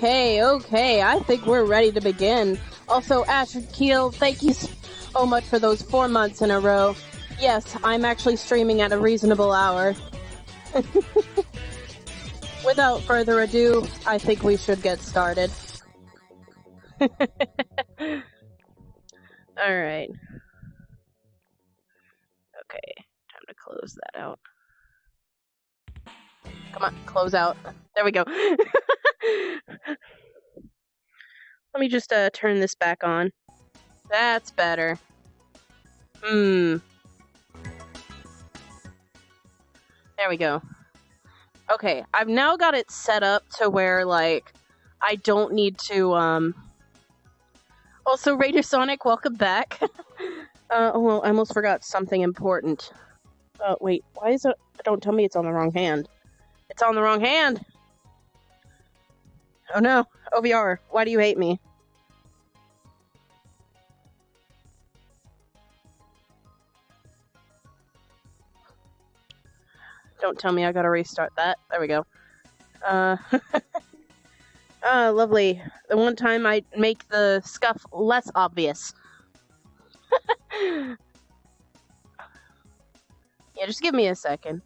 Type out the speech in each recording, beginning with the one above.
Okay, I think we're ready to begin. Also, Ash and Keel, thank you so much for those 4 months in a row. Yes, I'm actually streaming at a reasonable hour. Without further ado, I think we should get started. Alright. Okay, time to close that out. Come on, close out. There we go. Let me just turn this back on. That's better. There we go. Okay, I've now got it set up to where, like, I don't need to, Also, Raider Sonic, welcome back. Well, I almost forgot something important. Wait, why is it... Don't tell me it's on the wrong hand. It's on the wrong hand! Oh no, OVR, why do you hate me? Don't tell me I gotta restart that. There we go. Lovely. The one time I make the scuff less obvious. Yeah, just give me a second.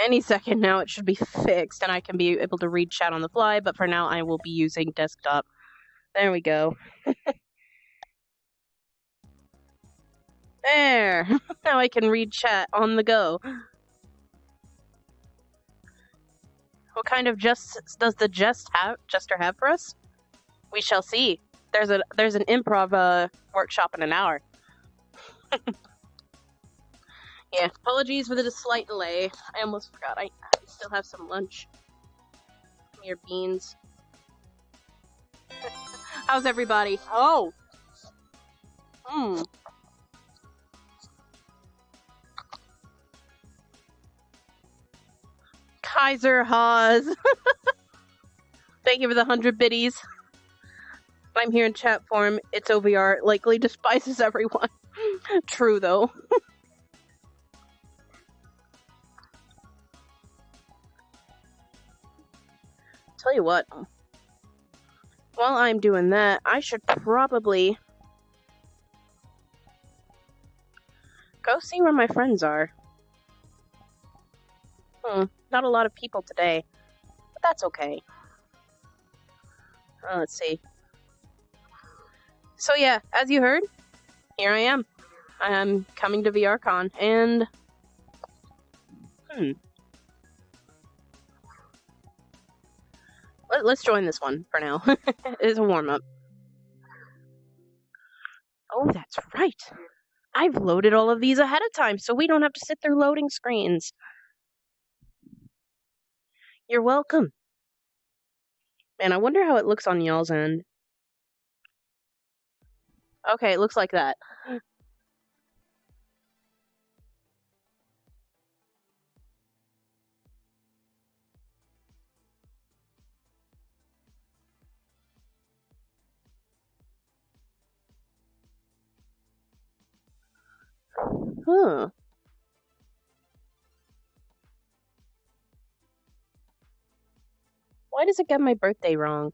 Any second now it should be fixed and I can be able to read chat on the fly, but for now I will be using desktop. There we go. There! Now I can read chat on the go. What kind of jest does the Jester have for us? We shall see. There's an improv workshop in an hour. Yeah, apologies for the slight delay. I almost forgot. I still have some lunch. Your beans. How's everybody? Oh! Kaiser Haas. Thank you for the 100 biddies. I'm here in chat form. It's OVR. Likely despises everyone. True, though. Tell you what. While I'm doing that, I should probably go see where my friends are. Not a lot of people today, but that's okay. Let's see. So yeah, as you heard, here I am. I'm coming to VRCon, and... Let's join this one for now. It's a warm-up. Oh, that's right. I've loaded all of these ahead of time, so we don't have to sit through loading screens. You're welcome. Man, I wonder how it looks on y'all's end. Okay, it looks like that. Huh. Why does it get my birthday wrong?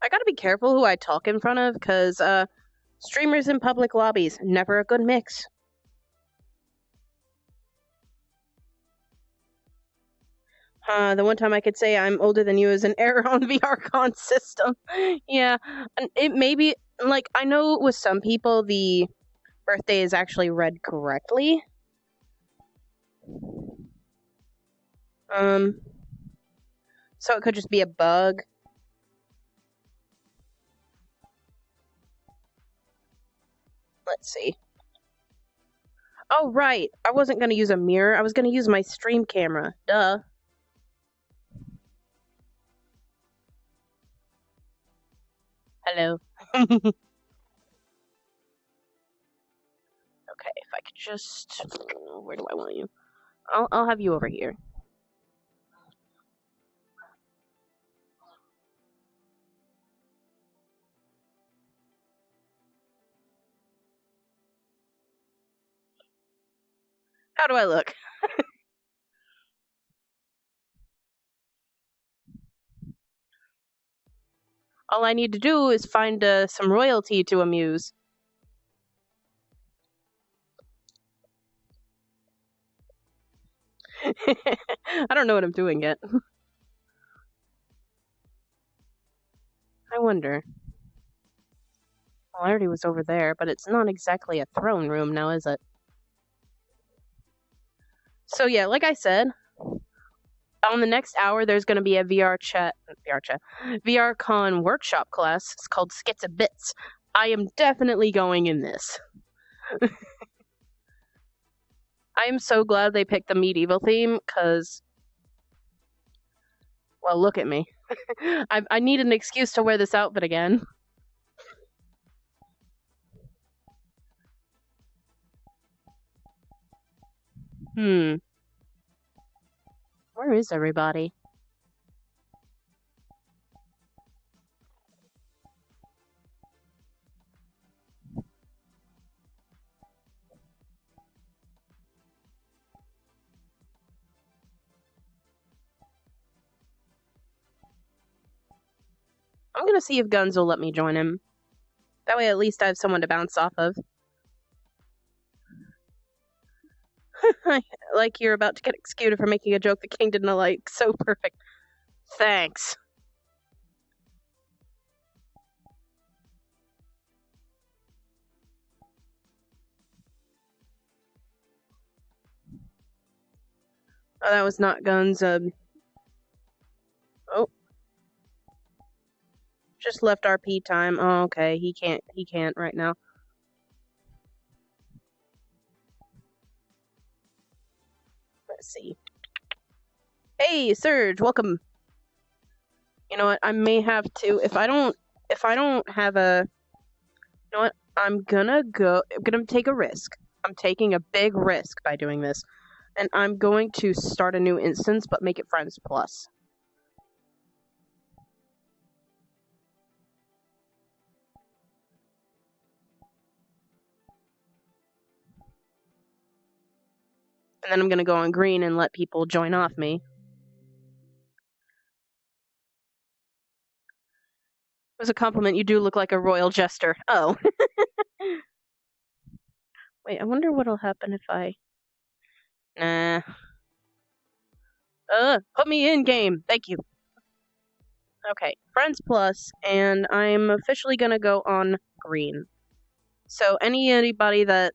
I gotta be careful who I talk in front of, because, streamers in public lobbies, never a good mix. The one time I could say I'm older than you is an error on the VRCon system. Yeah, and it may be, like, I know with some people the birthday is actually read correctly. So it could just be a bug. Let's see. Oh, right. I wasn't going to use a mirror. I was going to use my stream camera. Duh. Hello. Okay, if I could just... Where do I want you? I'll have you over here. How do I look? All I need to do is find some royalty to amuse. I don't know what I'm doing yet. I wonder. Well, I already was over there, but it's not exactly a throne room now, is it? So yeah, like I said, on the next hour, there's going to be a VRCon workshop class. It's called Skits of Bits. I am definitely going in this. I am so glad they picked the medieval theme, because, well, look at me. I need an excuse to wear this outfit again. Where is everybody? I'm gonna see if Guns will let me join him. That way at least I have someone to bounce off of. Like you're about to get executed for making a joke the king didn't like. So perfect. Thanks. Oh, that was not Guns. Oh. Just left RP time. Oh, okay. He can't right now. Let's see. Hey, Surge, welcome. You know what? I may have to, if I don't have a, you know what? I'm gonna take a risk. I'm taking a big risk by doing this. And I'm going to start a new instance, but make it Friends Plus. And then I'm gonna go on green and let people join off me. It was a compliment. You do look like a royal jester. Oh. Wait, I wonder what'll happen if I... Nah. Put me in game. Thank you. Okay, Friends Plus, and I'm officially gonna go on green. So anybody that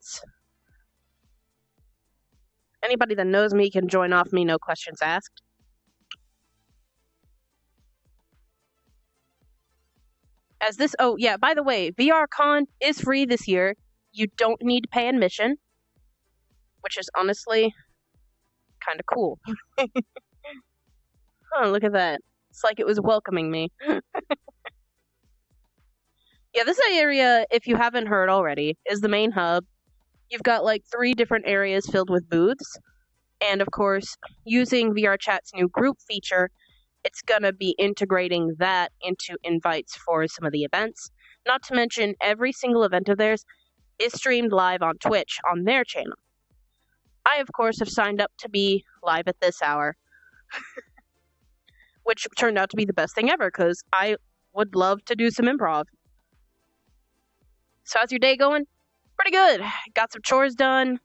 knows me can join off me, no questions asked. As this, oh yeah, by the way, VRCon is free this year. You don't need to pay admission, which is honestly kind of cool. Oh, look at that. It's like it was welcoming me. Yeah, this area, if you haven't heard already, is the main hub. You've got like 3 different areas filled with booths. And of course, using VRChat's new group feature, it's gonna be integrating that into invites for some of the events. Not to mention, every single event of theirs is streamed live on Twitch on their channel. I, of course, have signed up to be live at this hour. Which turned out to be the best thing ever, because I would love to do some improv. So how's your day going? Pretty good. Got some chores done.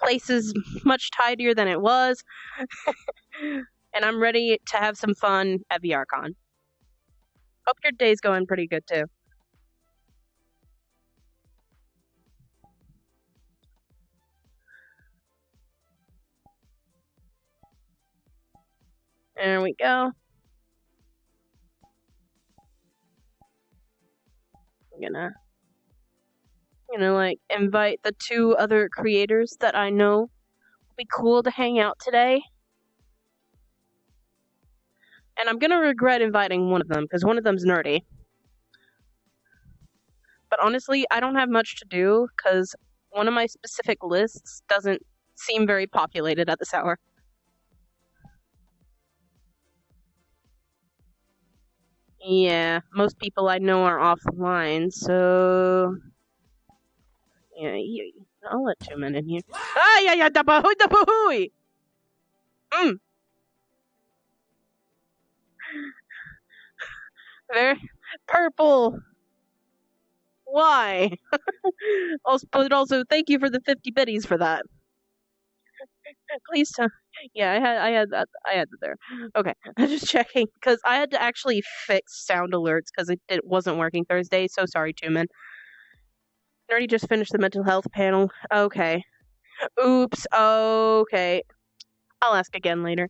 Place is much tidier than it was. and I'm ready to have some fun at VRCon. Hope your day's going pretty good too. There we go. I'm gonna like invite the 2 other creators that I know will be cool to hang out today. And I'm gonna regret inviting one of them because one of them's nerdy. But honestly, I don't have much to do because one of my specific lists doesn't seem very populated at this hour. Yeah, most people I know are offline, so yeah, I'll let 2 men in here. Ah, yeah, da bahui. Very purple. Why? But also, thank you for the 50 biddies for that. Please tell. Yeah, I had that there. Okay, I'm just checking because I had to actually fix sound alerts because it wasn't working Thursday. So sorry, 2 men. Nerdy just finished the mental health panel. Okay. Oops. Okay. I'll ask again later.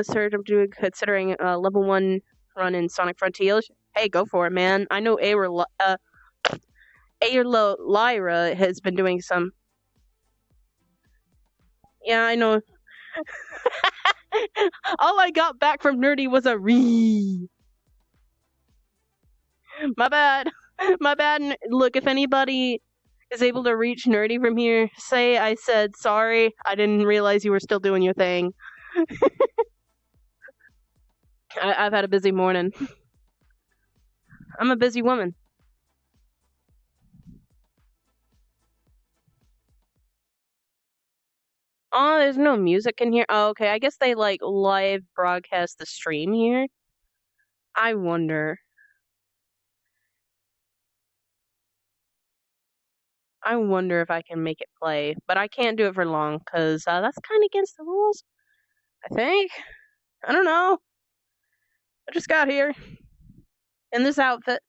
Sir, I'm considering level 1 run in Sonic Frontiers. Hey, go for it, man. I know Lyra has been doing some. Yeah, I know. All I got back from Nerdy was a ree. My bad. My bad. Look, if anybody is able to reach Nerdy from here, say I said sorry. I didn't realize you were still doing your thing. I've had a busy morning. I'm a busy woman. Oh, there's no music in here. Oh, okay. I guess they like live broadcast the stream here. I wonder. I wonder if I can make it play, but I can't do it for long because that's kind of against the rules. I think. I don't know. I just got here in this outfit.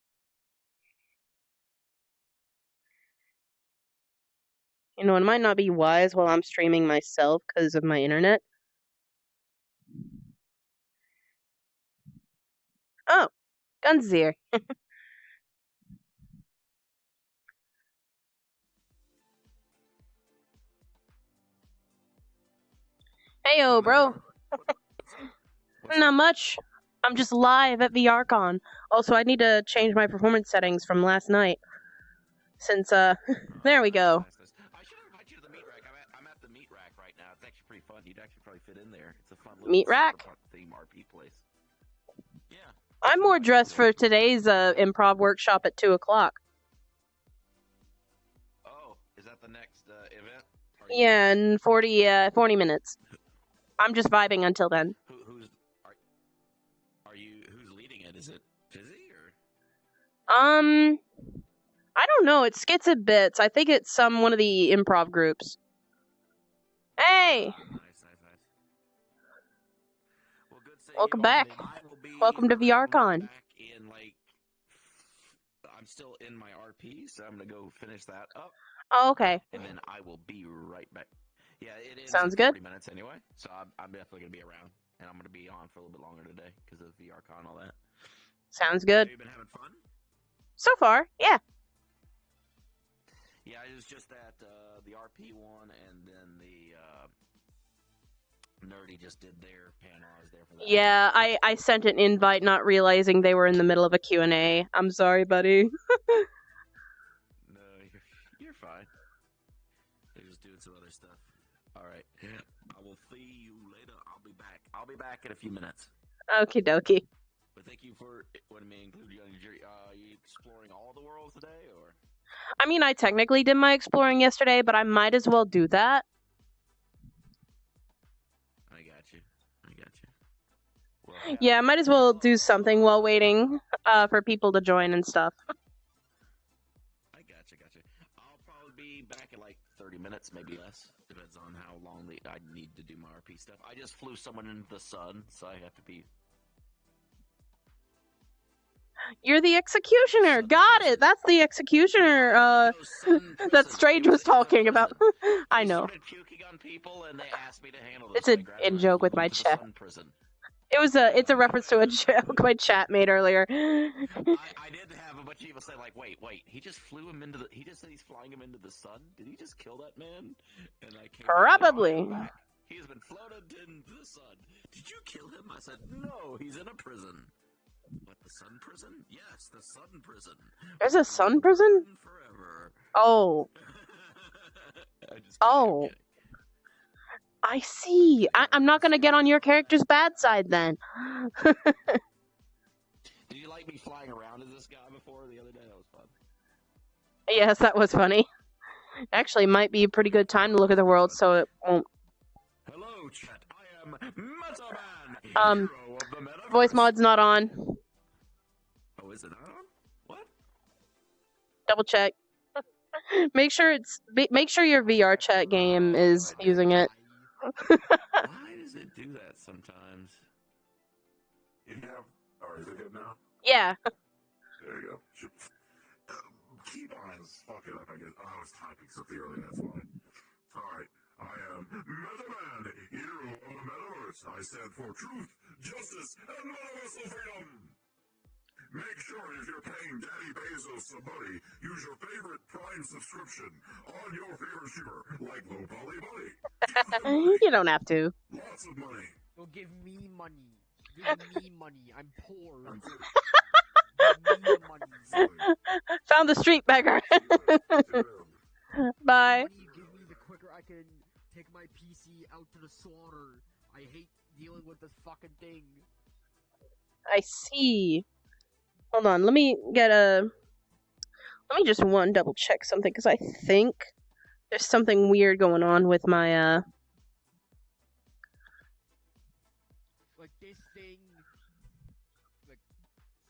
You know, it might not be wise while I'm streaming myself because of my internet. Oh, Gunzir. Heyo, bro. Not much. I'm just live at VRCon. Also, I need to change my performance settings from last night. Since, there we go. I should invite you to the meat rack. I'm at the meat rack right now. It's actually pretty fun. You'd actually probably fit in there. It's a fun little Meat rack? theme RP place. Yeah. I'm more dressed for today's improv workshop at 2 o'clock. Oh, is that the next event? Yeah, in 40 minutes. I'm just vibing until then. Who's leading it? Is it Fizzy or? I don't know. It's Skits and Bits. I think it's one of the improv groups. Hey! Nice. Well, good seeing Welcome you. back. Welcome to VRCon. I'm still in my RP, so I'm gonna go finish that up. Oh, okay. And then I will be right back. Yeah, it is. Sounds good. 40 minutes anyway, so I'm definitely gonna be around, and I'm gonna be on for a little bit longer today because of VRCon and all that. Sounds good. Have you been having fun? So far, yeah. Yeah, it was just that the RP one, and then the Nerdy just did their panel. I was there for that. Yeah, I sent an invite not realizing they were in the middle of a Q&A. I'm sorry, buddy. No, you're fine. They're just doing some other stuff. All right. I will see you later. I'll be back in a few minutes. Okie dokie. But thank you for letting me include you on your journey. Are you exploring all the worlds today, or? I mean, I technically did my exploring yesterday, but I might as well do that. I got you. Well, yeah, I might as well do something while waiting for people to join and stuff. I got you. Gotcha. I'll probably be back in like 30 minutes, maybe less. Depends on how long I need to do my RP stuff. I just flew someone into the sun, so I have to be... You're the executioner! Got it! That's the executioner, that Strange was talking about. I know. They started puking on people, and they asked me to handle this. It's a in-joke with my chat. It's a reference to a joke my chat made earlier. I did have a bunch of people say, like, wait, he just flew him into the... He just said he's flying him into the sun? Did he just kill that man? And I came Probably. back. He has been floated into the sun. Did you kill him? I said, no, he's in a prison. What, the sun prison? Yes, the sun prison. There's a sun prison? Forever. Oh. Oh. I see. I'm not gonna get on your character's bad side then. Did you like me flying around as this guy before the other day? That was fun. Yes, that was funny. Actually, might be a pretty good time to look at the world, so it won't. Hello, chat. I am Metaman, hero of the metaverse. Voice mod's not on. Oh, is it not on? What? Double check. Make sure your VR chat game is using it. Why does it do that sometimes? Yeah. Alright, is it good now? Yeah. There you go. Keybinds fuck it up, I guess. Oh, I was typing something earlier, that's why. Alright. I am Metaman, hero of the metaverse. I stand for truth, justice, and universal freedom. Make sure if you're paying Daddy Bezos some money, use your favorite Prime subscription on your favorite streamer, like Low Poly Buddy. You don't have to. Lots of money. Don't give me money. Give me money. I'm poor. Give me money. Found the street beggar. Bye. The money you give me, the quicker I can take my PC out to the slaughter. I hate dealing with this fucking thing. I see. Hold on, let me just double check something, because I think there's something weird going on with my, Like, this thing, like,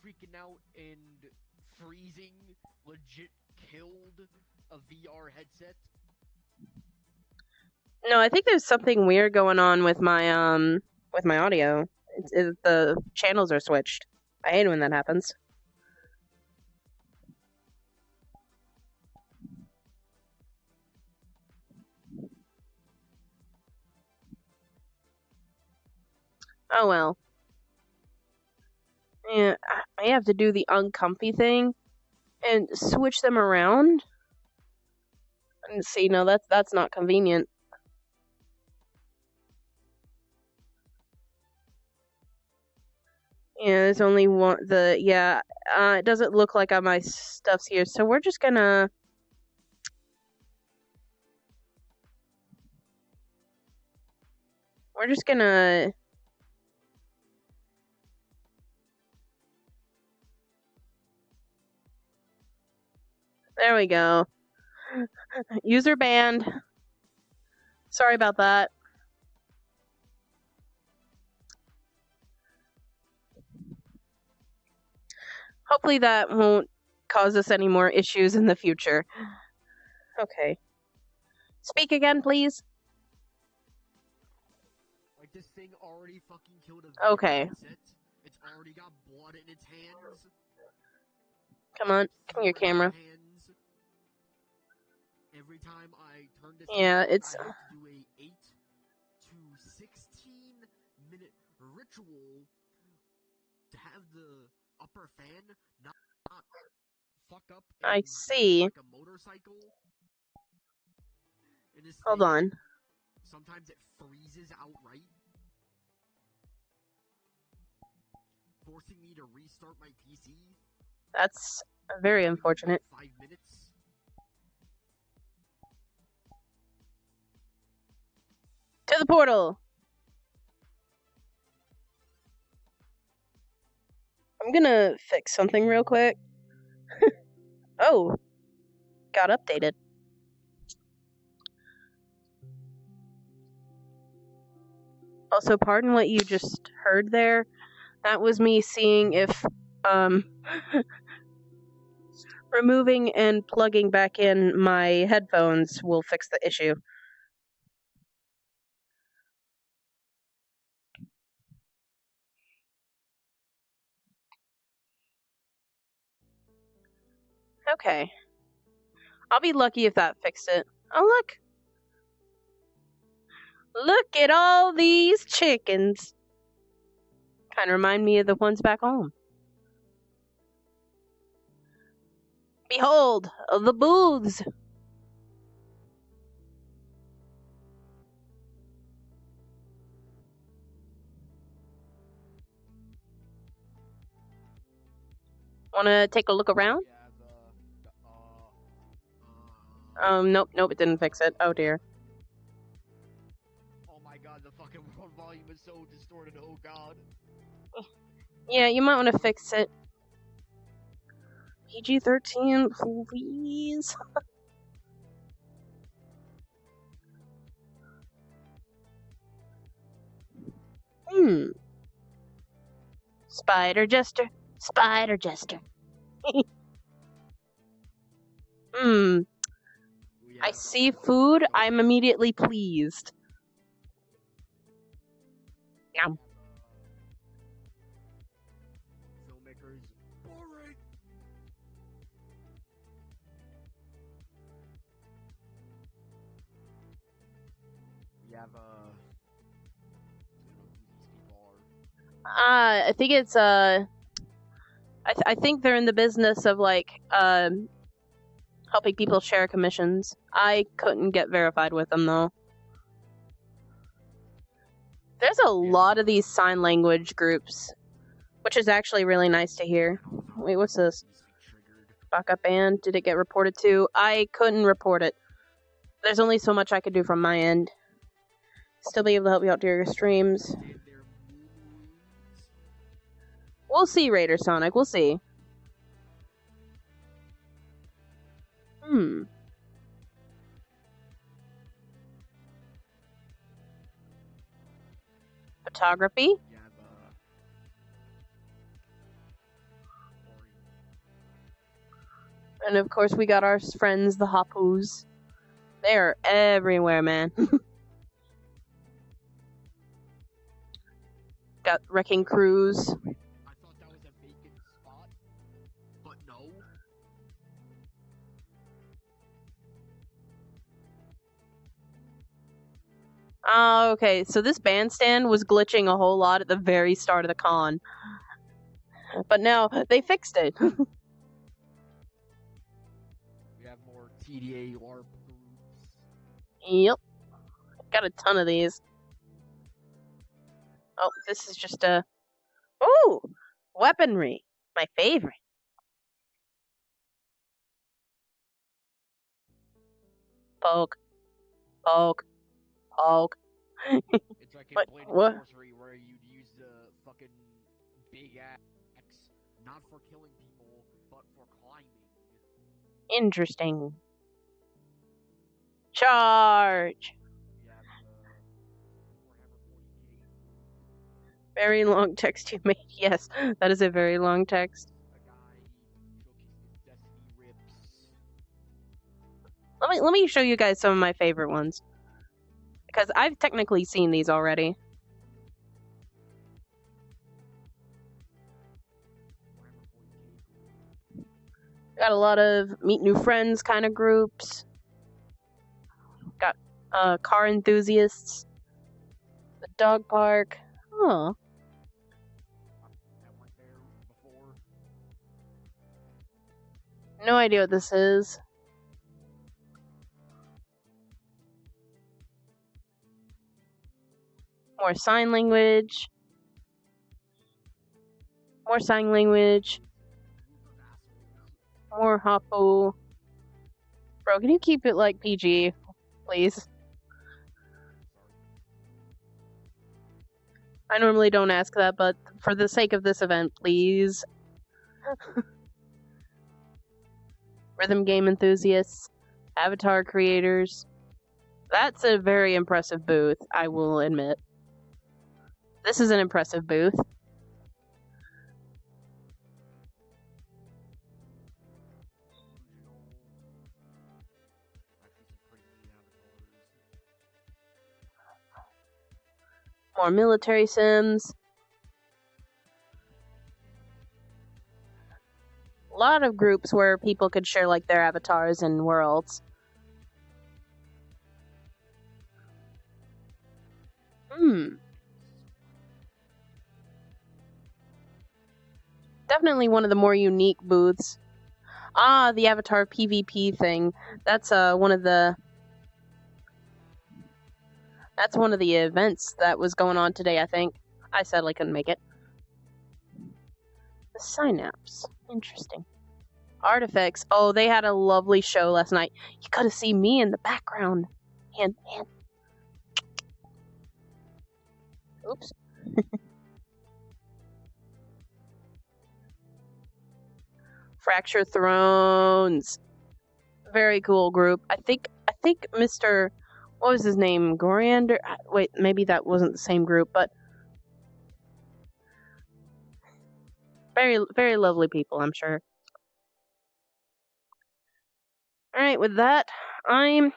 freaking out and freezing legit killed a VR headset. No, I think there's something weird going on with my audio. The channels are switched. I hate when that happens. Oh well. Yeah, I have to do the uncomfy thing and switch them around. And see, no, that's not convenient. Yeah, there's only one. It doesn't look like my stuff's here, so we're just gonna. There we go. User banned. Sorry about that. Hopefully that won't cause us any more issues in the future. Okay. Speak again, please. Like, this thing already fucking killed a Okay. headset. It's already got blood in its hands. Come on, come here, camera. Every time I turn this Yeah, on, it's. I have to do a 8 to 16 minute ritual to have the upper fan not fuck up. I see. Like a motorcycle. And this Hold thing, on. sometimes it freezes outright, forcing me to restart my PC. That's very unfortunate. 5 minutes. To the portal! I'm gonna fix something real quick. Oh. Got updated. Also, pardon what you just heard there. That was me seeing if, Removing and plugging back in my headphones will fix the issue. Okay. I'll be lucky if that fixed it. Oh, look! Look at all these chickens! Kinda remind me of the ones back home. Behold, the booths! Wanna take a look around? Nope, it didn't fix it. Oh dear. Oh my god, the fucking world volume is so distorted, oh god. Yeah, you might want to fix it. PG-13, please. Spider Jester. Spider Jester. I see food, I'm immediately pleased. Yum. Filmmakers boring. We have I think it's I think they're in the business of like helping people share commissions. I couldn't get verified with them though. There's a lot of these sign language groups, which is actually really nice to hear. Wait, what's this? Backup band. Did it get reported to? I couldn't report it. There's only so much I could do from my end. Still be able to help you out during your streams. We'll see, Raider Sonic. We'll see. Photography. And of course, we got our friends, the Hapus. They're everywhere, man. Got Wrecking Crews. I thought that was a vacant spot, but no. Oh, okay. So this bandstand was glitching a whole lot at the very start of the con. But now they fixed it. We have more TDA LARP groups. Yep. Got a ton of these. Oh, this is just a... Ooh! Weaponry. My favorite. Poke. Poke. Poke. It's like What? in Blade What? of Sorcery where you'd use the fucking big axe, not for killing people, but for climbing. Interesting. Charge! We have Warhammer 40k. Very long text you made. Yes, that is a very long text. A guy showcasing his Destiny rips. Let me show you guys some of my favorite ones. Because I've technically seen these already. Got a lot of meet new friends kind of groups. Got car enthusiasts. The dog park. Oh. I went there before. No idea what this is. More sign language. More sign language. More Hoppo. Bro, can you keep it like PG, please? I normally don't ask that, but for the sake of this event, please. Rhythm game enthusiasts. Avatar creators. That's a very impressive booth, I will admit. This is an impressive booth. More military sims. A lot of groups where people could share like their avatars and worlds. Definitely one of the more unique booths. Ah, the avatar PvP thing. That's one of the events that was going on today, I think. I sadly couldn't make it. The Synapse. Interesting. Artifacts. Oh, they had a lovely show last night. You could have seen me in the background. Hand. Oops. Fracture Thrones. Very cool group. I think Mr. What was his name? Goriander? Wait, maybe that wasn't the same group, but very, very lovely people, I'm sure. Alright, with that, I'm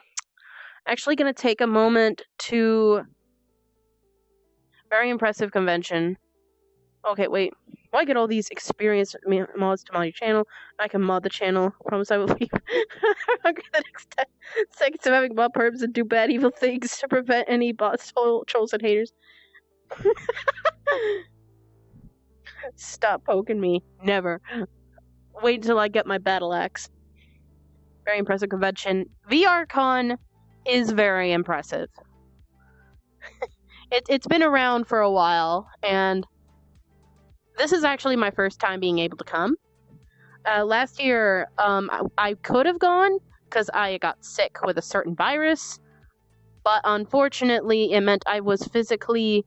actually going to take a moment to... Very impressive convention. Okay, wait. Well, I get all these experienced mods to mod your channel. I can mod the channel. Promise I will leave hungry the next 10 seconds of having mod perms and do bad evil things to prevent any bots, trolls, and haters. Stop poking me. Never. Wait until I get my battle axe. Very impressive convention. VRCon is very impressive. It's been around for a while, and this is actually my first time being able to come. Last year, I could have gone because I got sick with a certain virus, but unfortunately, it meant I was physically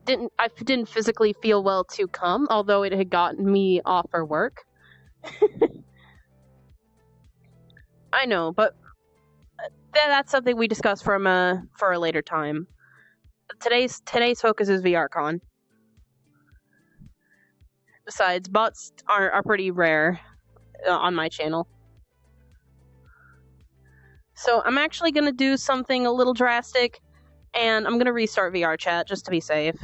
didn't physically feel well to come, although it had gotten me off for work. I know, but that's something we discuss for a later time. Today's focus is VRCon. Besides, bots are pretty rare on my channel. So I'm actually going to do something a little drastic, and I'm going to restart VR chat just to be safe.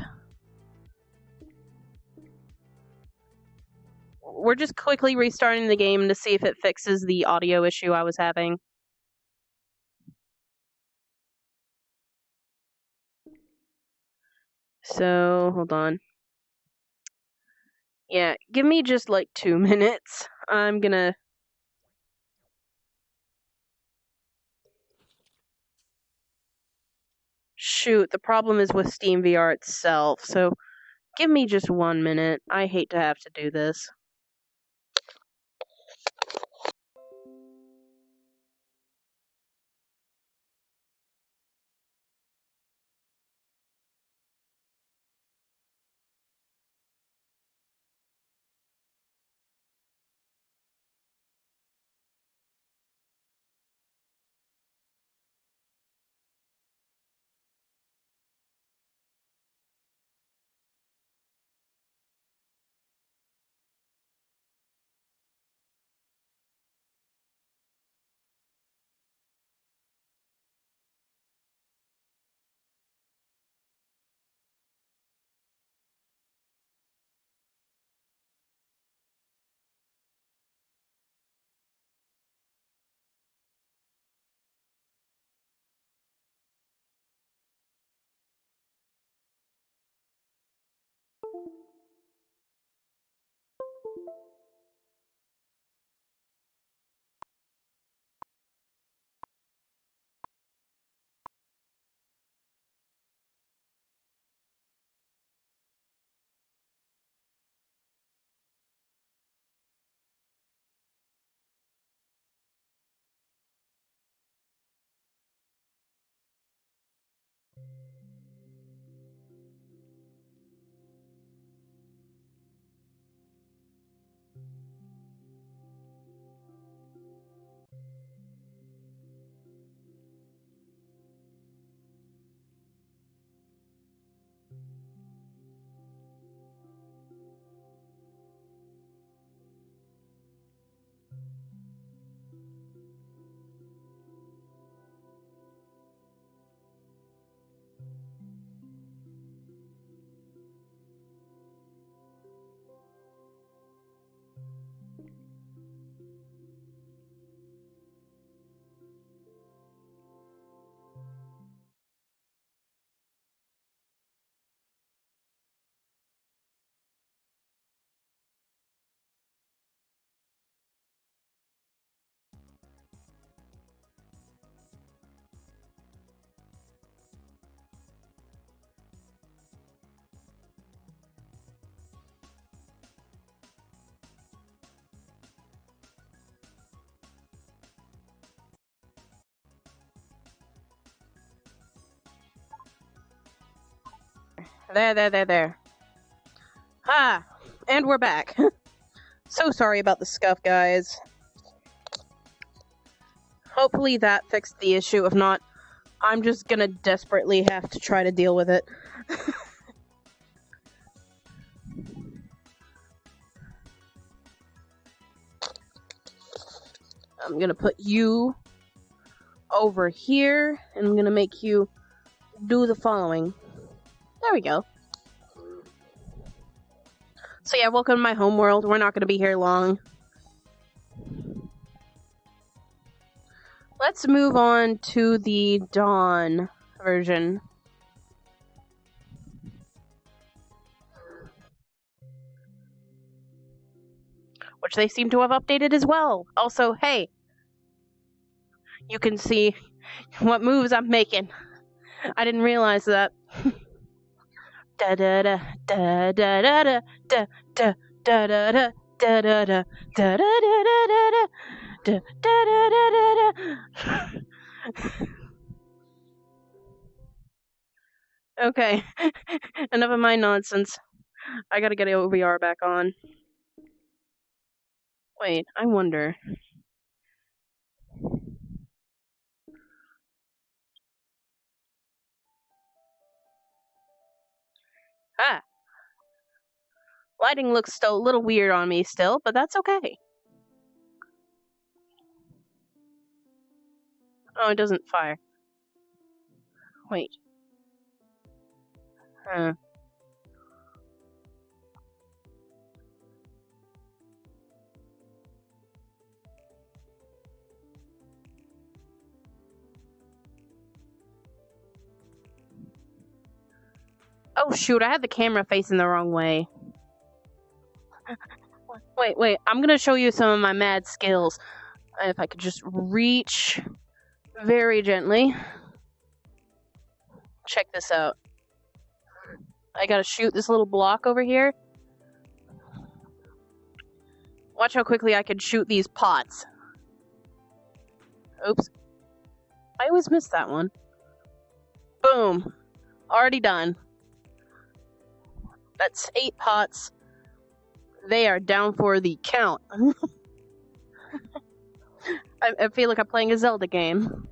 We're just quickly restarting the game to see if it fixes the audio issue I was having. So, hold on. Yeah, give me just like 2 minutes. I'm gonna... Shoot, the problem is with Steam VR itself, so give me just 1 minute. I hate to have to do this. There. Ah, and we're back. So sorry about the scuff, guys. Hopefully that fixed the issue. If not, I'm just gonna desperately have to try to deal with it. I'm gonna put you over here, and I'm gonna make you do the following. There we go. So yeah, welcome to my homeworld. We're not gonna be here long. Let's move on to the Dawn version. Which they seem to have updated as well. Also, hey, you can see what moves I'm making. I didn't realize that. Da da da da da da da da da da da da da da da da da da da. Okay, enough of my nonsense. I gotta get OVR back on. Wait, I wonder. Ah. Lighting looks still a little weird on me still, but that's okay. Oh, it doesn't fire. Wait. Oh shoot, I had the camera facing the wrong way. Wait, I'm gonna show you some of my mad skills. If I could just reach very gently. Check this out. I gotta shoot this little block over here. Watch how quickly I can shoot these pots. Oops. I always miss that one. Boom. Already done. That's 8 pots. They are down for the count. I feel like I'm playing a Zelda game.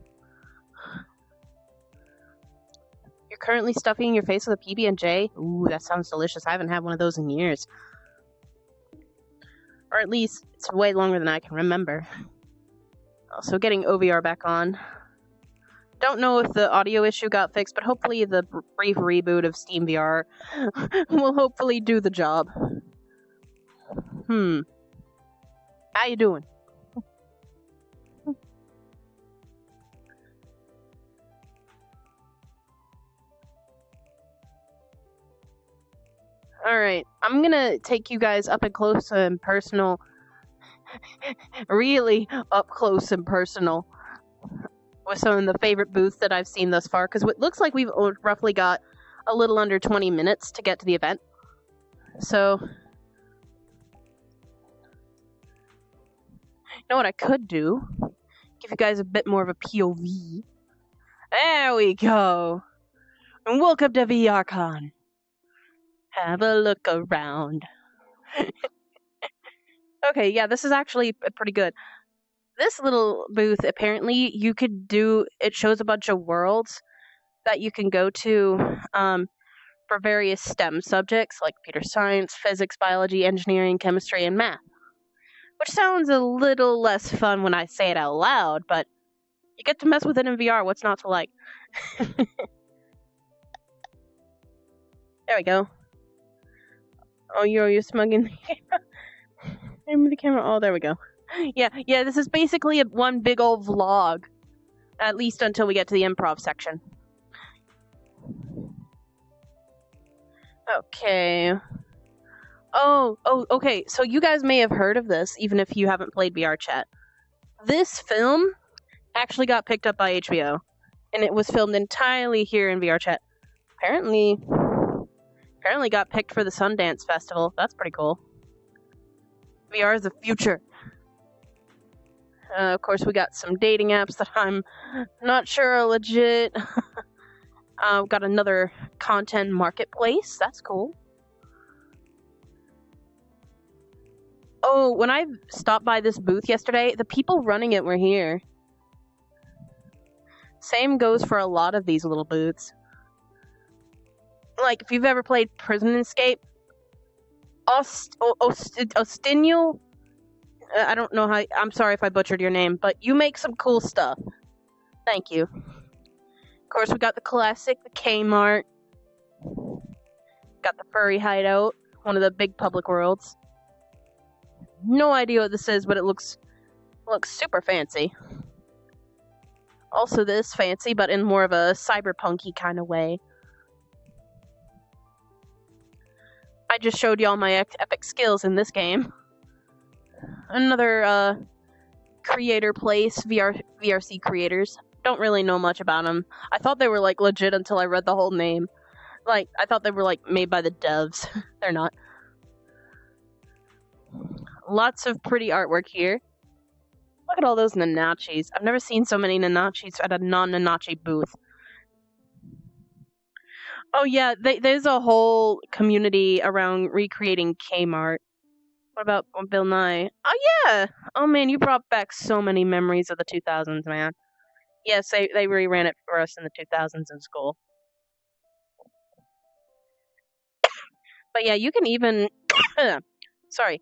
You're currently stuffing your face with a PB&J? Ooh, that sounds delicious. I haven't had one of those in years. Or at least, it's way longer than I can remember. Also, getting OVR back on. Don't know if the audio issue got fixed, but hopefully the brief reboot of Steam VR will hopefully do the job. How you doing? Alright, I'm gonna take you guys up and close and personal. Really up close and personal. With some of the favorite booths that I've seen thus far, because it looks like we've roughly got a little under 20 minutes to get to the event. So, you know what I could do? Give you guys a bit more of a POV. There we go. And welcome to VRCon. Have a look around. Okay, yeah, this is actually pretty good. This little booth, apparently, you could do, it shows a bunch of worlds that you can go to for various STEM subjects, like computer science, physics, biology, engineering, chemistry, and math. Which sounds a little less fun when I say it out loud, but you get to mess with it in VR, what's not to like? There we go. Oh, you're smugging the camera. Aim the camera. Oh, there we go. Yeah, this is basically one big old vlog. At least until we get to the improv section. Okay. Oh, okay. So you guys may have heard of this, even if you haven't played VR Chat. This film actually got picked up by HBO. And it was filmed entirely here in VR Chat. Apparently got picked for the Sundance Festival. That's pretty cool. VR is the future. Of course, we got some dating apps that I'm not sure are legit. Got another content marketplace. That's cool. Oh, when I stopped by this booth yesterday, the people running it were here. Same goes for a lot of these little booths. Like, if you've ever played Prison Escape, Ostinio, I don't know how, I'm sorry if I butchered your name, but you make some cool stuff. Thank you. Of course, we got the classic, the Kmart. Got the furry hideout, one of the big public worlds. No idea what this is, but it looks super fancy. Also this fancy, but in more of a cyberpunky kind of way. I just showed y'all my epic skills in this game. Another creator place, VRC creators. Don't really know much about them. I thought they were like legit until I read the whole name. Like, I thought they were like made by the devs. They're not. Lots of pretty artwork here. Look at all those Nanachis. I've never seen so many Nanachis at a non-Nanachi booth. Oh yeah, there's a whole community around recreating Kmart. What about Bill Nye? Oh yeah! Oh man, you brought back so many memories of the 2000s, man. Yes, they reran it for us in the 2000s in school. But yeah, you can even... sorry.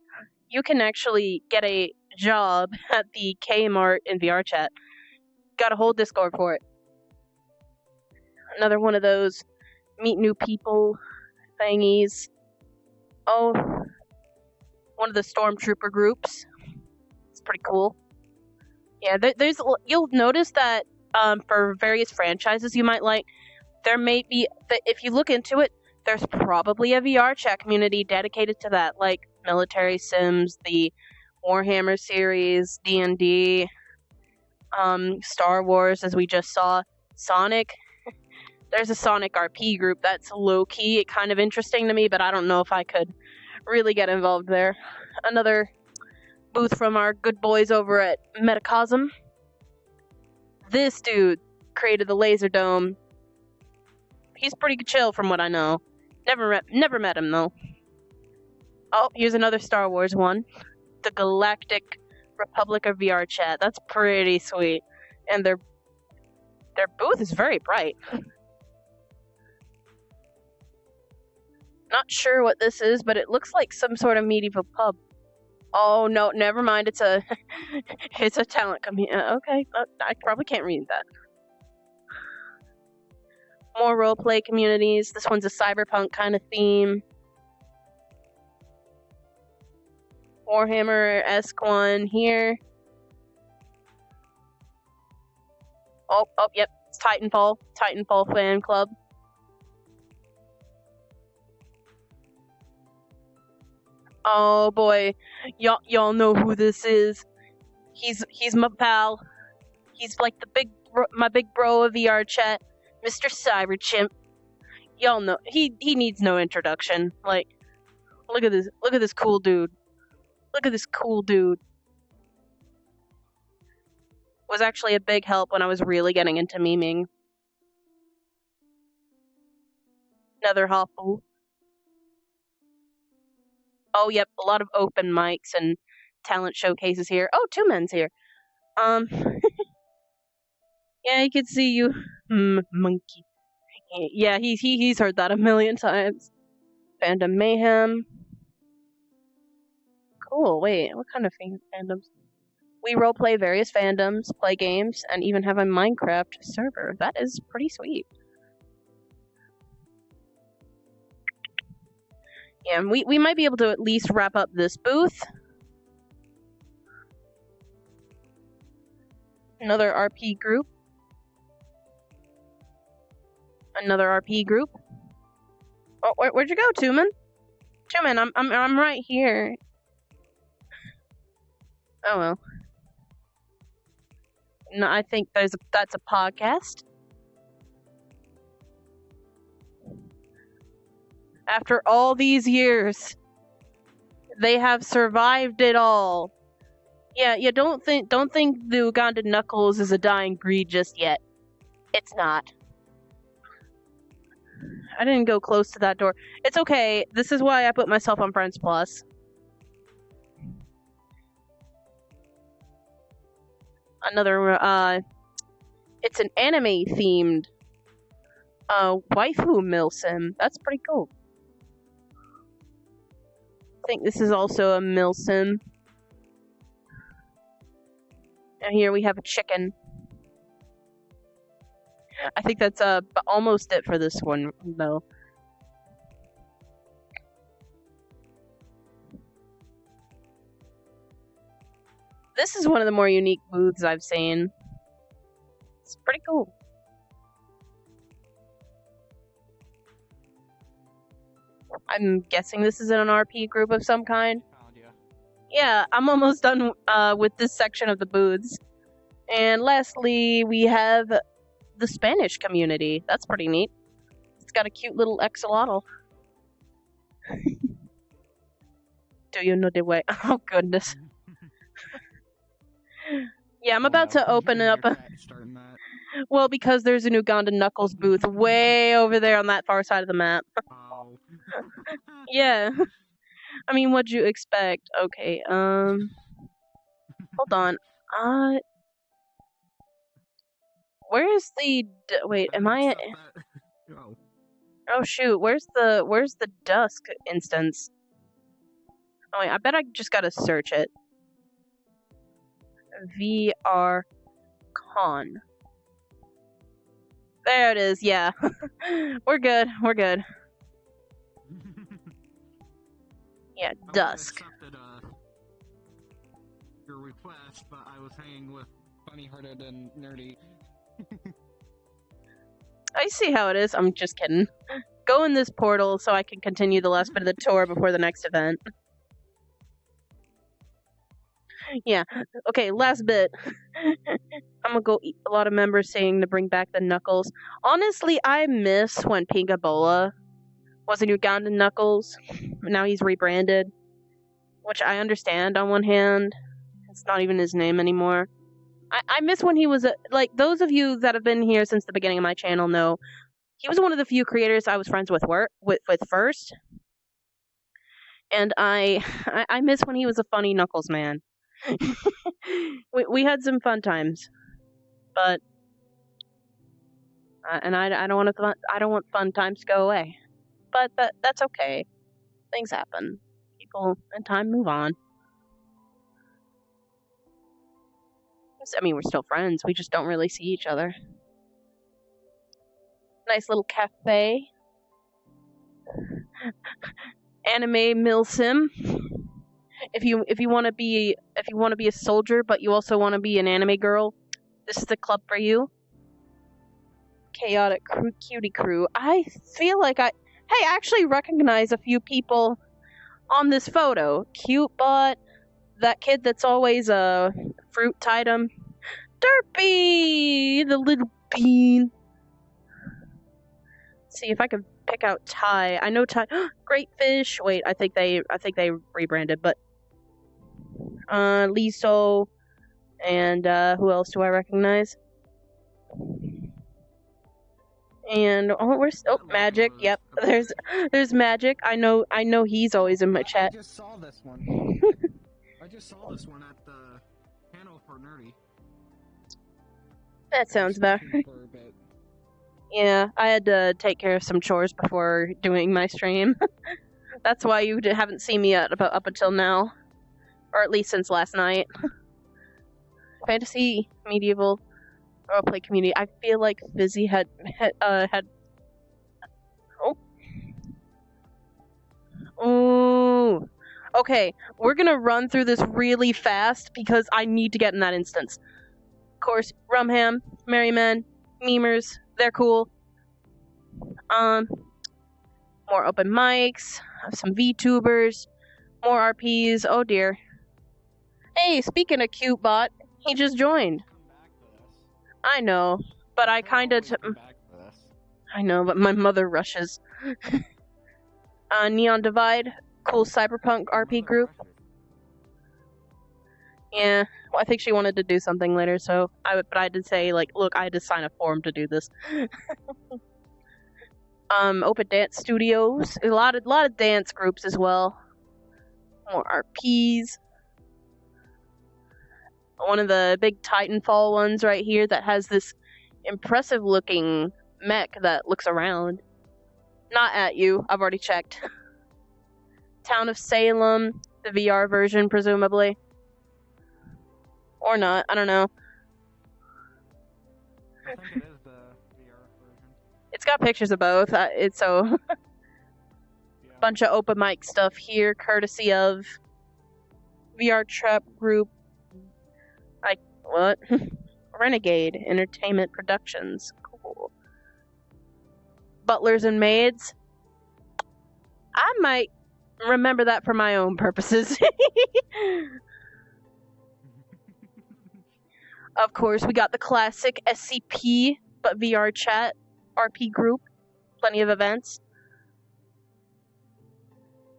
You can actually get a job at the Kmart in VR chat. Got a whole Discord for it. Another one of those meet new people thingies. Oh, one of the stormtrooper groups. It's pretty cool. Yeah, there's you'll notice that for various franchises you might like, there may be, if you look into it, there's probably a VR chat community dedicated to that, like Military Sims, the Warhammer series, D&D, Star Wars, as we just saw, Sonic. There's a Sonic RP group that's low-key kind of interesting to me, but I don't know if I could really get involved there. Another booth from our good boys over at Metacosm. This dude created the Laser Dome. He's pretty chill from what I know. Never met him, though. Oh, here's another Star Wars one. The Galactic Republic of VR chat. That's pretty sweet. And their booth is very bright. Not sure what this is, but it looks like some sort of medieval pub. Oh no, never mind. It's a it's a talent community. Okay, I probably can't read that. More roleplay communities. This one's a cyberpunk kind of theme. Warhammer-esque one here. Oh, yep. It's Titanfall. Titanfall fan club. Oh boy, y'all know who this is. He's my pal. He's like my big bro of VR chat, Mr. Cyberchimp. Y'all know he needs no introduction. Like, look at this cool dude. Look at this cool dude. Was actually a big help when I was really getting into memeing. Another Hoppel. Oh, yep, a lot of open mics and talent showcases here. Oh, Two Men's here. Yeah, he could see you, monkey. Yeah, he's heard that a million times. Fandom Mayhem. Cool, wait, what kind of fandoms? We roleplay various fandoms, play games, and even have a Minecraft server. That is pretty sweet. Yeah, and we might be able to at least wrap up this booth. Another RP group. Another RP group. Oh, where'd you go, Tuman? Tuman, I'm right here. Oh well. No, I think that's a podcast. After all these years, they have survived it all. Yeah, don't think the Ugandan Knuckles is a dying breed just yet. It's not. I didn't go close to that door. It's okay. This is why I put myself on Friends Plus. Another, it's an anime-themed, waifu mill sim. That's pretty cool. I think this is also a mill sim. And here we have a chicken. I think that's almost it for this one, though. This is one of the more unique booths I've seen. It's pretty cool. I'm guessing this is an RP group of some kind. Yeah, I'm almost done with this section of the booths. And lastly, we have the Spanish community. That's pretty neat. It's got a cute little axolotl. Do you know the way? Oh, goodness. Yeah, I'm about to open up. Well, because there's an Ugandan Knuckles booth way over there on that far side of the map. Yeah. I mean, what'd you expect? Okay, hold on. Where is the... wait, am I... Oh, shoot, where's the Dusk instance? Oh, wait, I bet I just gotta search it. VRCon. There it is, yeah. We're good, we're good. Yeah, Dusk. I accepted your request, but I was hanging with funny-hearted and nerdy. I see how it is. I'm just kidding. Go in this portal so I can continue the last bit of the tour before the next event. Yeah. Okay, last bit. I'm gonna go eat a lot of members saying to bring back the Knuckles. Honestly, I miss when Pingabola was a Ugandan Knuckles. Now he's rebranded. Which I understand on one hand. It's not even his name anymore. I miss when he was like, those of you that have been here since the beginning of my channel know he was one of the few creators I was friends with first. And I miss when he was a funny Knuckles man. we had some fun times. But and I don't want fun times to go away. But that's okay. Things happen. People and time move on. I mean, we're still friends. We just don't really see each other. Nice little cafe. Anime mill sim. If you want to be a soldier, but you also want to be an anime girl, this is the club for you. Chaotic Cutie Crew. I feel like I actually recognize a few people on this photo. Cutebot, that kid that's always a fruit item. Derpy, the little bean. Let's see if I can pick out Ty. I know Ty. Great Fish. Wait, I think they rebranded, but Liso, and who else do I recognize? And Magic. Yep, there's Magic. I know he's always in my chat. I just saw this one. I just saw this one at the panel for Nerdy. That sounds better. Yeah, I had to take care of some chores before doing my stream. That's why you haven't seen me up until now, or at least since last night. Fantasy, medieval, roleplay community. I feel like Fizzy had. Ooh. Okay, we're gonna run through this really fast because I need to get in that instance. Of course, Rumham, Merryman, Memers, they're cool. More open mics, some VTubers, more RPs. Oh dear. Hey, speaking of Cutebot, he just joined. I know, but I kinda. I know, but my mother rushes. Neon Divide, cool cyberpunk RP group. Yeah, well, I think she wanted to do something later, so but I did say, like, look, I had to sign a form to do this. Open dance studios, a lot of dance groups as well. More RPs. One of the big Titanfall ones right here that has this impressive looking mech that looks around. Not at you, I've already checked. Town of Salem, the VR version, presumably. Or not, I don't know. I think it is the VR version. It's got pictures of both. It's so Yeah. bunch of open mic stuff here, courtesy of VR Trap Group. What? Renegade Entertainment Productions. Cool. Butlers and Maids. I might remember that for my own purposes. Of course, we got the classic SCP, but VR chat, RP group. Plenty of events.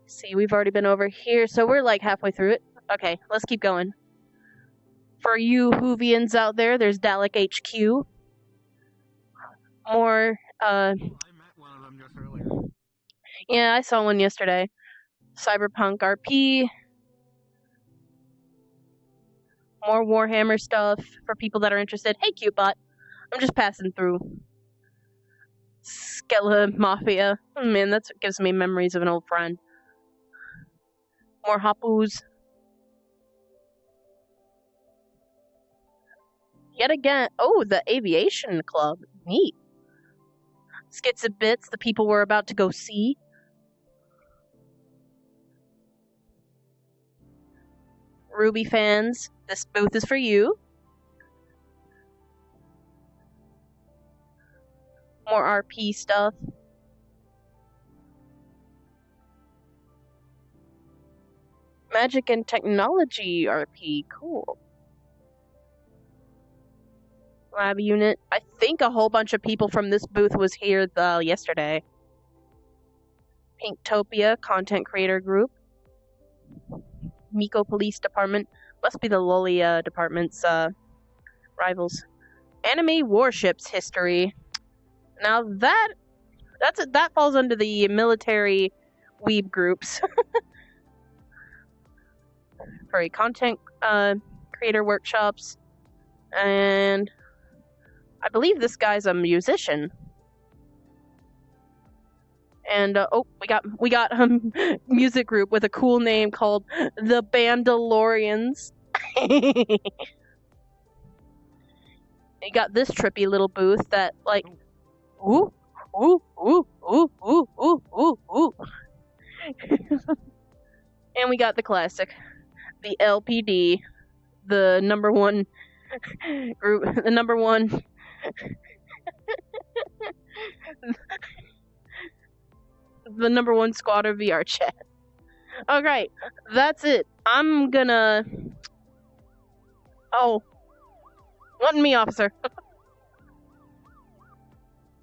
See, we've already been over here, so we're like halfway through it. Okay, let's keep going. For you Whovians out there, there's Dalek HQ. More, I met one of them just earlier. yeah, I saw one yesterday. Cyberpunk RP. More Warhammer stuff for people that are interested. Hey, Cutebot. I'm just passing through. Skella Mafia. Oh, man, that gives me memories of an old friend. More Hapus. Yet again, oh, the Aviation Club. Neat. Skits and Bits, the people we're about to go see. Ruby fans, this booth is for you. More RP stuff. Magic and Technology RP, cool. Lab unit. I think a whole bunch of people from this booth was here yesterday. Pinktopia Content Creator Group. Miko Police Department. Must be the Lolia Department's rivals. Anime Warships History. Now that falls under the military weeb groups. For a content creator workshops. And I believe this guy's a musician. And we got a music group with a cool name called the Bandalorians. You got this trippy little booth that like, ooh, ooh, ooh, ooh, ooh, ooh, ooh, ooh. And we got the classic, the LPD, the number one group, the number one. The number one squad of VR chat. Alright, that's it. I'm gonna... Oh. Wasn't me, officer.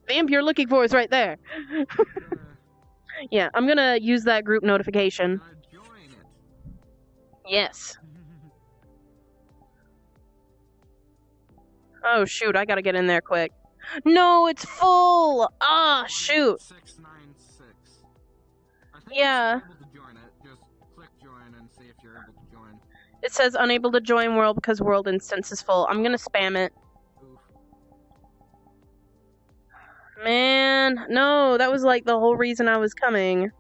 The imp you're looking for is right there. Yeah, I'm gonna use that group notification. Join it. Yes. Oh, shoot, I gotta get in there quick. No, it's full! Ah, shoot. 696. I think Yeah. you're able to join it. Just click join and see if you're able to join. It says unable to join world because world instance is full. I'm gonna spam it. Oof. Man, no, that was like the whole reason I was coming.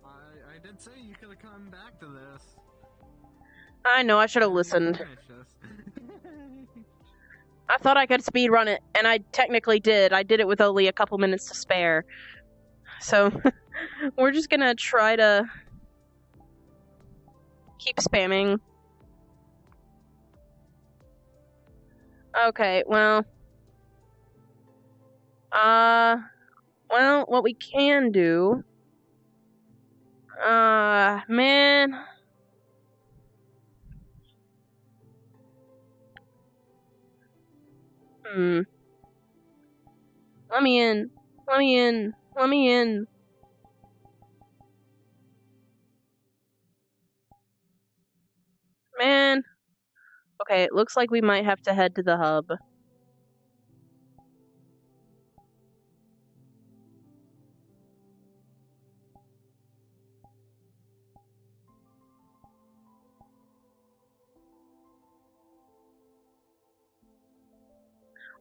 I did say you could have come back to this. I know, I should have listened. Finish this. I thought I could speedrun it, and I technically did. I did it with only a couple minutes to spare. So, we're just gonna try to keep spamming. Okay, well, what we can do, man, let me in, let me in, let me in. Man. Okay, it looks like we might have to head to the hub.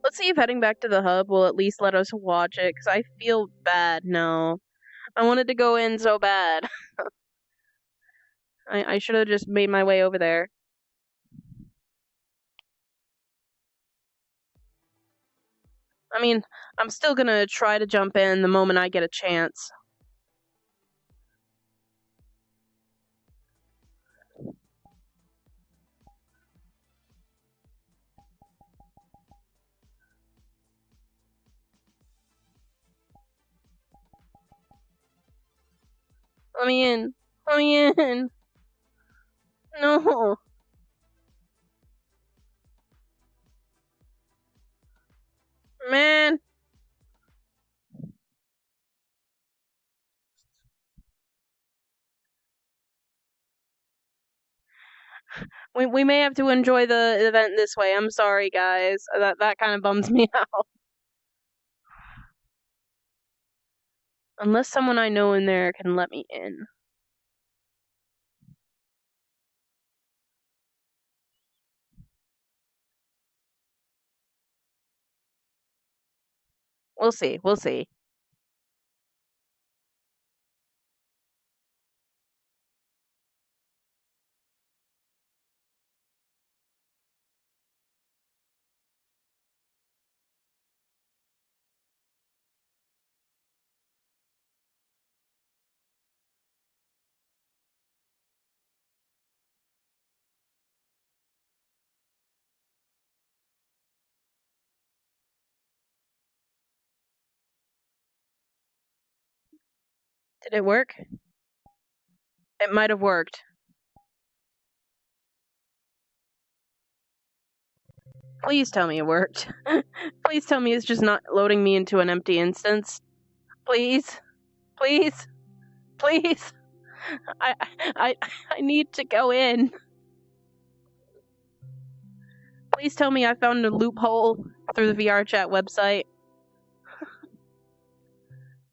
Let's see if heading back to the hub will at least let us watch it, because I feel bad now. I wanted to go in so bad. I should have just made my way over there. I mean, I'm still gonna try to jump in the moment I get a chance. Let me in. Let me in. No. Man. We may have to enjoy the event this way. I'm sorry, guys. That kind of bums me out. Unless someone I know in there can let me in. We'll see. We'll see. Did it work? It might have worked. Please tell me it worked. Please tell me it's just not loading me into an empty instance. Please. Please. Please. I need to go in. Please tell me I found a loophole through the VR chat website.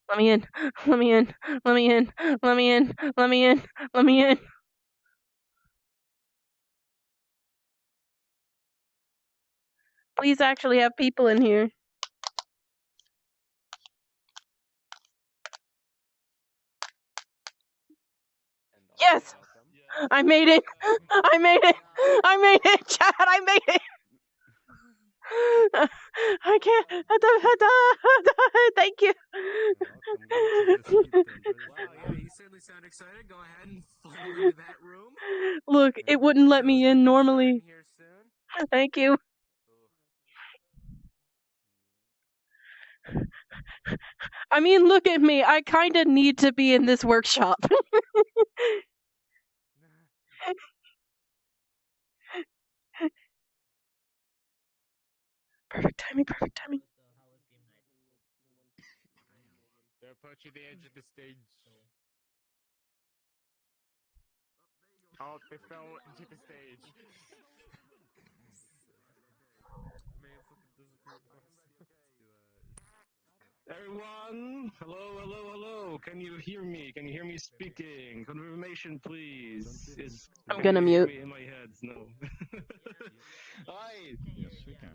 Let me in. Let me in. Let me in. Let me in. Let me in. Let me in. Please actually have people in here. Yes! I made it! I made it! I made it! Chat, I made it! I can't. Thank you. Wow, yeah, you certainly sound excited. Go ahead and follow into that room. Look, it wouldn't let me in normally. Here soon. Thank you. I mean, look at me. I kind of need to be in this workshop. Perfect timing, perfect timing. They'll put you the edge of the stage. Oh, they fell into the stage. Everyone, hello, hello, hello. Can you hear me? Can you hear me speaking? Confirmation, please. I'm gonna can you hear mute. me in my head? No. Hi. Yes, we can.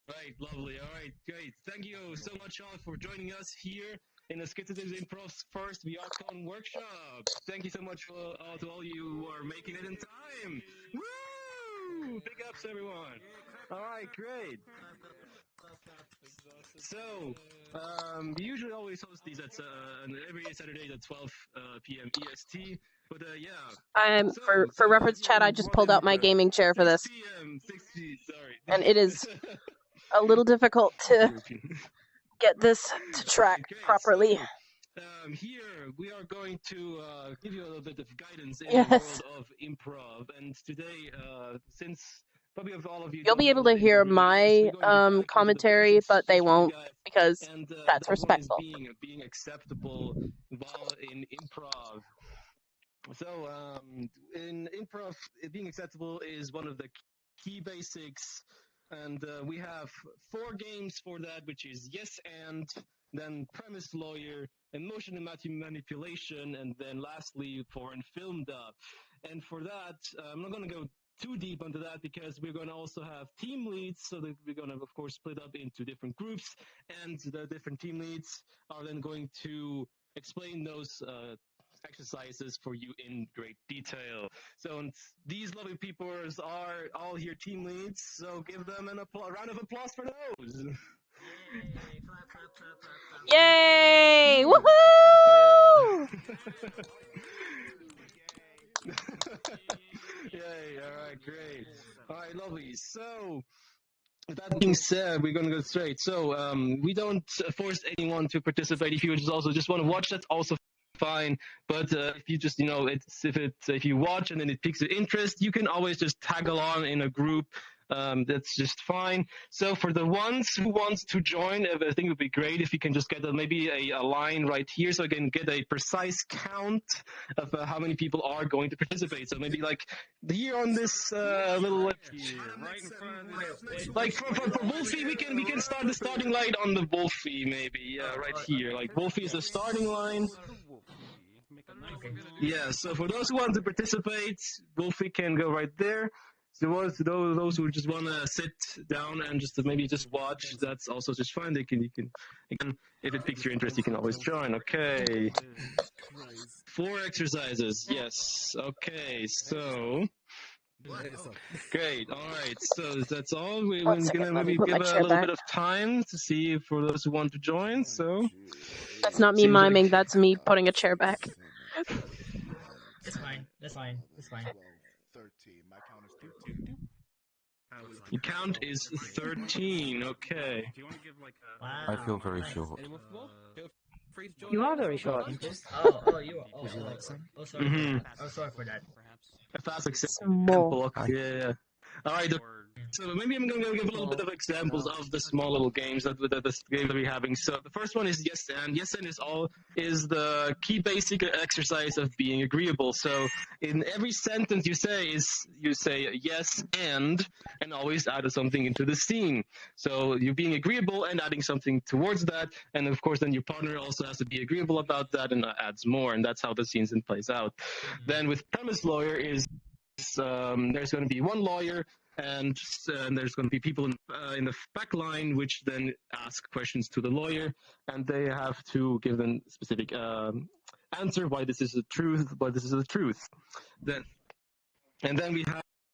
Right, lovely. All right, great. Thank you so much all for joining us here in the Skittities Improv's first VRCon workshop. Thank you so much to all you who are making it in time. Woo! Big ups, everyone. All right, great. So, we usually always host these at every Saturday at 12 p.m. EST. But yeah. For reference chat, I just pulled out my gaming chair for this. 6 p.m. 6 p.m. Sorry. And it is a little difficult to get this to track properly. So, here we are going to give you a little bit of guidance in Yes. the world of improv. And today, since probably all of you You'll be able to hear my commentary, but they won't because that's respectful. Being acceptable while in improv. So, in improv, being acceptable is one of the key basics, and we have 4 games for that, which is yes and, then premise lawyer, emotion and manipulation, and then lastly foreign film dub. And for that, I'm not going to go too deep onto that because we're going to also have team leads. So that we're going to, of course, split up into different groups, and the different team leads are then going to explain those exercises for you in great detail. So these lovely people are all here team leads. So give them a round of applause for those. Yay! Clap, clap, clap, clap, clap. Yay! Woohoo! Yay! All right, great. All right, lovely. So, with that being said, we're going to go straight. So, we don't force anyone to participate. If you just want to watch, that's also fine. But if you just, if you watch and then it piques your interest, you can always just tag along in a group. That's just fine. So for the ones who wants to join, I think it would be great if you can just get maybe a line right here so I can get a precise count of how many people are going to participate. So maybe like here on this little Right in front of this. like for Wolfie, we can start the starting line on the Wolfie maybe. Yeah, right here. Like Wolfie is the starting line. Yeah, so for those who want to participate, Wolfie can go right there. So those who just want to sit down and just maybe just watch, that's also just fine. You can if it piques your interest, you can always join. Okay. 4 exercises. Yes. Okay. So. Great. All right. So that's all. We're One going second, to let me maybe put give my a chair little back. bit of time to see for those who want to join. So. That's not me Seems miming, like- that's me putting a chair back. It's fine. That's fine. It's fine. 13. My count is 2. Your count is 13. Okay. Do you want to give like a? Wow. I feel very nice. short. Feel free to join You in. are very short. Oh, you are. Would you like some? Oh, sorry. Mhm. Sorry for that. Perhaps. A fast example. Small. Okay, yeah. All right. Or So maybe I'm going to give a little bit of examples of the small little games that this game that we're having. So the first one is yes and. Yes and is the key basic exercise of being agreeable. So in every sentence you say yes and always add something into the scene. So you're being agreeable and adding something towards that, and of course then your partner also has to be agreeable about that and adds more, and that's how the scenes then plays out. Then with premise lawyer is there's going to be one lawyer, and there's going to be people in the back line which then ask questions to the lawyer, and they have to give them specific answer why this is the truth. Then we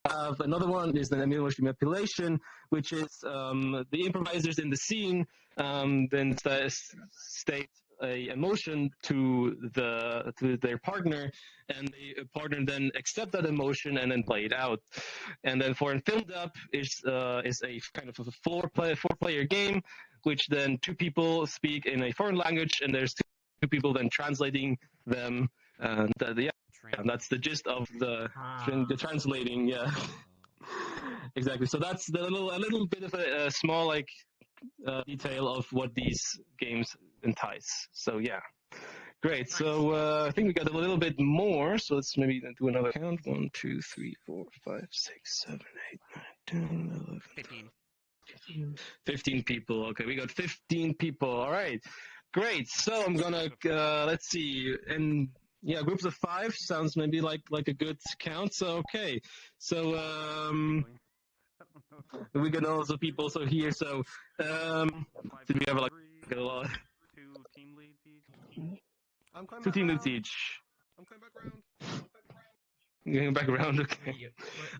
have another one is the emotional manipulation, which is the improvisers in the scene then state a emotion to their partner, and the partner then accept that emotion and then play it out. And then for film dub is a kind of a four player game, which then 2 people speak in a foreign language, and there's 2 people then translating them. And that's the gist of the translating. Yeah, exactly. So that's a little bit of a small detail of what these games entice. So yeah, great. So I think we got a little bit more. So let's maybe do another count. 1, 2, 3, 4, 5, 6, 7, 8, 9, 10, 11, 15 people. Okay, we got 15 people. All right, great. So I'm gonna let's see, and yeah, groups of 5 sounds maybe like a good count. So okay, so we got also people so here. So did we have like a lot? 2 team leads each. I'm coming 2 back team round. leads each. I'm coming back round. Going back around, okay.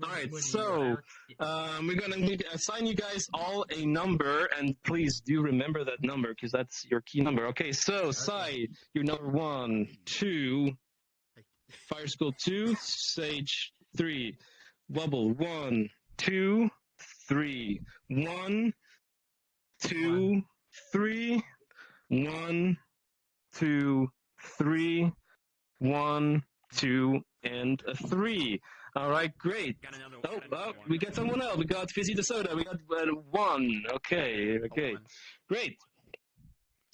All right, so we're gonna assign you guys all a number, and please do remember that number because that's your key number. Okay, so Sai, you're number 1, 2, Fire School 2, Sage 3, Wubble 1, 2, 3, 1, 2, 3, 1, 2, 3, 1, 2, and a 3. All right, great. Oh, we got someone else. We got Fizzy the Soda. We got 1. Okay, great.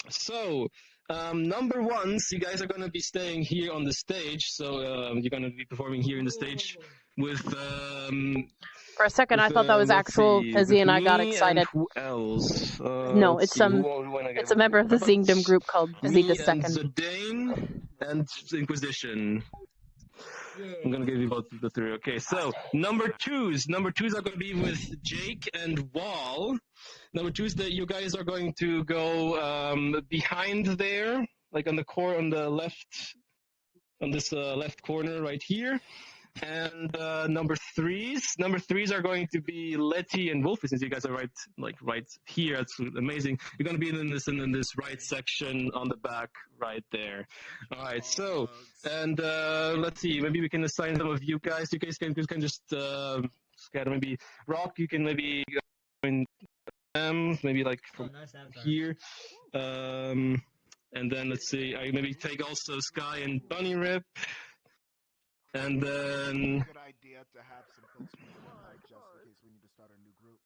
So, number 1s, you guys are going to be staying here on the stage. So you're going to be performing here in the stage with. For a second, I thought that was let's actual see, Fizzy, with and I got me excited. And who else? No, let's it's see, some. who wanna get- It's a member of the Zingdom group called Fizzy me the and Second. Zidane and Inquisition. I'm gonna give you both the three. Okay, so number twos are gonna be with Jake and Wall. Number twos that you guys are going to go behind there, like on the left, on this left corner right here. And number threes are going to be Letty and Wolfie, since you guys are right here. That's amazing. You're going to be in this right section on the back right there. All right. So and let's see. Maybe we can assign some of you guys. You guys can just scatter. Maybe Rock. You can maybe join them. Maybe like from nice avatar. here. And then let's see. I maybe take also Sky and Bunny Rip. And then Good idea to have some folks before night just in case we need to start a new group.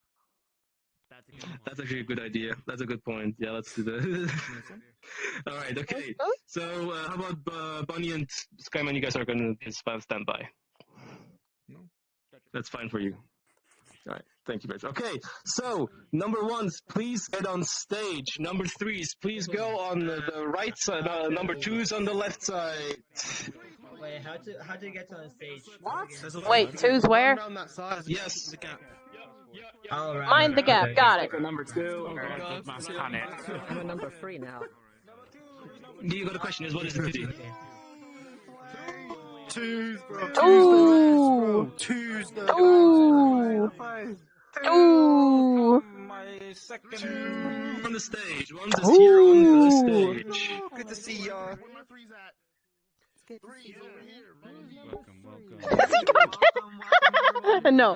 That's actually a good idea. That's a good point. Yeah, let's do that. All right, okay. So how about Bunny and Skyman? You guys are going to stand by. No, that's fine for you. All right, thank you, guys. Okay, so number ones, please get on stage. Number threes, please go on the right side. Number twos on the left side. Wait, how to get on stage? Wait, two's where? Yes. All right. Mind the gap. Okay. Got it. Number two. I'm a number 3 now. You got a question? Is what is the pity? Twos, bro. Ooh. Tuesday. Ooh. Ooh. My second. On the stage. One's is here on the stage. Good to see y'all. Where my threes at? Threes over here. Welcome. No.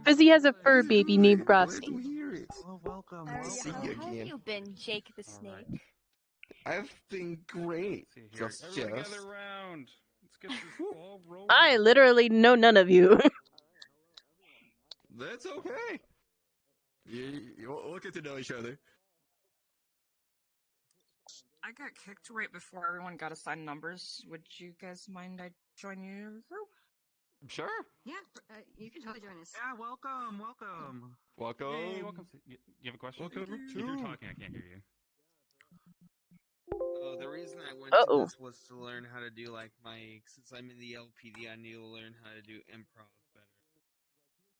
Fizzy has a fur baby named Frosty. Oh, welcome. How have you been, Jake the Snake? I've been great. Just. Gather around. Let's get this ball rolling. I literally know none of you. That's okay. We'll get to know each other. I got kicked right before everyone got assigned numbers. Would you guys mind I join your group? Sure. Yeah, you can totally join us. Yeah, welcome. Welcome. Hey, welcome. You have a question? Welcome If to- you're talking, I can't hear you. The reason I went Uh-oh. to this was to learn how to do since I'm in the LPD, I need to learn how to do improv better.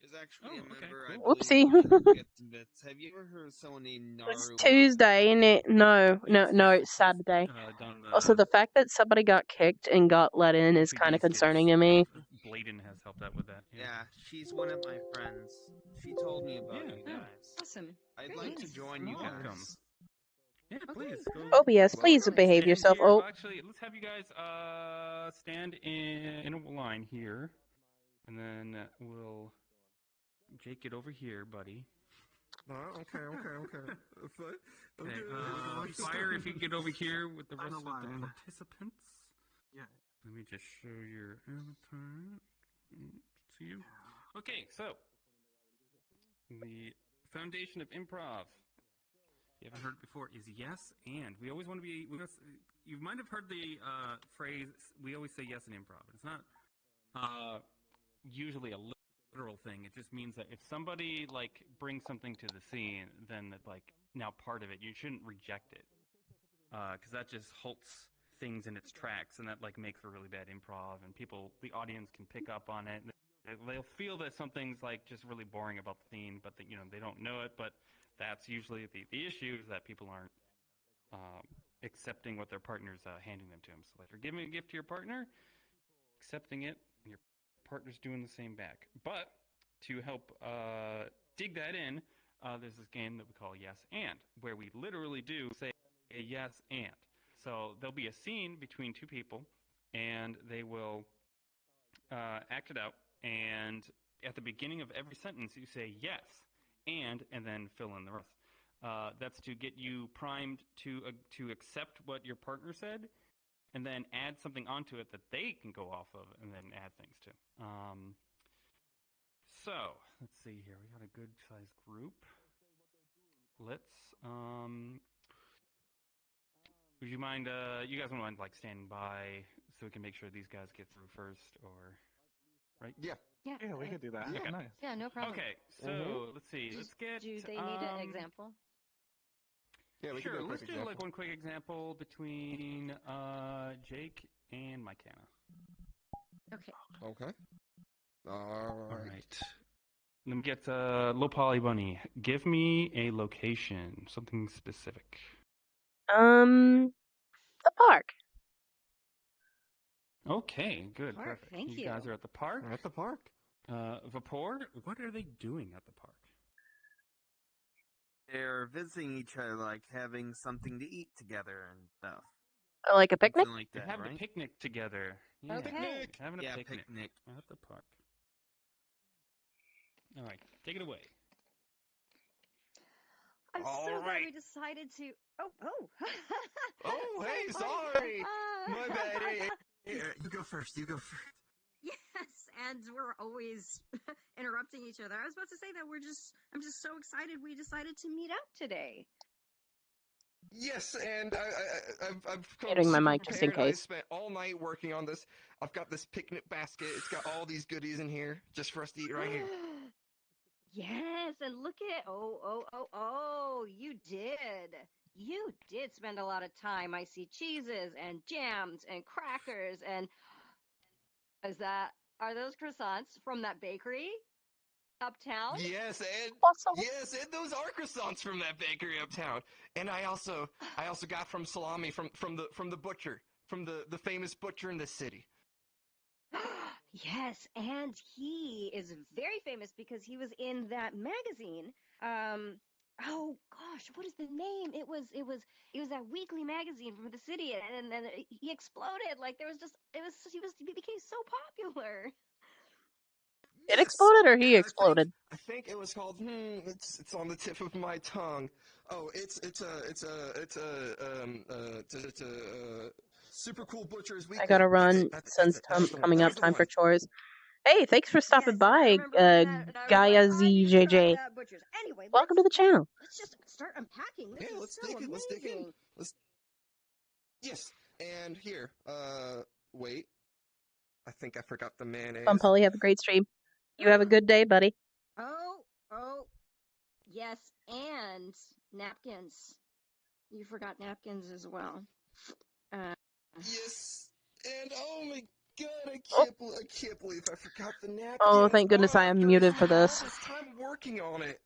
There's actually a member, I believe, Whoopsie. who gets some bits. Have you ever heard of someone named It's Naru? Tuesday, isn't it? No, it's Saturday. Also, the fact that somebody got kicked and got let in is kind of concerning to me. Bladen has helped out with that. Yeah, she's one of my friends. She told me about you guys. Awesome. I'd like to join you guys. Welcome. Yeah, please. Go. OBS, please behave yourself. Here. Oh, Actually, let's have you guys stand in a line here, and then we'll Jake get over here, buddy. Okay. Okay, Fire, if you get over here with the rest of the participants. Yeah. Let me just show your avatar to you. Okay, so the foundation of improv. You haven't heard it before, is yes and. We always want to be. You might have heard the phrase. We always say yes in improv. It's not usually a literal thing. It just means that if somebody brings something to the scene, then now part of it, you shouldn't reject it, because that just halts things in its tracks, and that makes for really bad improv, and the audience can pick up on it. They'll feel that something's just really boring about the scene, but they don't know it, but. That's usually the issue, is that people aren't accepting what their partner's handing them to them. So if you're giving a gift to your partner, accepting it, and your partner's doing the same back. But to help dig that in, there's this game that we call Yes and, where we literally do say a yes and. So there'll be a scene between two people, and they will act it out, and at the beginning of every sentence you say yes. And then fill in the rest. That's to get you primed to accept what your partner said, and then add something onto it that they can go off of, and then add things to. So let's see here. We got a good sized group. Let's. Would you mind? You guys wouldn't mind standing by so we can make sure these guys get through first, or right? Yeah. Yeah, we could do that. Yeah. Okay, nice. Yeah, no problem. Okay, so let's see. Let's get. Do they need an example? Yeah, we can do a quick let's do example. one quick example between Jake and Mycana. Okay. Okay. All right. Let me get Low Poly Bunny. Give me a location, something specific. The park. Okay, good, Park, perfect. thank You guys you. are at the park. We're at the park. Vapor, what are they doing at the park? They're visiting each other, like having something to eat together and stuff. Like a picnic? Something like They're that, having right? a picnic together. Yeah, Okay. having a Yeah, picnic at the park. All right, take it away. I'm All so glad right. we decided to. Oh. Oh, hey, Sorry. sorry. My bad. Hey, you go first. You go first. Yes, and we're always interrupting each other. I was about to say that I'm just so excited we decided to meet up today. Yes, and I've come Muting my super mic just in prepared. I case. spent all night working on this. I've got this picnic basket. It's got all these goodies in here just for us to eat right here. Yes, and look at you did spend a lot of time. I see cheeses and jams and crackers and are those croissants from that bakery uptown? Yes, and Also, those are croissants from that bakery uptown. And I also got from salami from the butcher, from the famous butcher in the city. Yes, and he is very famous because he was in that magazine. Oh gosh, what is the name? It was that weekly magazine from the city, and then he exploded. Like he became so popular. it Yes, exploded or he and exploded? I think it was called. It's on the tip of my tongue. Oh, it's a super cool butcher's weekly. I gotta run since coming up time for chores. Hey, thanks for stopping by, Gaia ZJJ. Butchers. Anyway, Welcome to the channel. let's just start unpacking. This is Let's so dig in. amazing. Let's dig in. Yes, and here. Wait. I think I forgot the mayonnaise. Fun Polly, have a great stream. You have a good day, buddy. Oh, yes, and napkins. You forgot napkins as well. Yes, and oh my god, I can't believe I forgot the napkins. Oh, thank goodness I am muted for this. All this time working on it.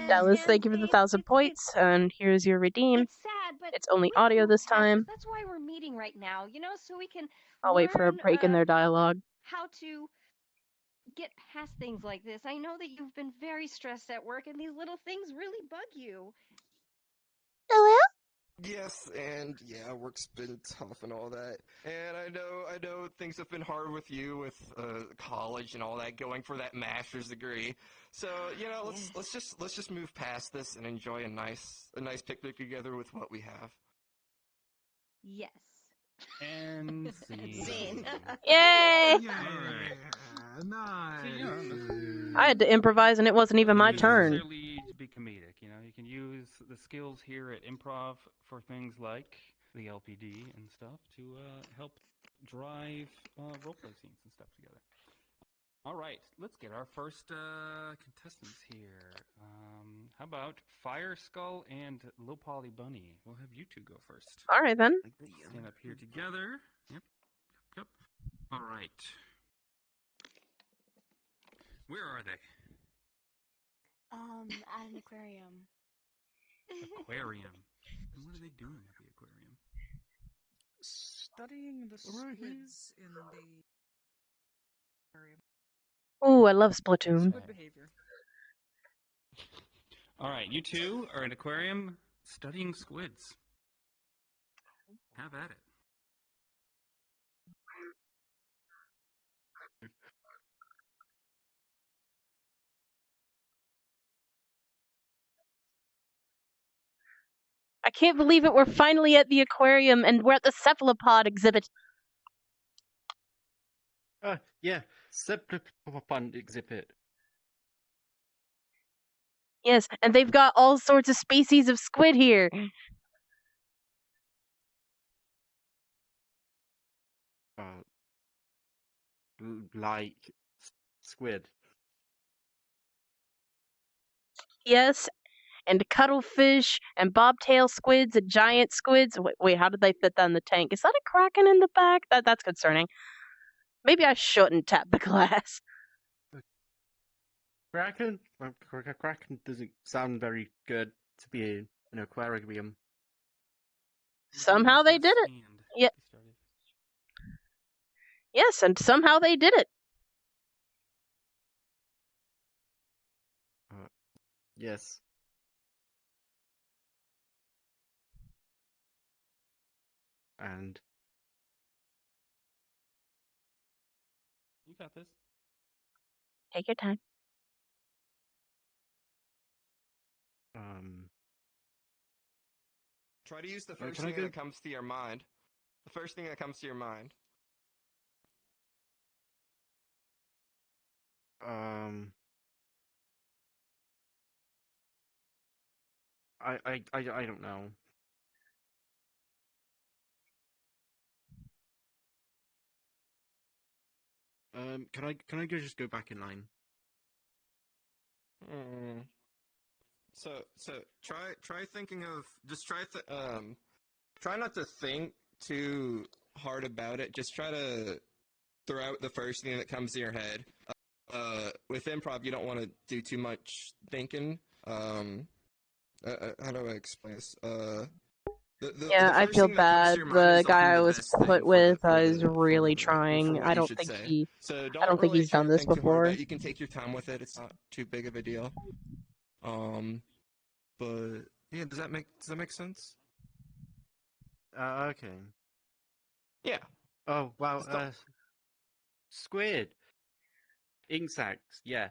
Dallas, thank you for the 1,000 points, and here's your redeem. It's sad, but it's only audio this time. That's why we're meeting right now, so we can I'll wait for a break in their dialogue. How to get past things like this. I know that you've been very stressed at work, and these little things really bug you. Hello? Yes, and yeah, work's been tough and all that. And I know things have been hard with you with college and all that, going for that master's degree. So, let's just move past this and enjoy a nice picnic together with what we have. Yes. And scene. Yay! Nice. I had to improvise, and it wasn't even my turn. Not necessarily to be comedic, you can use the skills here at Improv for things like the LPD and stuff to help drive roleplay scenes and stuff together. All right, let's get our first contestants here. How about Fire Skull and Low Poly Bunny? We'll have you two go first. All right, then. Stand up here together. Yep. All right. Where are they? At an aquarium. Aquarium. And what are they doing at the aquarium? Studying the squids in the aquarium. Ooh, I love Splatoon. Good behavior. All right, you two are in an aquarium studying squids. Have at it. I can't believe it. We're finally at the aquarium, and we're at the cephalopod exhibit. Yeah, cephalopod exhibit. Yes, and they've got all sorts of species of squid here. Like squid. Yes, and cuttlefish, and bobtail squids, and giant squids. Wait, how did they fit that in the tank? Is that a kraken in the back? That's concerning. Maybe I shouldn't tap the glass. Kraken? Well, Kraken doesn't sound very good to be in an aquarium. Somehow they did it. Yeah. Yes, and somehow they did it. Yes. And You got this. Take your time. Try to use the first can I thing go- that comes to your mind. The first thing that comes to your mind. I don't know. Can I just go back in line? So try thinking of try not to think too hard about it. Just try to throw out the first thing that comes to your head. With improv, you don't want to do too much thinking. How do I explain this? Yeah, I feel bad. The guy I was put with is really trying. I don't think he's done this before. You can take your time with it. It's not too big of a deal. But yeah, does that make sense? Okay. Yeah. Oh wow. Squid. Insects. Yeah.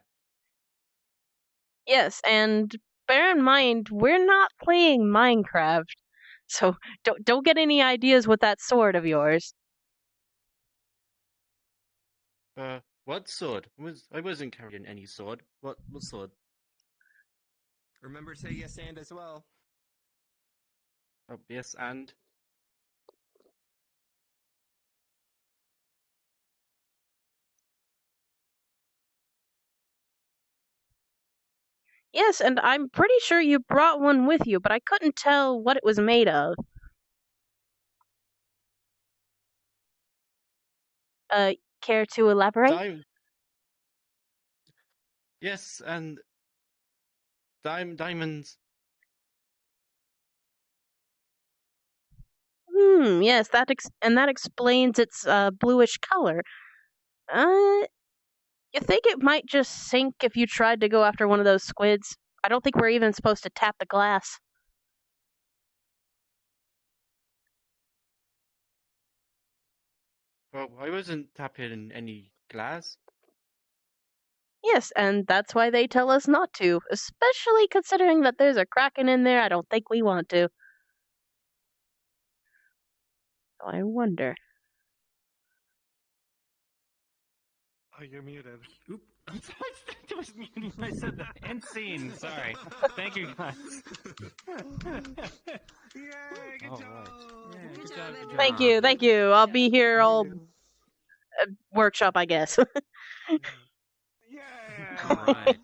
Yes, and bear in mind we're not playing Minecraft, so don't get any ideas with that sword of yours. What sword? I wasn't carrying any sword. What sword? Remember to say yes and as well. Oh, yes and. Yes, and I'm pretty sure you brought one with you, but I couldn't tell what it was made of. Care to elaborate? Yes, and diamonds. Yes, that explains its bluish color. You think it might just sink if you tried to go after one of those squids? I don't think we're even supposed to tap the glass. Well, I wasn't tapping any glass. Yes, and that's why they tell us not to, especially considering that there's a kraken in there. I don't think we want to. So I wonder. Oh, you're muted. Oop. I was muted. I said that. End scene. Sorry. Thank you, guys. Yay, good job. Yeah, good job. Thank you. I'll be here all workshop, I guess. All right.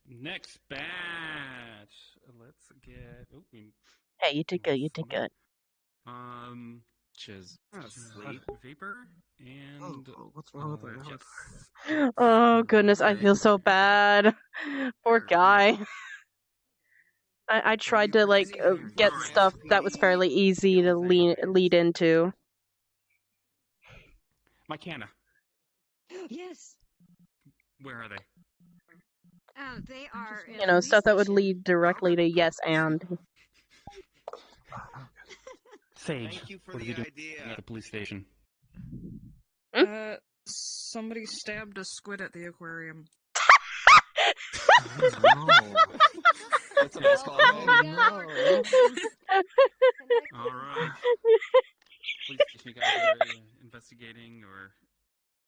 Next batch. Let's get. Oh, Hey, you did good. You did good. Chiz. Sleep. Vapor and. What's wrong with my house? Oh goodness, I feel so bad. Poor guy. I tried to get stuff that was fairly easy to lead into. Mycana. Yes. Where are they? They are. You know, stuff that would lead directly to yes and. Sage. Thank you for what are the you doing idea. at the police station? Somebody stabbed a squid at the aquarium. That's a nice comment. All right. Police station, you guys are investigating or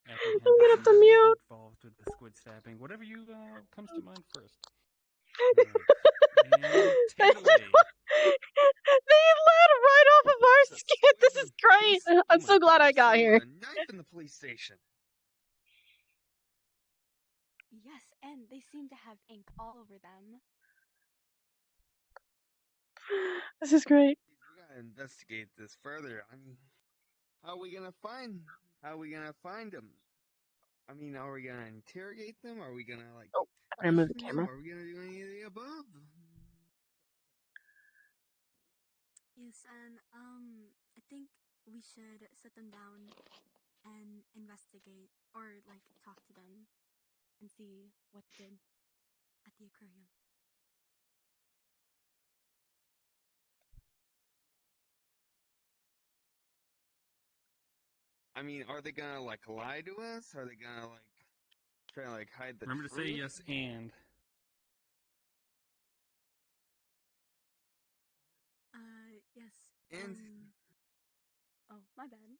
apprehending gonna have to mute. involved with the squid stabbing. Whatever you comes to mind first. They led right off of our skin. This is great. I'm so glad I got here. A knife in the police station. Yes, and they seem to have ink all over them. This is great. We gotta investigate this further. How are we gonna find How are we gonna find them? I mean, are we gonna interrogate them? Are we gonna like Oh, I'm gonna move the question them? camera. Are we gonna do any of the above? Yes, and I think we should sit them down and investigate, or like talk to them and see what they did at the aquarium. I mean, are they gonna like lie to us? Are they gonna like try to like hide the Remember to say truth? yes and. Yes. And Oh, my bad.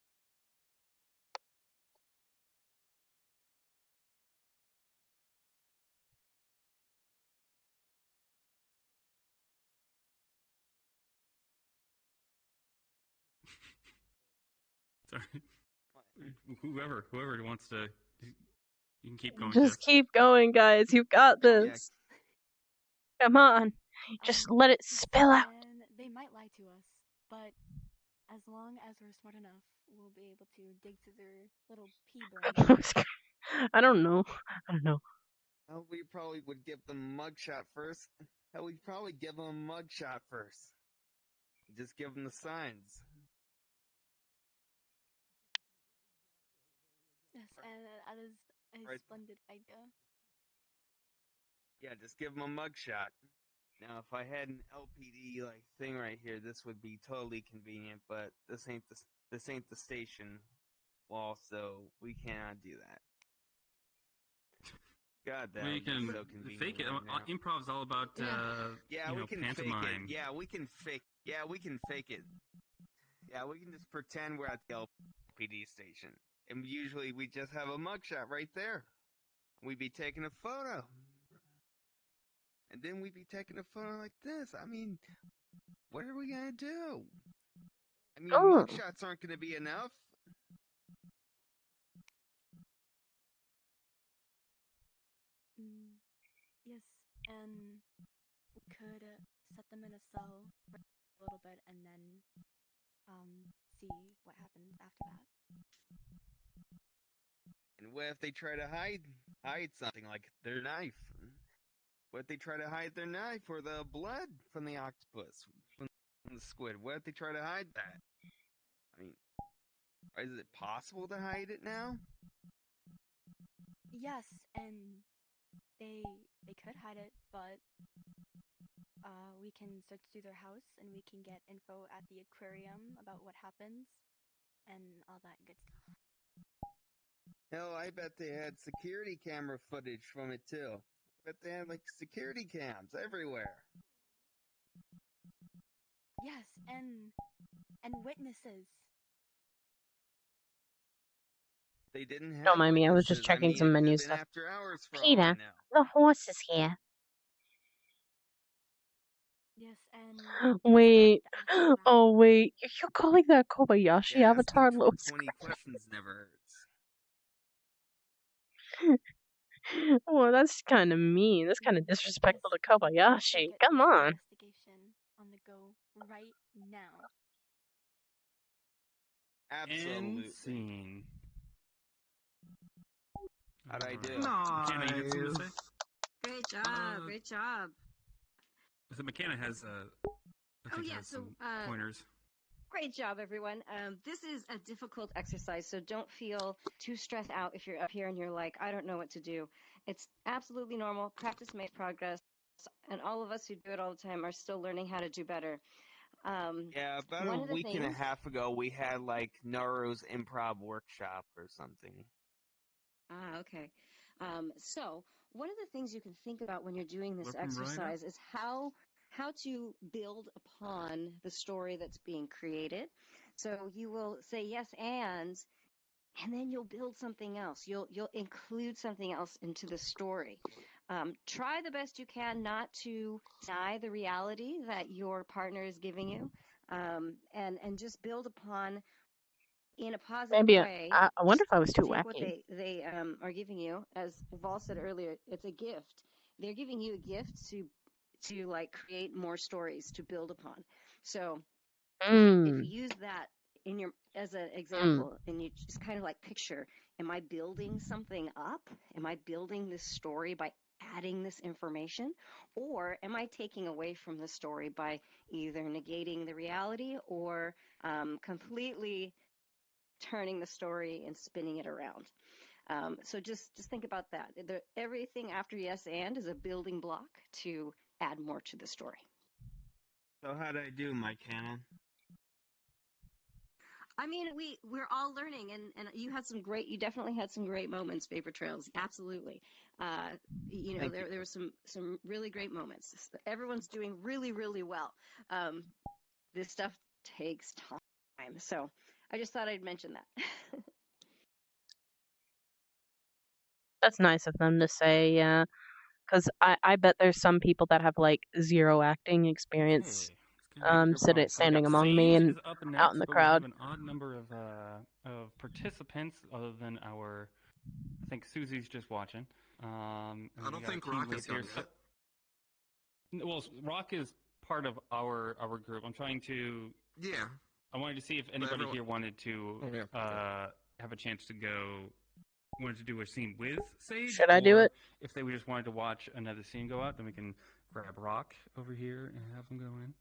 Sorry. Whoever wants to, you can keep going. Just Jess. keep going, guys. You've got this. Come on. Just let it spill out. And they might lie to us, but as long as we're smart enough, we'll be able to dig through their little pea brains. I don't know. Hell, we probably would give them a mugshot first. Hell, we'd probably give them a mugshot first. Just give them the signs. Yes, and that is a Right. splendid idea. Yeah, just give them a mugshot. Now, if I had an LPD like thing right here, this would be totally convenient. But this ain't the station wall, so we cannot do that. God, that Well, you would be can so convenient. fake it. Right now. Improv's all about Yeah, you we know, can pantomime. fake it. Yeah, we can fake. Yeah, we can fake it. Yeah, we can just pretend we're at the LPD station, and usually we just have a mugshot right there. We'd be taking a photo, and then we'd be taking a photo like this. I mean, what are we gonna do? I mean, mugshots aren't gonna be enough. Yes, and we could set them in a cell for a little bit and then see what happens after that. And what if they try to hide something like their knife? What if they try to hide their knife or the blood from the octopus, from the squid? What if they try to hide that? I mean, is it possible to hide it now? Yes, and they could hide it, but we can search through their house and we can get info at the aquarium about what happens and all that good stuff. Hell, I bet they had security camera footage from it too. I bet they had like security cams everywhere. Yes, and witnesses. They didn't have Don't mind me. I was just witnesses. checking I mean, some it menu could've been stuff. after hours for all I Peter, know. the horse is here. Yes, and Wait. Oh, wait. You're calling that Kobayashi Yeah, avatar asking Lois? 20 questions never hurts. Well, that's kind of mean. That's kind of disrespectful to Kobayashi. Come on. Investigation on the go right now. Absolutely. End scene. How'd I do? McKenna, you had something to say? Great job, great job. So McKenna has I think has some pointers. Great job, everyone. This is a difficult exercise, so don't feel too stressed out if you're up here and you're like, I don't know what to do. It's absolutely normal. Practice makes progress, and all of us who do it all the time are still learning how to do better. Yeah, about one a of the week and a things- half ago, we had like Naru's improv workshop or something. Okay. So one of the things you can think about when you're doing this Welcome, exercise is how to build upon the story that's being created. So you will say yes and then you'll build something else. You'll include something else into the story. Try the best you can not to deny the reality that your partner is giving you, and just build upon in a positive Maybe way. I wonder if I was too Take what wacky. they are giving you. As Val said earlier, it's a gift. They're giving you a gift to like create more stories to build upon. So if you use that in your, as an example, and you just kind of like picture, am I building something up? Am I building this story by adding this information? Or am I taking away from the story by either negating the reality or completely turning the story and spinning it around? So just think about that. Everything after yes and is a building block to add more to the story. So how did I do, my canon? I mean, we're all learning, and you definitely had some great moments, Vapor Trails. Absolutely. There were some really great moments. Everyone's doing really, really well. This stuff takes time. So I just thought I'd mention that. That's nice of them to say, yeah. Because I bet there's some people that have like zero acting experience, standing among me Sage and is up next, out in the but crowd. we have an odd number of participants other than our. I think Susie's just watching. I don't think Rock is gone yet. Well, Rock is part of our group. I'm trying to. Yeah. I wanted to see if anybody here wanted to have a chance to go. Wanted to do a scene with Sage. Should I do it? If they just wanted to watch another scene go out, then we can grab Rock over here and have them go in.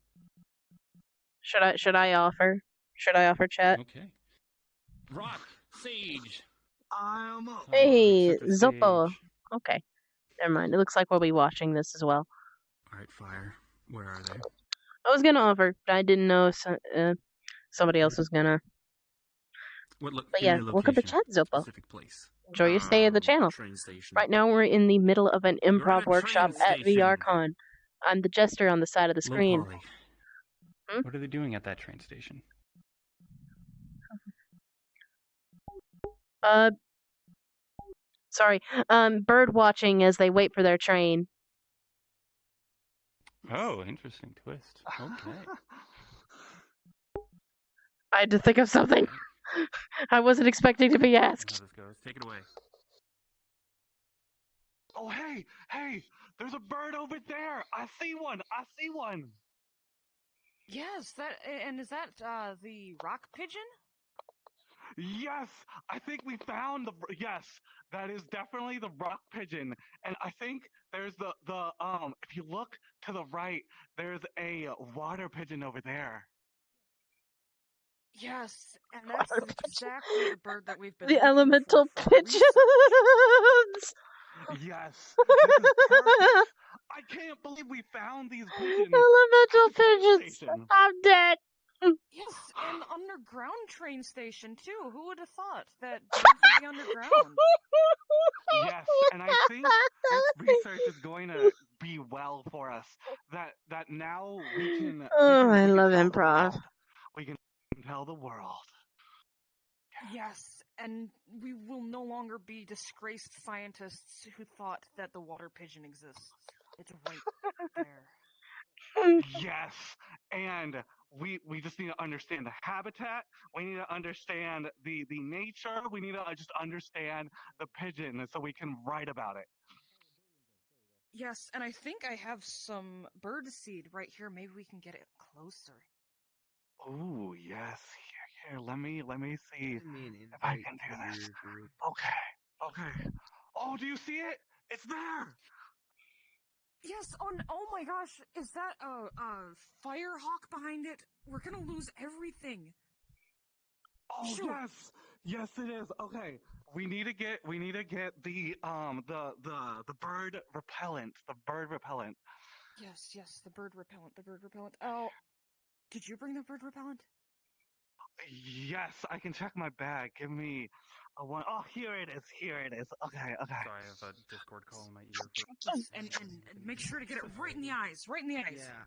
Should I offer? Should I offer chat? Okay. Rock, Sage. I'm Hey, Zoppo. Okay. Never mind. It looks like we'll be watching this as well. All right, Fire. Where are they? I was gonna offer, but I didn't know somebody else was gonna. But yeah, welcome to chat, Zoppo. Place. Enjoy your stay at the channel. Train station. Right now we're in the middle of an improv at a workshop train at station. VRCon. I'm the Jester on the side of the screen. Polly. What are they doing at that train station? Sorry. Bird watching as they wait for their train. Oh, interesting twist. Okay. I had to think of something. I wasn't expecting to be asked. This goes. Take it away. Oh, hey! There's a bird over there! I see one! Yes, is that the rock pigeon? Yes! I think we found yes! That is definitely the rock pigeon. And I think there's the if you look to the right, there's a water pigeon over there. Yes, and that's exactly the bird that we've been The elemental pigeons! Yes, this is perfect. I can't believe we found these pigeons. Elemental pigeons! I'm dead! Yes, an underground train station, too. Who would have thought that birds would be underground? Yes, and I think this research is going to be well for us. That now we can... I love improv. We can tell the world. Yes, and we will no longer be disgraced scientists who thought that the water pigeon exists. It's right there. Yes, and we just need to understand the habitat. We need to understand the nature. We need to just understand the pigeon so we can write about it. Yes, and I think I have some bird seed right here. Maybe we can get it closer. Ooh, yes. Here, let me see if I can do this. Okay. Oh, do you see it? It's there! Yes, oh my gosh, is that a firehawk behind it? We're gonna lose everything. Oh, shoot. Yes it is. Okay. We need to get the bird repellent. The bird repellent. Yes, the bird repellent. Oh, did you bring the bird repellent? Yes, I can check my bag. Give me a one. Oh, here it is. Okay. Sorry, I have a Discord call in my ear. And make sure to get it right in the eyes. Yeah.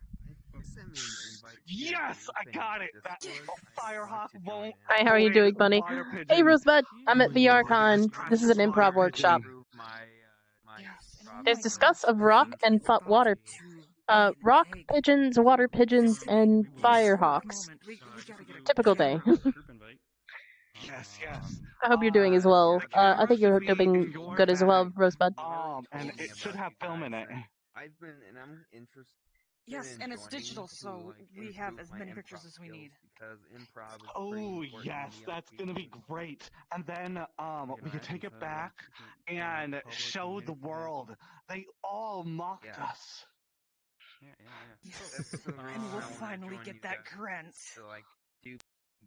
Yes, I got it. That firehawk won't. Hi, how are you doing, Bunny? Hey, Rosebud. I'm at VRCon. This is an improv workshop. There's discuss of rock and water. Rock pigeons, water pigeons, and firehawks. Typical day. Yes. I hope you're doing as well. I think you're doing good as well, Rosebud. And it should have film in it. I'm interested. Yes, and it's joining digital, to, so like, we have improve as my many pictures improv as we skills need. because improv is pretty Oh important yes, in that's gonna be great. And then You can we can imagine take it so, back you can, and public show and the many world. They all mocked Yeah. us. Yeah. Yes, That's the reason and we'll I wanna finally join get you that guys grant. to like do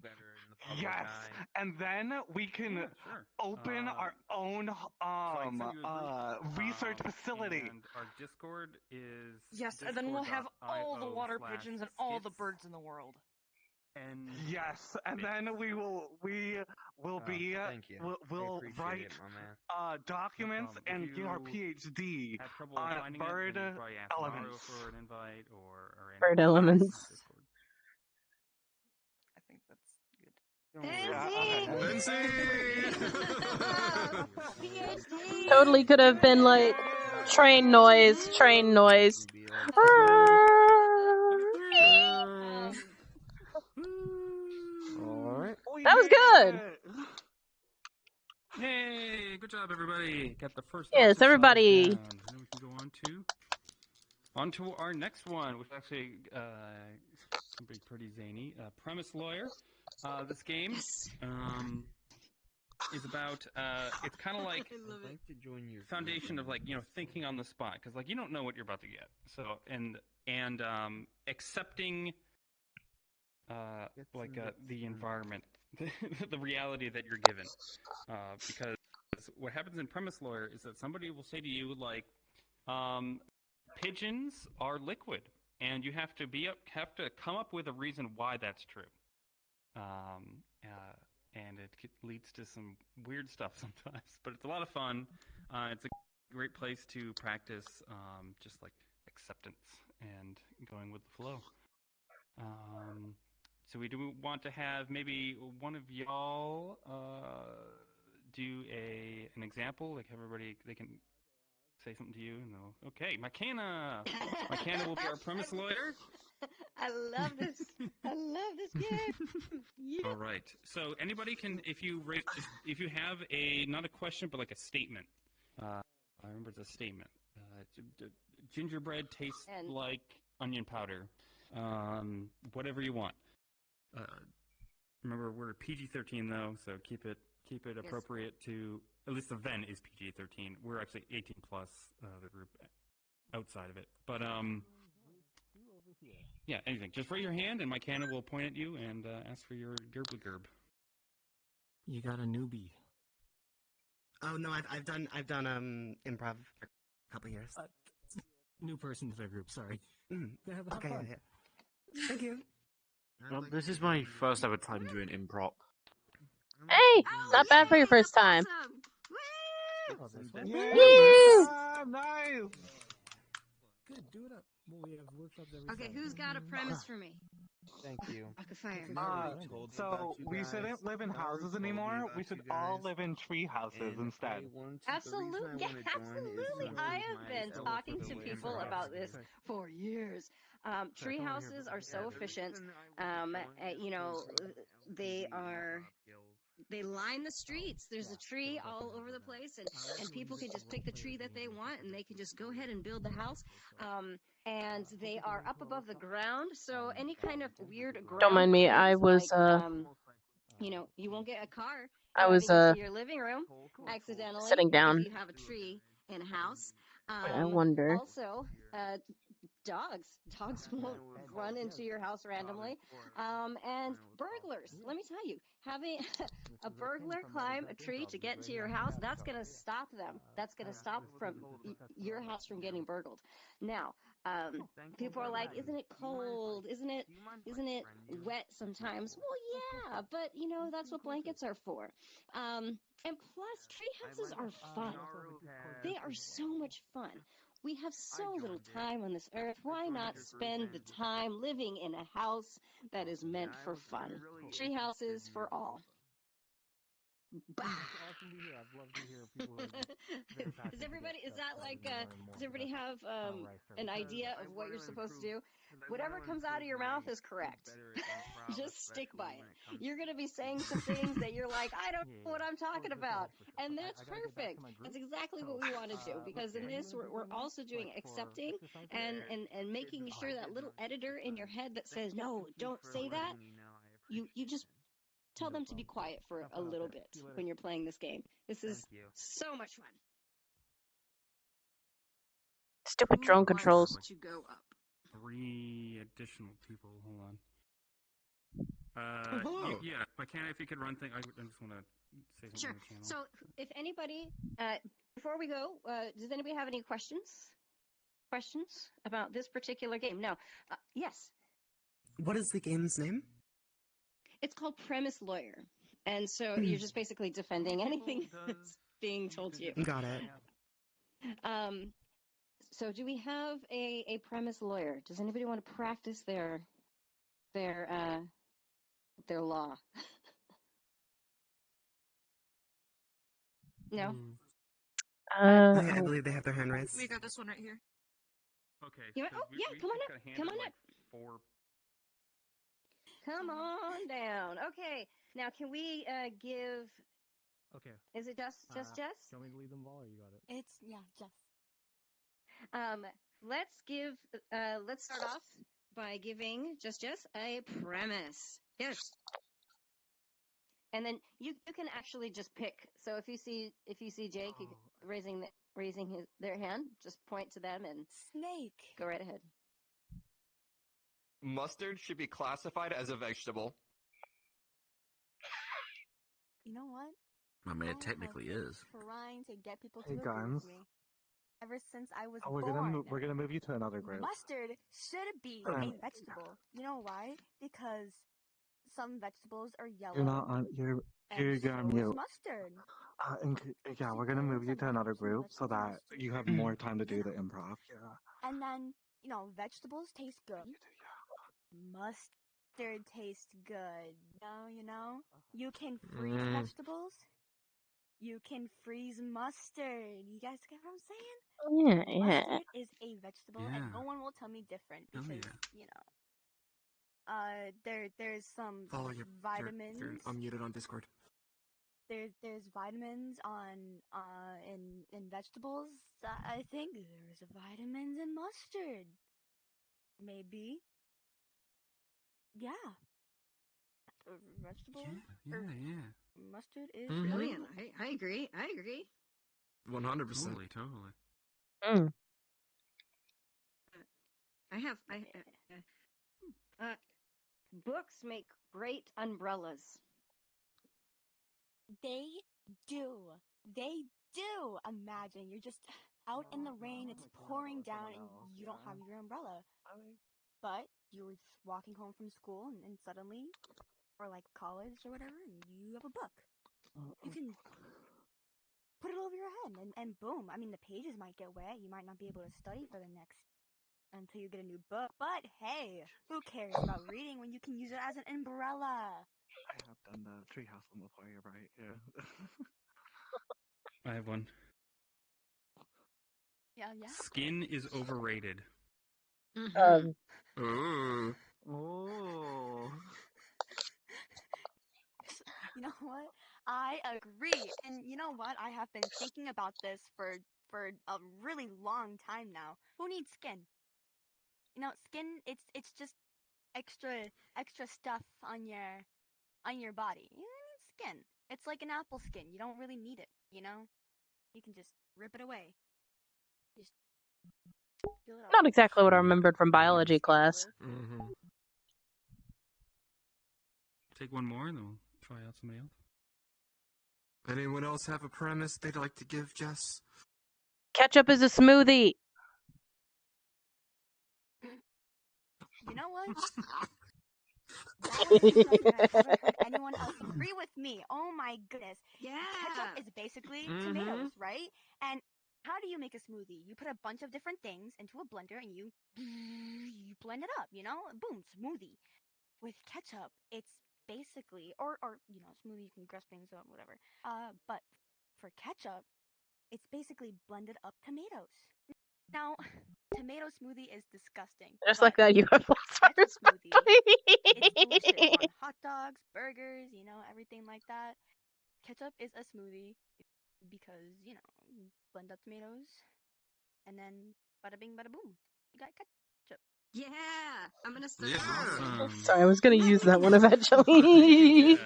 better in the public Yes, eye. and then we can Yeah, sure. open our own So I can send you a group, research facility. and our Discord is Yes, and then we'll have all the water pigeons and all the discord.io/skits. birds in the world. And Yes, and then we will be Thank you. we'll I appreciate write it, my man. documents If and get our you PhD have trouble on finding bird it, then you probably ask Mario elements. for an invite or Bird anybody else in elements. Discord. I think that's good. PhD! Totally could have been like train noise. Alright. That was good. Hey, good job, everybody. Got the first Yes, exercise everybody. down. Now we can go on to our next one, which actually can be pretty zany. Premise Lawyer. This game is about. It's kind of like I'd like to join your foundation of, like, thinking on the spot, because, like, you don't know what you're about to get. So and accepting the environment, the reality that you're given, because what happens in Premise Lawyer is that somebody will say to you, like, pigeons are liquid, and you have to come up with a reason why that's true. And it leads to some weird stuff sometimes, but it's a lot of fun. It's a great place to practice just like acceptance and going with the flow. So we do want to have maybe one of y'all do an example, like everybody, they can say something to you, and they'll, okay, McKenna will be our premise lawyer. I love this. I love this game. Yeah. All right. So anybody can, if you have not a question, but like a statement. I remember it's a statement. Gingerbread tastes like onion powder. Whatever you want. Remember, we're PG-13 though, so keep it appropriate to, at least the event is PG-13. We're actually 18 plus, the group outside of it. But yeah, anything. Just raise your hand, and my cannon will point at you and ask for your gerb. You got a newbie. Oh no, I've done improv for a couple years. New person to the group. Sorry. Okay, yeah. Thank you. Well, this is my first ever time doing improv. Hey, not bad for your first time. Yeah, nice. Good, do it up. Well, we have workshops every Okay, who's got a premise for me? Thank you. I could fire. So we shouldn't live in houses anymore. We should all live in tree houses instead. Absolutely, yeah, absolutely. I have been talking to people about this for years. Tree houses are so efficient. They line the streets. There's a tree all over the place, and people can just pick the tree that they want, and they can just go ahead and build the house. And they are up above the ground, so any kind of weird ground. Don't mind me. I was you won't get a car. I was into your living room accidentally sitting down. if you have a tree in a house. I wonder. Also, dogs won't run into your house randomly. And burglars. Let me tell you, having a burglar climb a tree to get into your house, that's going to stop them. That's going to stop your house from getting burgled. Now, people are like, isn't it cold? Isn't it wet sometimes? Well, yeah, but that's what blankets are for. And plus, tree houses are fun. They are so much fun. We have so little time on this earth. Why not spend the time living in a house that is meant for fun? Tree houses for all. Bah. Does everybody have an idea of what you're supposed to do? Whatever comes out of your mouth is correct. Just stick by it. You're gonna be saying some things that you're like, I don't know what I'm talking about, and that's perfect. That's exactly what we want to do, because in this we're also doing accepting and making sure that little editor in your head that says no, don't say that. You just tell them to be quiet for a little bit when you're playing this game. This is so much fun. Stupid drone controls. To go up. 3 additional people. Hold on. Oh. Yeah, McKenna, if you could run things, I just want to say something Sure. on the channel. So, if anybody, before we go, does anybody have any questions? Questions about this particular game? No. Yes. What is the game's name? It's called Premise Lawyer, and so you're just basically defending anything that's being told to you. Got it. So, do we have a premise lawyer? Does anybody want to practice their law? No. I believe they have their hand raised. We got this one right here. Okay. You so oh, we, yeah, we come on just up. got handed, Come on like, up. 4. Come on down. Okay. Now, can we give? Okay. Is it just Jess? Do you want me to lead them all, or you got it? It's Jess. Let's start off by giving Jess a premise. Yes. And then you can actually just pick. So if you see Jake raising their hand, just point to them and snake. Go right ahead. Mustard should be classified as a vegetable. You know what? I mean, it technically is. Trying to get people to Hey, agree guys. with me. Ever since I was We're born. gonna move you to another group. Mustard should be a vegetable. You know why? Because some vegetables are yellow. You're not on. You're and gonna so is mute. mustard. Yeah, we're gonna move you to another group so that you have more time to do the improv. Yeah. And then, vegetables taste good. Mustard tastes good. You know? You can freeze vegetables. You can freeze mustard. You guys get what I'm saying? Yeah. Mustard is a vegetable, and Yeah. no one will tell me different Oh, because, there's some Oh, vitamins. you're unmuted on Discord. There's vitamins in vegetables. I think there's vitamins in mustard. Maybe. Yeah. Vegetable. Yeah. Mustard is Mhm. Brilliant. I agree. 100%. Totally. Books make great umbrellas. They do. Imagine you're just out in the rain, it's pouring down, and you don't have your umbrella. But you were just walking home from school, and suddenly, or like college or whatever, and you have a book. You can put it over your head, and boom. I mean, the pages might get wet. You might not be able to study for the next until you get a new book. But hey, who cares about reading when you can use it as an umbrella? I have done the treehouse one before. You're right. Yeah. I have one. Yeah. Skin is overrated. Ooh. Oh. You know what? I agree. And you know what? I have been thinking about this for a really long time now. Who needs skin? Skin it's just extra stuff on your body. You need skin. It's like an apple skin. You don't really need it, You can just rip it away. Just peel it off. Not exactly what I remembered from biology class. Mm-hmm. Take one more, and then we'll try out somebody else. Anyone else have a premise they'd like to give, Jess? Ketchup is a smoothie. You know what? That is something I haven't heard anyone else agree with me. Oh my goodness. Yeah. Ketchup is basically tomatoes, right? And how do you make a smoothie? You put a bunch of different things into a blender and you blend it up, Boom, smoothie. With ketchup, it's basically, or smoothie, you can dress things up, whatever. But for ketchup, it's basically blended up tomatoes. Now, tomato smoothie is disgusting. Just like that, you have lost my smoothie, it's delicious on hot dogs, burgers, everything like that. Ketchup is a smoothie because, blend up tomatoes and then bada bing, bada boom. You got ketchup. Yeah, I'm gonna start. Yeah. Sorry, I was gonna use that one eventually.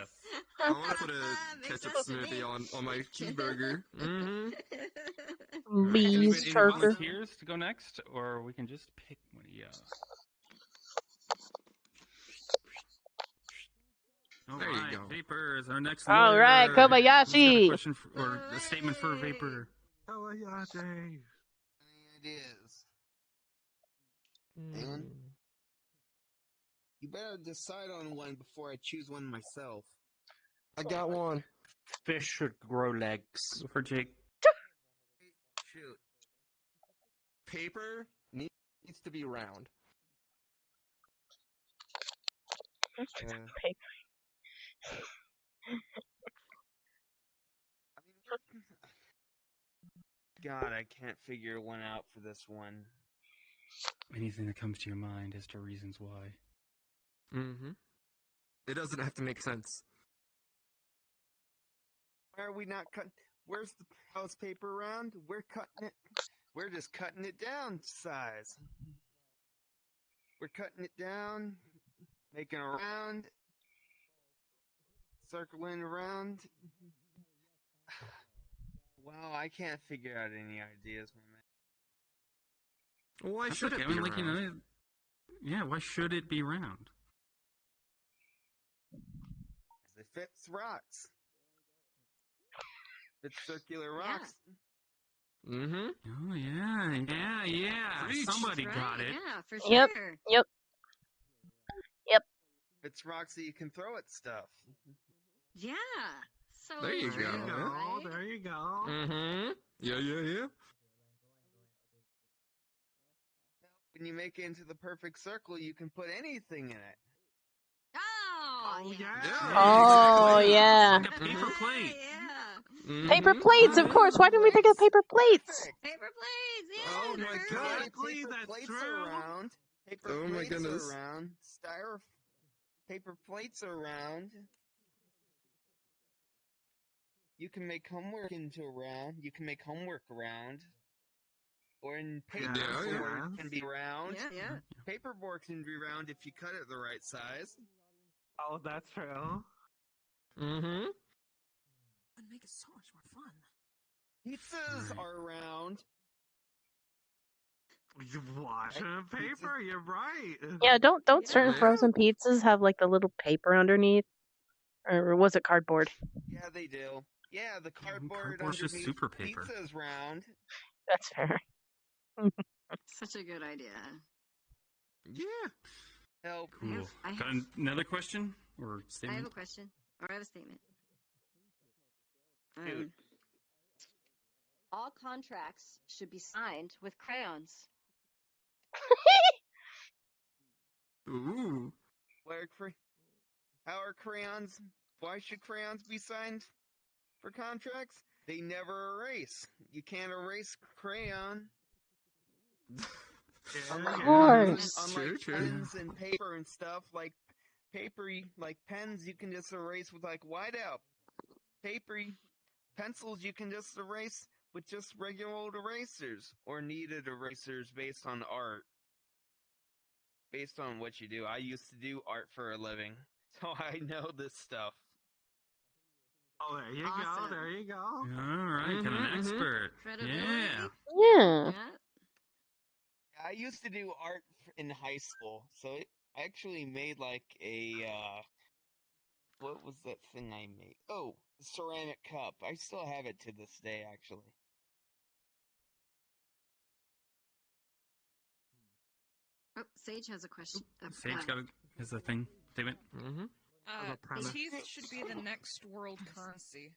I want to put a ketchup smoothie on my cheeseburger. Mm-hmm. Bees, Any Turker. volunteers to go next, or we can just pick one? Yeah. All There you right, go. Vapor is our next All lawyer. right, Who's got a Kobayashi. question or a statement for Vapor? Kobayashi. Any ideas? Anyone? You better decide on one before I choose one myself. I got one. Fish should grow legs. For Jake. Shoot. Paper needs to be round. God, I can't figure one out for this one. Anything that comes to your mind as to reasons why. Mm-hmm. It doesn't have to make sense. Why are we not cutting? Where's the house paper round? We're cutting it. We're just cutting it down size. We're cutting it down, making a round, circling around. Wow, I can't figure out any ideas, my man. Why That's should okay. it be I mean, round? Yeah, why should it be round? It fits rocks. Fits circular rocks. Mm-hmm. Oh yeah. Preach. Somebody Right, got it. yeah, for Yep. sure. Yep. Fits rocks so you can throw at stuff. Yeah. So There you There you go. go. right? There you go. Mm-hmm. Yeah. When you make it into the perfect circle, you can put anything in it. Oh, yeah. Oh, yeah. Like a paper plate. Yeah. Mm-hmm. Paper plates, of course. Why didn't we think of paper plates? Paper plates. Yeah. Oh my perfect. god. Exactly, Paper that's plates true. are round. Paper Oh my plates goodness. are round. Paper plates are round. You can make homework into a round. You can make homework round. Or in paperboard can be round. Yeah. Paperboard can be round if you cut it the right size. Oh, that's true. Mm-hmm. Would make it so much more fun. Pizzas are round. You wash paper, you're right. Yeah, don't certain Yeah. frozen pizzas have like the little paper underneath? Or was it cardboard? Yeah, they do. Yeah, the cardboard Cardboard's just underneath super paper. pizza is round. That's fair. Such a good idea. Yeah. Help. Cool. I have- Got another question or I statement? have a question. Or I have a statement. Shoot. All contracts should be signed with crayons. Ooh. How are crayons? Why should crayons be signed for contracts? They never erase. You can't erase crayon. Of course. Unlike True. pens and paper and stuff, like pens, you can just erase with like whiteout. Pencils, you can just erase with just regular old erasers or kneaded erasers based on art. Based on what you do. I used to do art for a living, so I know this stuff. Oh, there you Awesome. go. There you go. All right, got an expert. Credibility? Yeah. Yeah. I used to do art in high school, so I actually made like a, what was that thing I made? Oh, a ceramic cup. I still have it to this day, actually. Oh, Sage has a question. Sage has a thing. Statement. Mm-hmm. Teeth should be the next world currency.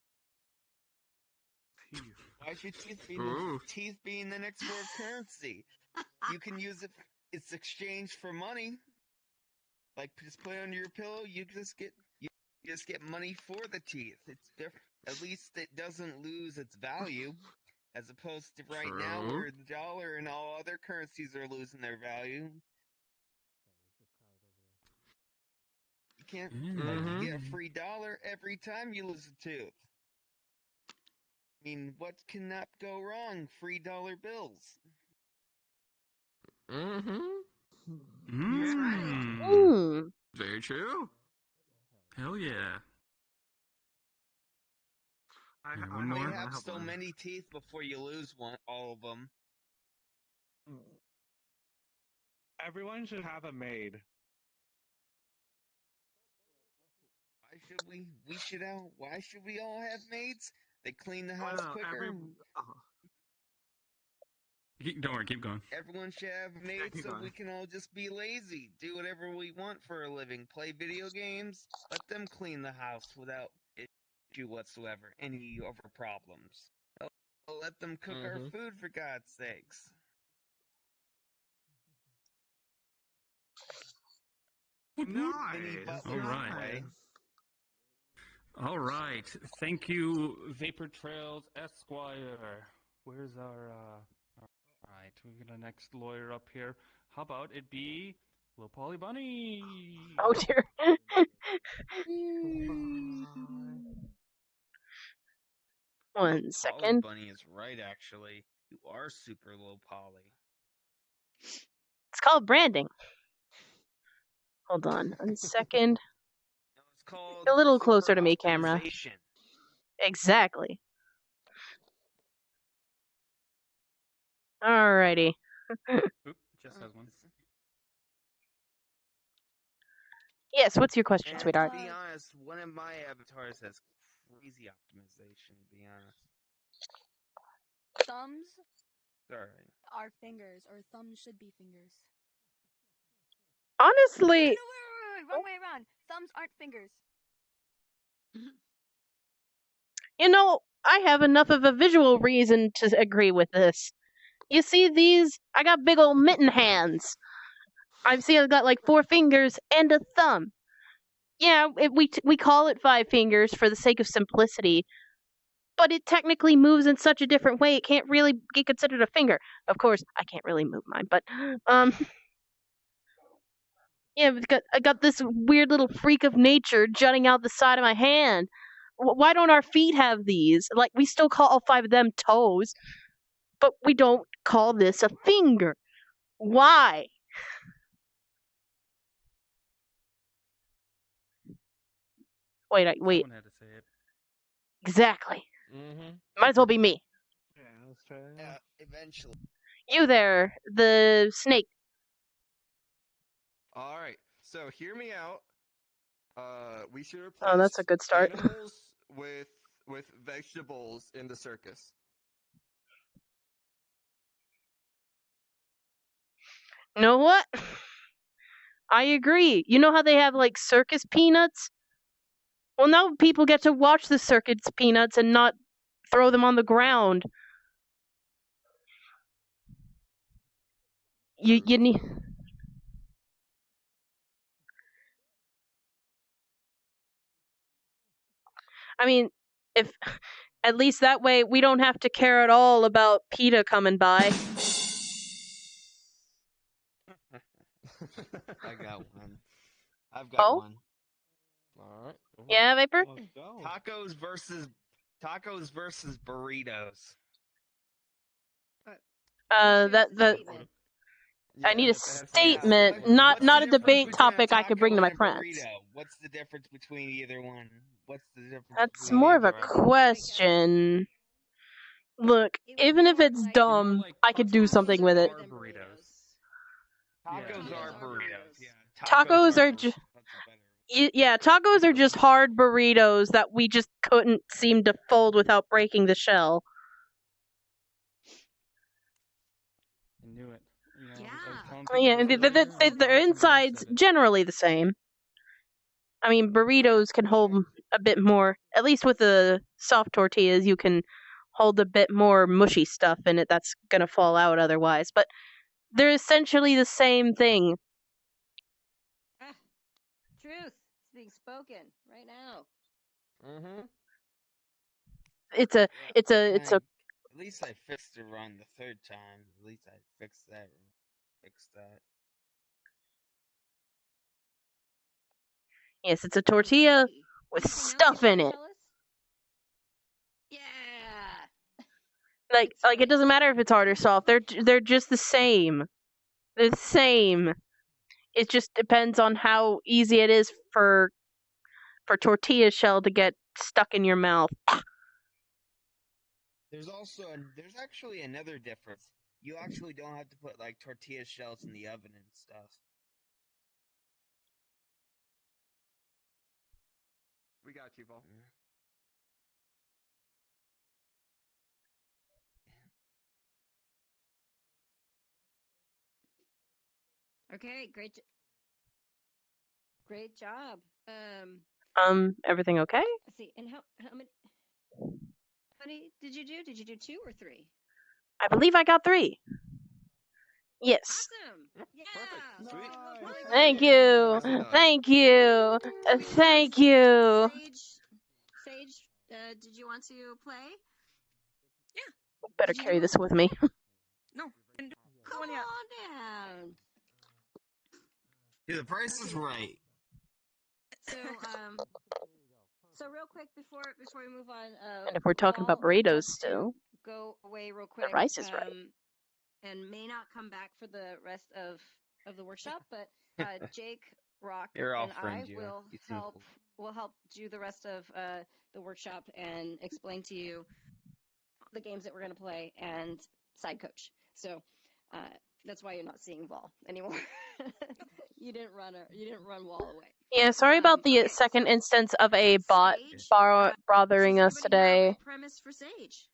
Why should Ooh. teeth be in the next world currency? You can use it. It's exchanged for money. Like just put it under your pillow. You just get money for the teeth. It's different. At least it doesn't lose its value, as opposed to right now True. where the dollar and all other currencies are losing their value. You can't Mm-hmm. get a free dollar every time you lose a tooth. I mean, what cannot go wrong? Free dollar bills. Mm-hmm. Very true. Hell yeah. Here, You one may more. have so many teeth before you lose all of them. Everyone should have a maid. Why should we all have maids? They clean the house quicker. Don't worry, keep going. Everyone should have maids keep so going. we can all just be lazy, do whatever we want for a living, play video games, let them clean the house without issue whatsoever, any over problems. Let them cook our food for God's sakes. All right. All right. Thank you, Vapor Trails Esquire. Where's our all right, we got a next lawyer up here. How about it be Lil Polly Bunny? Oh dear. One second. Polly Bunny is right, actually. You are super low poly. It's called branding. Hold on 1 second. It's called A little closer to me, camera. optimization. Exactly. Alrighty. Oop, Jess has one. Yes, what's your question, And sweetheart? to be honest, one of my avatars has crazy optimization, to be honest. Thumbs Sorry. are fingers, or thumbs should be fingers. Honestly. No, wait, wrong way around. Thumbs aren't fingers. You know, I have enough of a visual reason to agree with this. You see these? I got big old mitten hands. I've got like 4 fingers and a thumb. Yeah, we call it 5 fingers for the sake of simplicity, but it technically moves in such a different way it can't really get considered a finger. Of course, I can't really move mine, but yeah, I got this weird little freak of nature jutting out the side of my hand. Why don't our feet have these? Like, we still call all 5 of them toes, but we don't call this a finger. Why? Wait. Someone had to say it. Exactly. Mm-hmm. Might as well be me. Yeah, that's true. Yeah, eventually. You there, the snake. All right. So hear me out. We should replace Oh, that's a good start. animals with vegetables in the circus. You know what? I agree. You know how they have like circus peanuts? Well, now people get to watch the circus peanuts and not throw them on the ground. You need. I mean, if at least that way we don't have to care at all about PETA coming by. I got one. I've got one. All right. Yeah, Viper? Tacos versus burritos. I need a statement, not a debate topic I could bring to my friends. What's the difference between either one? What's the difference? That's more of a question. Look, even if it's dumb, I could do something with it. Tacos are burritos. Yeah. Tacos are just. Yeah, tacos are just hard burritos that we just couldn't seem to fold without breaking the shell. I knew it. Their inside's generally the same. I mean, burritos can hold a bit more. At least with the soft tortillas, you can hold a bit more mushy stuff in it that's gonna fall out otherwise. But they're essentially the same thing. Truth is being spoken right now. Mm-hmm. It's a. At least I fixed it wrong the 3rd time. At least I fixed that. Yes, it's a tortilla with stuff in it. Like it doesn't matter if it's hard or soft. They're just the same. They're the same. It just depends on how easy it is for tortilla shell to get stuck in your mouth. There's actually another difference. You actually don't have to put like tortilla shells in the oven and stuff. We got you, Paul. Okay, great job. Everything okay? Let's see. And how many did you do? Did you do 2 or 3? I believe I got 3. Yes. Awesome. Yeah. Sweet. Thank you. Thank you. Thank you. Sage, did you want to play? Better carry this with me. No. Come on down. Dude, the price is right. So real quick before we move on, And if we're talking about burritos still, go away real quick. the rice is right. And may not come back for the rest of the workshop, but Jake, Rock, and I will help do the rest of the workshop and explain to you the games that we're going to play and side coach. So that's why you're not seeing Vol anymore. You didn't run Wall away. Yeah, sorry about the second instance of a bot bothering us today. Premise for Sage.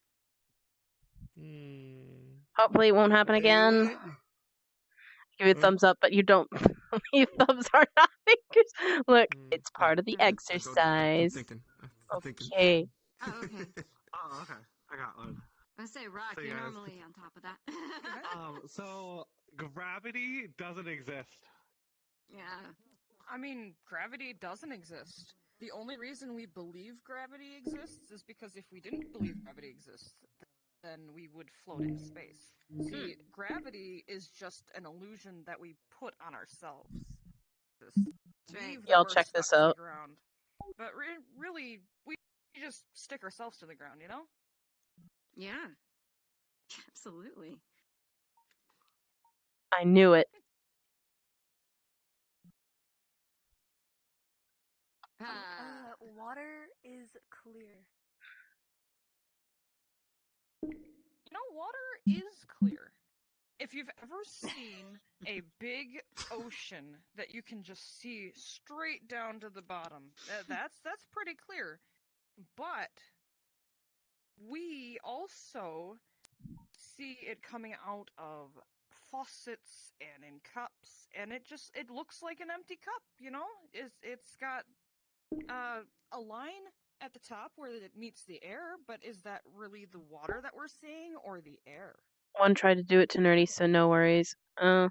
Hopefully it won't happen again. Give it a thumbs up, but you don't. Your thumbs are not fingers. Look, it's part of the exercise. I'm thinking. Okay. Oh, okay. Oh, okay. I got one. I say, Rock, So, you're guys, normally on top of that. So gravity doesn't exist. Yeah. I mean, gravity doesn't exist. The only reason we believe gravity exists is because if we didn't believe gravity exists, then we would float into space. See, gravity is just an illusion that we put on ourselves. Believe that Y'all we're check stuck this to the out. ground. But really, we just stick ourselves to the ground, you know? Yeah. Absolutely. I knew it. Water is clear. You know, water is clear. If you've ever seen a big ocean that you can just see straight down to the bottom, that's pretty clear. But we also see it coming out of faucets and in cups, and it looks like an empty cup, you know? It's got a line at the top where it meets the air, but is that really the water that we're seeing or the air? One tried to do it to Nerdy, so no worries. I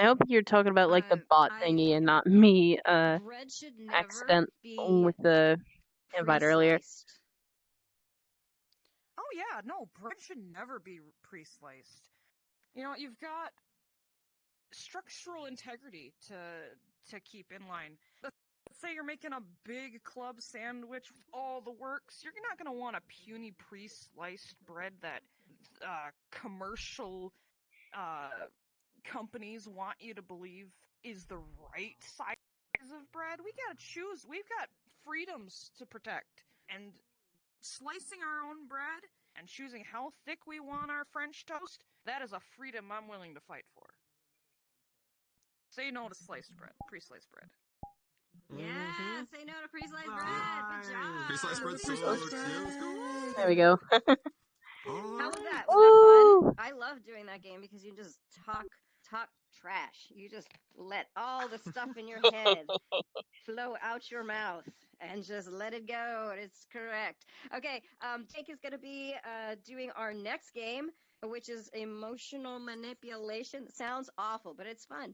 hope you're talking about like the bot thingy and not me Bread should never accident be with the invite earlier. Oh yeah, no, bread should never be pre-sliced. You know, you've got structural integrity to keep in line. Let's say you're making a big club sandwich with all the works. You're not going to want a puny pre-sliced bread that commercial companies want you to believe is the right size of bread. We got to choose. We've got freedoms to protect. And slicing our own bread and choosing how thick we want our French toast, that is a freedom I'm willing to fight for. Say no to sliced bread, pre-sliced bread. Yeah, say no to pre-sliced bread. Good job. Pre-sliced bread sucks. Yeah, let's go. There we go. How was that? Was that fun? I love doing that game because you just talk trash. You just let all the stuff in your head flow out your mouth and just let it go. It's correct. Okay, Jake is going to be doing our next game, which is emotional manipulation. It sounds awful, but it's fun.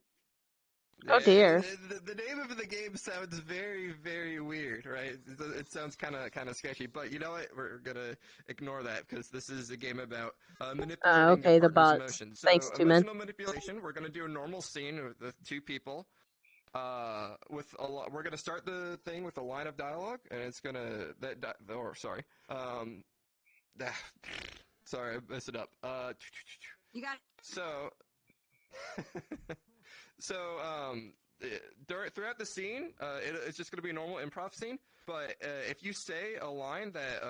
Oh dear. The name of the game sounds very, very weird, right? It sounds kind of sketchy, but you know what? We're gonna ignore that because this is a game about manipulating Okay, your the partner's bots. emotions. So, Thanks, two men. emotional manipulation. We're gonna do a normal scene with two people. We're gonna start the thing with a line of dialogue, and it's gonna sorry, sorry, I messed it up. You got it. So. So, throughout the scene, it's just going to be a normal improv scene. But if you say a line that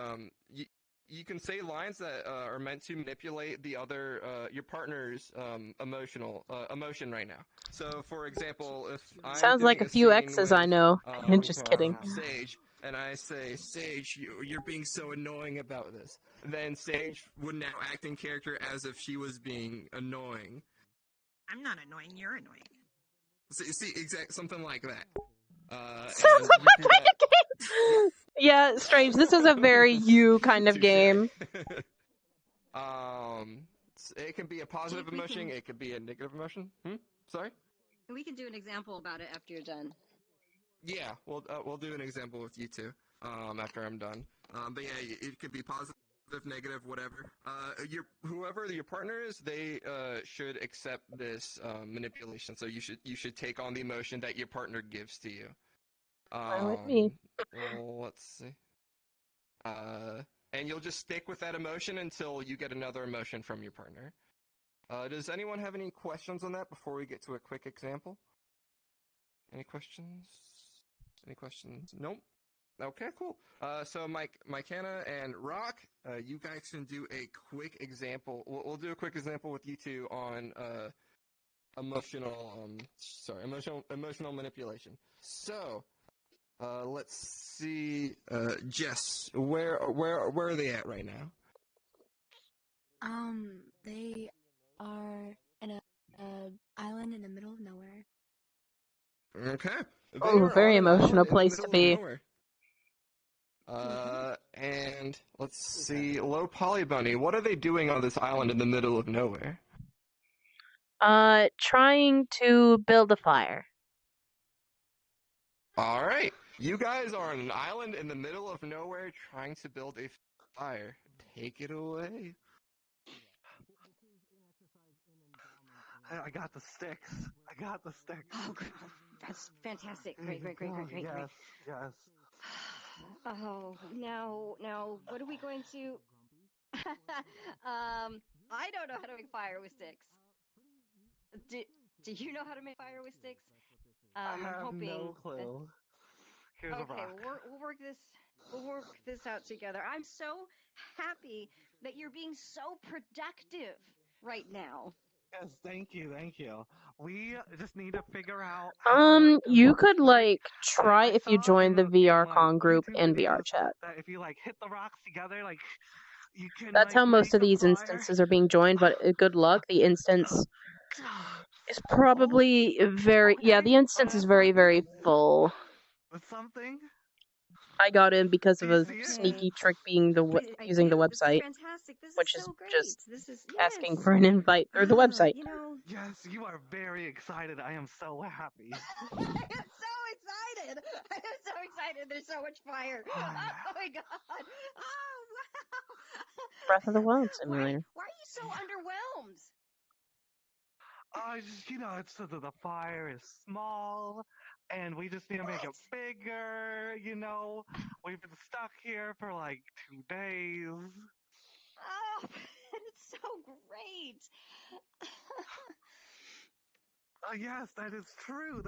you can say lines that are meant to manipulate the other your partner's emotion right now. So, for example, if I'm Sounds doing like a a few scene exes with, I know. Just kidding. Sage, and I say, Sage, you're being so annoying about this. Then Sage would now act in character as if she was being annoying. I'm not annoying. You're annoying. See, something like that. Sounds like we're playing a game. Yeah, Strange. This is a very you kind of game. It can be a positive emotion. It could be a negative emotion. Sorry. We can do an example about it after you're done. Yeah, we'll do an example with you two. After I'm done. But yeah, it could be positive, negative, whatever. Whoever your partner is, they should accept this manipulation. So you should take on the emotion that your partner gives to you. With me. Let's see. And you'll just stick with that emotion until you get another emotion from your partner. Does anyone have any questions on that before we get to a quick example? Any questions? Any questions? Nope. Okay, cool. So Mike Hannah and Rock, you guys can do a quick example. We'll do a quick example with you two on emotional manipulation. So, let's see. Jess, where are they at right now? They are in a island in the middle of nowhere. Okay. Oh, very emotional place to be. And let's see, Low Poly Bunny, what are they doing on this island in the middle of nowhere? Trying to build a fire. All right. You guys are on an island in the middle of nowhere trying to build a fire. Take it away. I got the sticks. Oh, that's fantastic. Great. Yes, yes. Oh, now, what are we going to... I don't know how to make fire with sticks. Do you know how to make fire with sticks? I I'm have hoping... no clue. Here's a rock. Okay, we'll work this out together. I'm so happy that you're being so productive right now. Yes, thank you. We just need to figure out. You could try if you join the VRCon group in VR chat. That if you hit the rocks together, you can. That's how most of these fire. instances are being joined. But good luck. The instance is probably very the instance is very, very full. Something. I got in because of a sneaky trick being using the website, fantastic. This which is is so great. just This is asking for an invite through the website. Yes, you are very excited. I am so happy. I am so excited. There's so much fire. Oh my god. Oh wow. Breath of the Wild simulator. Why are you so underwhelmed? It's the fire is small, and we just need to make it bigger. We've been stuck here for 2 days. Oh, it's so great. Yes, that is true.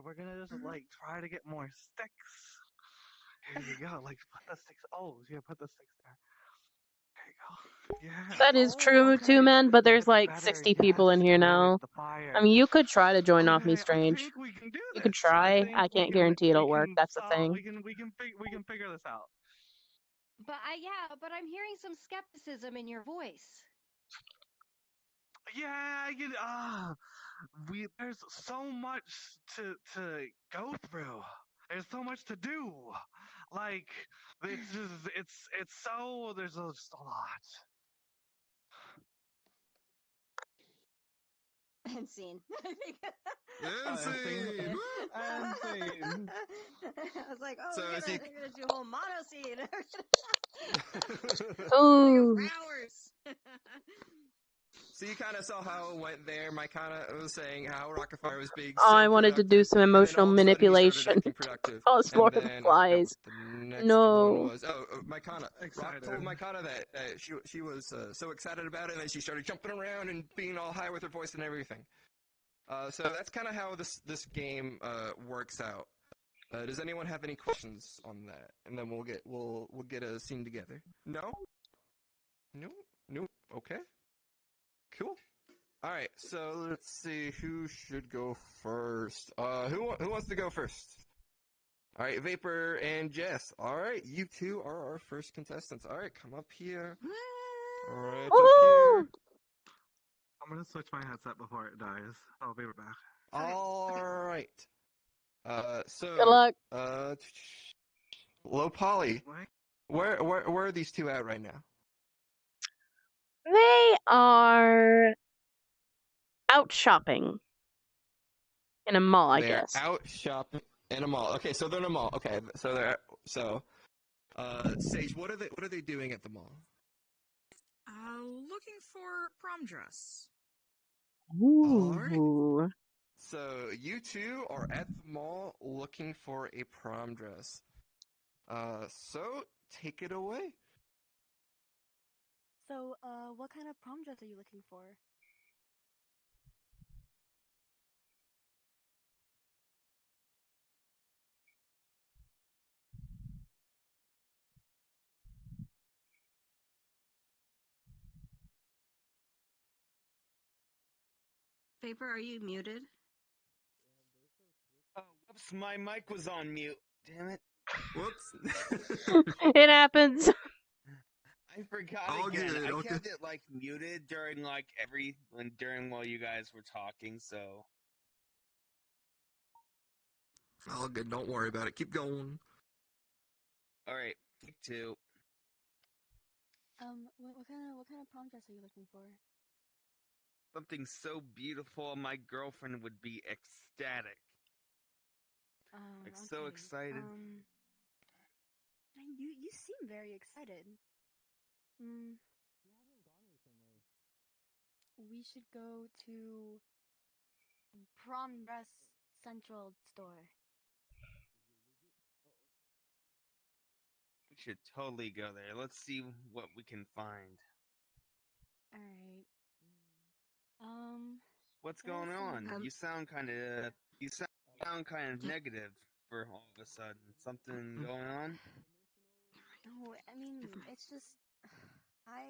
We're gonna just try to get more sticks. Here you go. Put the sticks. Oh, yeah, put the sticks there. There you go. Yeah. That is true too, man. But there's 60 people in here now. I mean, you could try to join off me, Strange. You could try. I can't guarantee it'll work. That's the thing. We can figure this out. But I'm hearing some skepticism in your voice. Yeah, there's so much to go through. There's so much to do. There's just a lot. And scene. I think. Insane! Insane! I was like, oh, So we're is gonna, he- we're gonna do a whole mono scene. Ooh. For hours. So you kind of saw how it went there. My kind of was saying how Rockafire was being Oh, so I wanted to do productive, some and then emotional all of a sudden he started manipulation acting to productive. cause And more then I forgot flies. what the next one No. was. Oh, Maikana. Rock told Maikana that she was so excited about it, and then she started jumping around and being all high with her voice and everything. So that's kind of how this game works out. Does anyone have any questions on that? And then we'll get a scene together. No? No? Okay. Cool. All right. So let's see who should go first. Who wants to go first? All right, Vapor and Jess. All right, you two are our first contestants. All right, come up here. All right, up here. I'm gonna switch my headset before it dies. I'll be right back. All right. So Good luck. Low Poly. Where are these two at right now? They are out shopping in a mall, I They're guess. out shopping in a mall. Okay, so they're in a mall. Okay, so Sage, what are they doing at the mall? Looking for prom dress. Ooh. So you two are at the mall looking for a prom dress. So take it away. So, what kind of prom dress are you looking for? Vapor, are you muted? Oh, whoops, my mic was on mute. Damn it. Whoops. It happens. I forgot All again. good, I all kept good. it like muted during while you guys were talking, so All good. Don't worry about it. Keep going. alright, take two. What kind of prom dress are you looking for? Something so beautiful my girlfriend would be ecstatic. Like so excited. You seem very excited. We should go to Prom Dress Central store. We should totally go there. Let's see what we can find. Alright. What's going on? You sound kind of negative for all of a sudden. Something going on? No, I mean, it's just I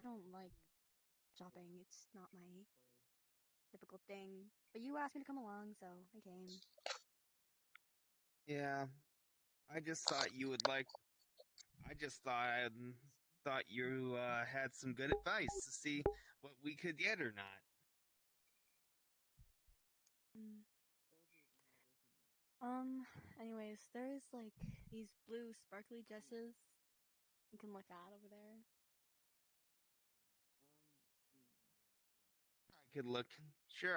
don't like shopping. It's not my typical thing. But you asked me to come along, so I came. Yeah. I just thought you would like I just thought you had some good advice to see what we could get or not. Anyways, there's like these blue sparkly dresses you can look at over there.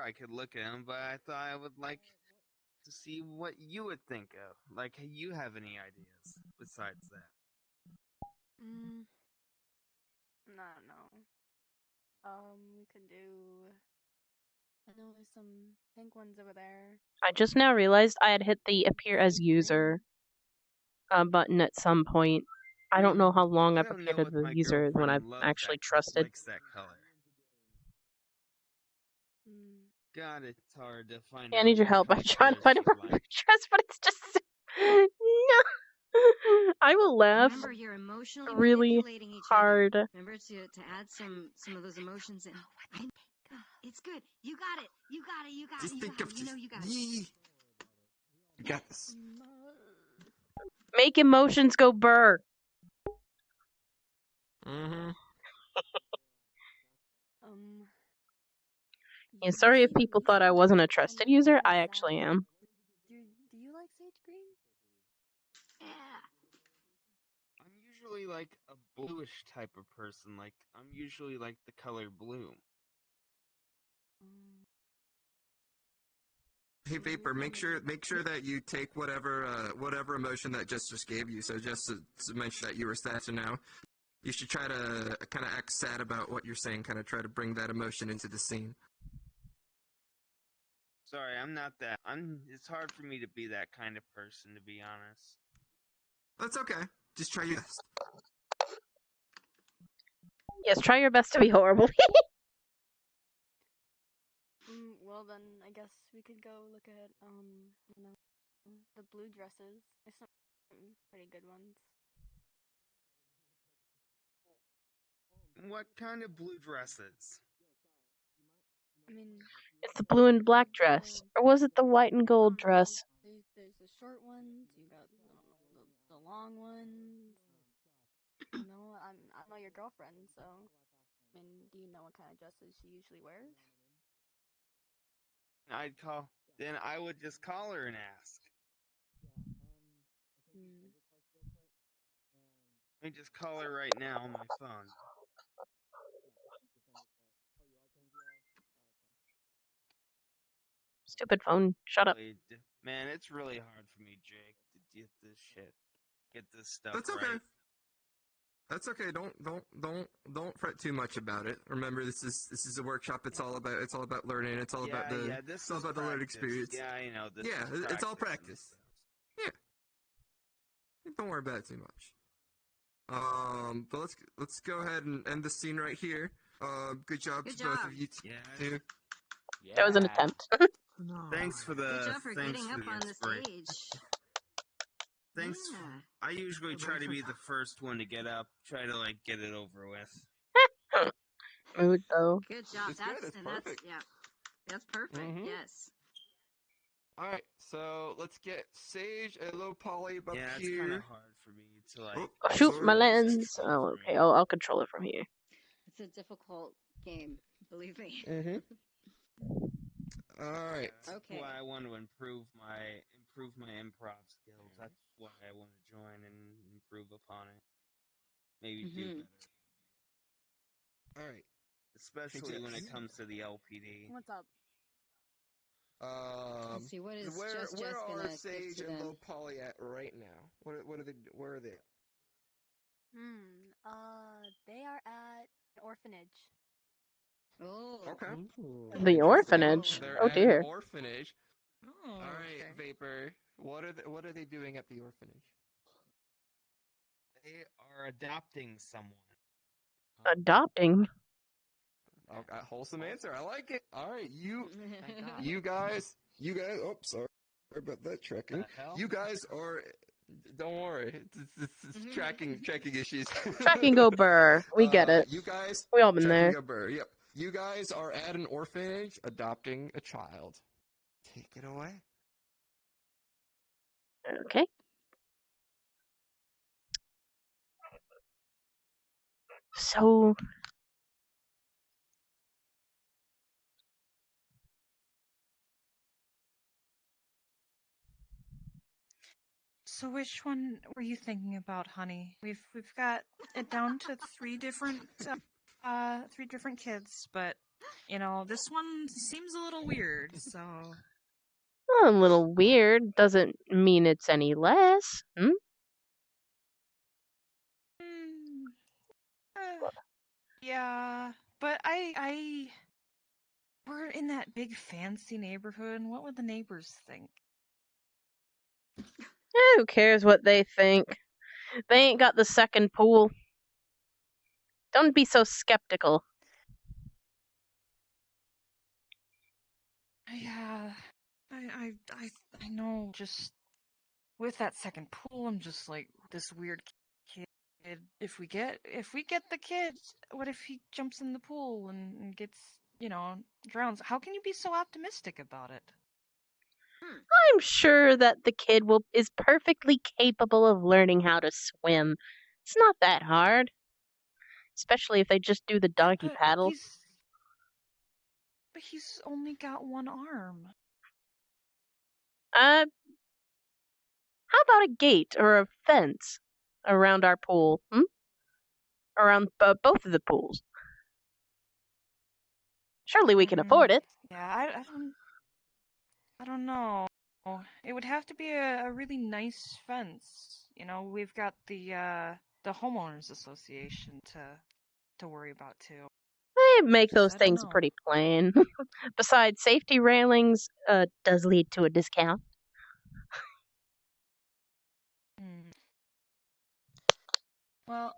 I could look at them, but I thought I would like to see what you would think of. Like, you have any ideas besides that? No. We could do. I know there's some pink ones over there. I just now realized I had hit the appear as user button at some point. I don't know how long I've appeared as a user when I've actually trusted. Likes that color. God, it's hard to find. Yeah, I need your help. I'm trying to find a proper dress, but it's just no. I will laugh. Remember, you're emotionally really manipulating each hard. other. Remember to add some of those emotions in. It's good. You got it. You got it. You got it. You got it. You know you got it. You got this. Make emotions go burr. Yeah, sorry if people thought I wasn't a trusted user. I actually am. Do you like sage green? I'm usually like a bluish type of person. Like, I'm usually like the color blue. Hey Vapor, make sure that you take whatever emotion that Jester just gave you. So just to mention that you were sad, so now you should try to kind of act sad about what you're saying. Kind of try to bring that emotion into the scene. Sorry, I'm not that. It's hard for me to be that kind of person, to be honest. That's okay. Just try your best. Yes, try your best to be horrible. Well then, I guess we could go look at you know, the blue dresses. There's some pretty good ones. What kind of blue dresses? I mean, It's the blue and black dress, or was it the white and gold dress? there's the short ones. You got the long ones. You know, I know your girlfriend, so I mean, do you know what kind of dresses she usually wears? Then I would just call her and ask. Let me just call her right now on my phone. Stupid phone. Shut up. Man, it's really hard for me, Jake, to get this shit, get this stuff That's okay. right. That's okay. Don't fret too much about it. Remember, this is a workshop. It's all about learning. It's all about the learning experience. Yeah, I know. It's all practice. Yeah. Don't worry about it too much. But let's go ahead and end the scene right here. Good job to both of you two. That was an attempt. Thanks for the. Good job for thanks getting for up the on the inspiration. stage. Thanks. Yeah. I usually try to be the first one to get up. Try to get it over with. Mood though. Good job. It's good, it's perfect. That's perfect. Mhm. Yes. All right, so let's get Sage and Low Poly up Yeah, it's here. kind of hard for me to Oh, shoot my lens. Oh, okay. I'll control it from here. It's a difficult game, believe me. All right. That's Okay. why I want to improve my improv skills. That's why I want to join and improve upon it. Maybe do better. All right. Especially when it comes to the LPD. What's up? Let's see, what is where Just Jess are gonna Sage give to and them? Low Poly at right now? Where are they? They are at an orphanage. Oh. Okay. The orphanage. They're Oh at dear. an orphanage. Oh, All right, Vapor. What are they doing at the orphanage? They are adopting someone. Adopting. Okay, wholesome answer. I like it. All right, you guys. Oh, sorry about that tracking. You guys are. Don't worry. It's tracking issues. Tracking go burr. We get it. You guys. We all been tracking there. go burr. Yep. You guys are at an orphanage adopting a child. Take it away. Okay. So. So which one were you thinking about, honey? We've got it down to three different kids, but this one seems a little weird. So A little weird doesn't mean it's any less. yeah, but we're in that big fancy neighborhood, and what would the neighbors think? Who cares what they think? They ain't got the second pool. Don't be so skeptical. Yeah, I know. Just with that second pool, I'm just like this weird kid. If we get the kid, what if he jumps in the pool and gets drowns? How can you be so optimistic about it? I'm sure that the kid is perfectly capable of learning how to swim. It's not that hard. Especially if they just do the donkey paddle. But he's only got one arm. How about a gate or a fence around our pool? Around both of the pools. Surely we can afford it. Yeah, I don't know. It would have to be a really nice fence. You know, we've got the homeowners association to worry about too. They make those I don't things know. pretty plain. Besides, safety railings does lead to a discount. Well,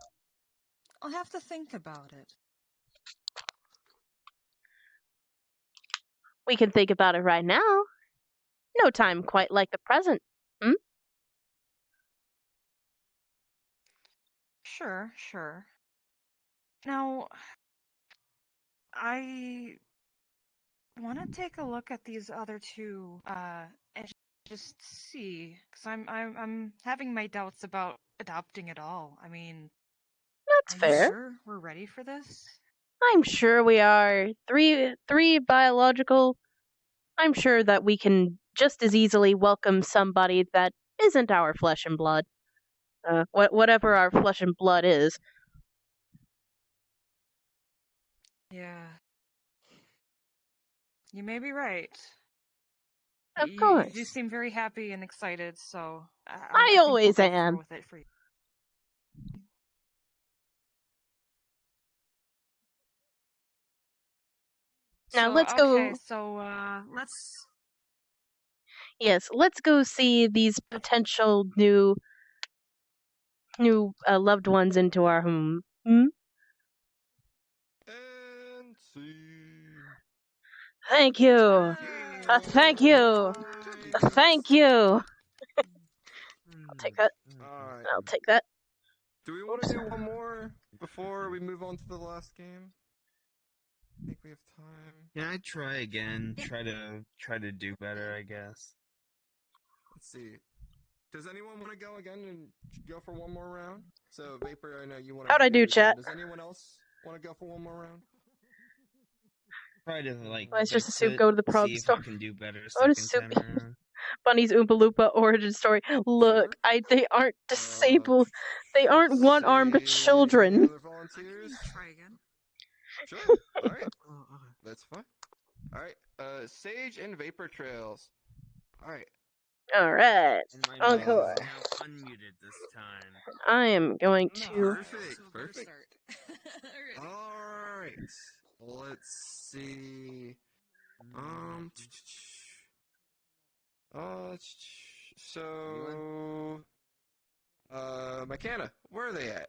I'll have to think about it. We can think about it right now. No time quite like the present. Sure. Now, I want to take a look at these other two, and just see, because I'm having my doubts about adopting it all. I mean, That's are you fair. sure we're ready for this? I'm sure we are. Three biological. I'm sure that we can just as easily welcome somebody that isn't our flesh and blood. Whatever our flesh and blood is. Yeah. You may be right. Of You course. do seem very happy and excited, so I think always we'll go am. through with it for you. Now So, let's okay, go. so let's. Yes, let's go see these potential new loved ones into our home. And see. Thank you. Thank you. Thank you. I'll take that. Alright. I'll take that. Do we want to do one more before we move on to the last game? I think we have time. Yeah, I'd try again. Try to do better, I guess. Let's see. Does anyone want to go again and go for one more round? So, Vapor, I know you want to. How'd I do, chat? Does anyone else want to go for one more round? Try to like Let's just fix assume it, go to the prop see if store. I can do better Go to second time around. Bunny's Oompa Loompa origin story. Look, they aren't disabled. They aren't one-armed children. Any other volunteers? Try again. Sure. Alright. That's fine. Alright. Sage and Vapor Trails. Alright. Alright. And my mic is Encore. now unmuted this time. I am going to. Perfect. Alright. Let's see. So. McKenna, where are they at?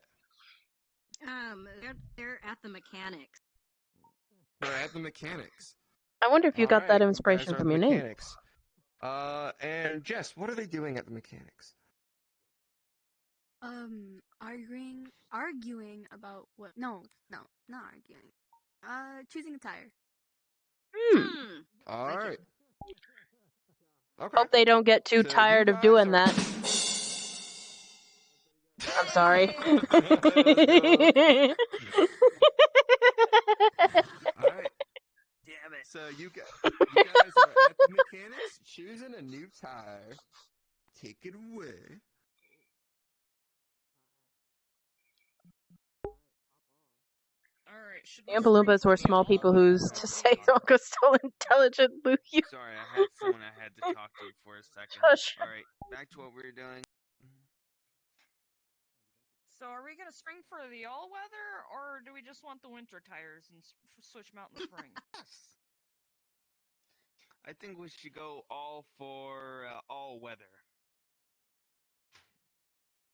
They're at the mechanics. They're at the mechanics. I wonder if you got that Alright, inspiration guys are at from the your name. mechanics. And Jess, what are they doing at the mechanics? Arguing about what? No, not arguing. Choosing a tire. Alright. Okay. Hope they don't get too So tired you of guys doing are- that. I'm sorry. Alright. Damn it. So you guys are at the mechanics choosing a new tire. Take it away. Alright, should Oompa Loompas were small people who's to say Uncle still intelligent Luke. Sorry, I had someone I had to talk to for a second. Hush. Alright, back to what we were doing. So are we gonna spring for the all weather, or do we just want the winter tires and switch them out in the spring? I think we should go all for all weather.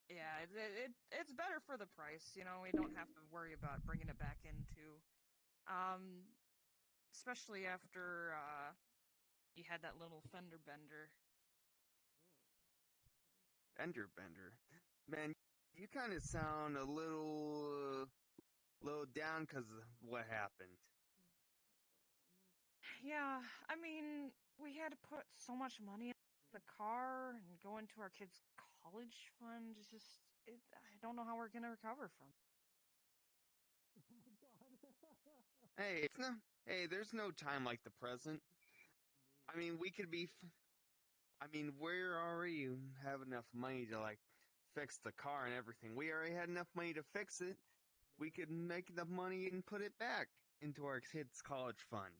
Yeah, it's better for the price. You know, we don't have to worry about bringing it back into, especially after you had that little fender bender. Fender bender, man. You kind of sound a little down because of what happened. Yeah, I mean, we had to put so much money in the car and go into our kids' college fund. I don't know how we're gonna recover from. Hey, there's no time like the present. I mean, we could be. I mean, we already have enough money to like fix the car and everything. We already had enough money to fix it. We could make the money and put it back into our kids' college fund.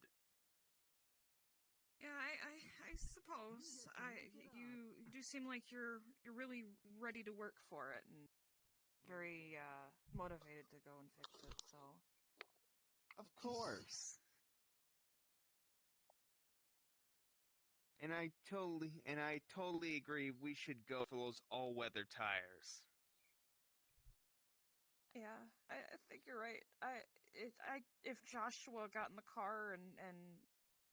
Yeah, I suppose. You do seem like you're really ready to work for it and very motivated to go and fix it. So. Of course. And I totally agree. We should go for those all-weather tires. Yeah, I think you're right. If Joshua got in the car and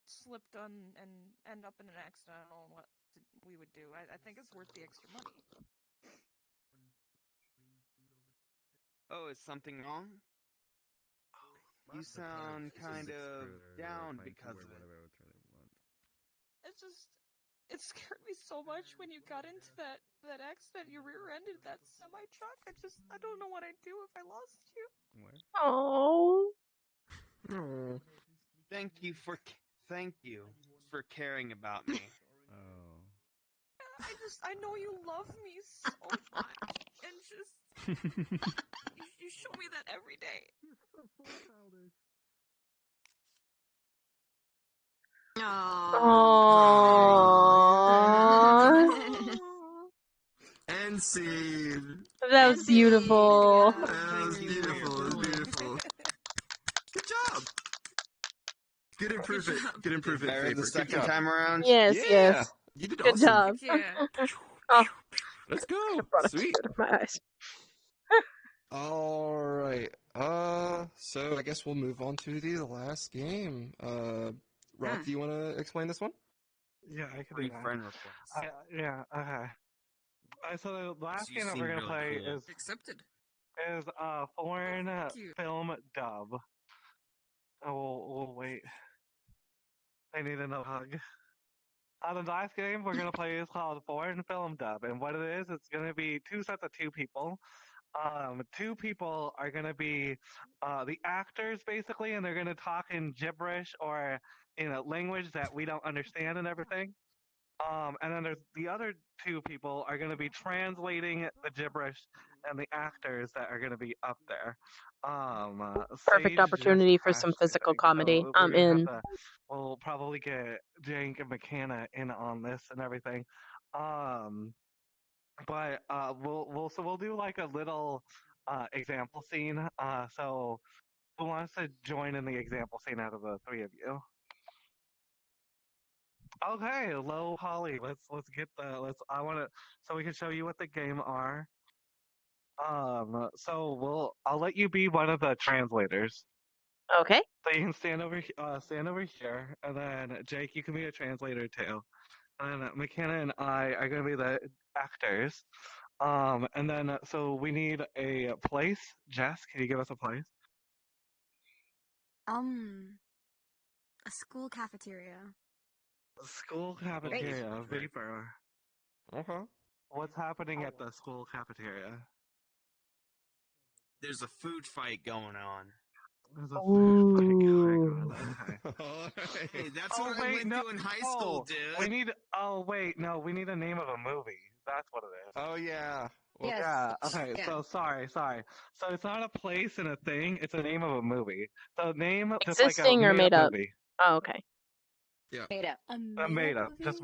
slipped on and end up in an accident, I don't know what we would do. I think it's worth the extra money. Oh, is something wrong? You sound kind of down because of it. It scared me so much when you got into that accident. You rear-ended that semi-truck. I don't know what I'd do if I lost you. Oh. Thank you for caring about me. I know you love me so much, and you show me that every day. Aww. End scene. That was beautiful. That was beautiful. It was beautiful. Good job. Good improvement. Good improvement. Better the Vapor. Good second job. time around. Yes, Yeah. yes. You did Good awesome. job. Yeah. Oh, Let's go. brought a Sweet. tear to my eyes. All right. So I guess we'll move on to the last game. Rock, do you want to explain this one? Yeah, I can Free do that. friend request. Yeah, okay. So the last You game that seem we're gonna really play cool. Accepted. is foreign film dub. Oh, we'll wait. I need another hug. The last game we're gonna play is called Foreign Film Dub, and what it is, it's gonna be two sets of two people. Two people are gonna be the actors basically, and they're gonna talk in gibberish or in a language that we don't understand and everything. And then there's the other two people are going to be translating the gibberish and the actors that are going to be up there. Perfect Sage opportunity just for some crashed, I physical think, comedy. so I'm we're gonna have in. to. We'll probably get Jank and McKenna in on this and everything. But we'll do like a little example scene. So who wants to join in the example scene out of the three of you? Okay, low Holly. Let's get the I want to so we can show you what the game are. So I'll let you be one of the translators. Okay. So you can stand over here, and then Jake, you can be a translator too. And then McKenna and I are gonna be the actors. And then so we need a place. Jess, can you give us a place? A school cafeteria. School cafeteria, Vapor. Okay. What's happening at the school cafeteria? There's a food fight going on. There's a food fight going on. Okay. Hey, that's what I went through in high school, dude. We need. Oh wait, no, we need a name of a movie. That's what it is. Oh yeah. Well, yeah. Okay. So sorry. So it's not a place and a thing. It's a name of a movie. So name just like a Existing or made up? movie. Oh, okay. Yeah. Made up. Made up. Just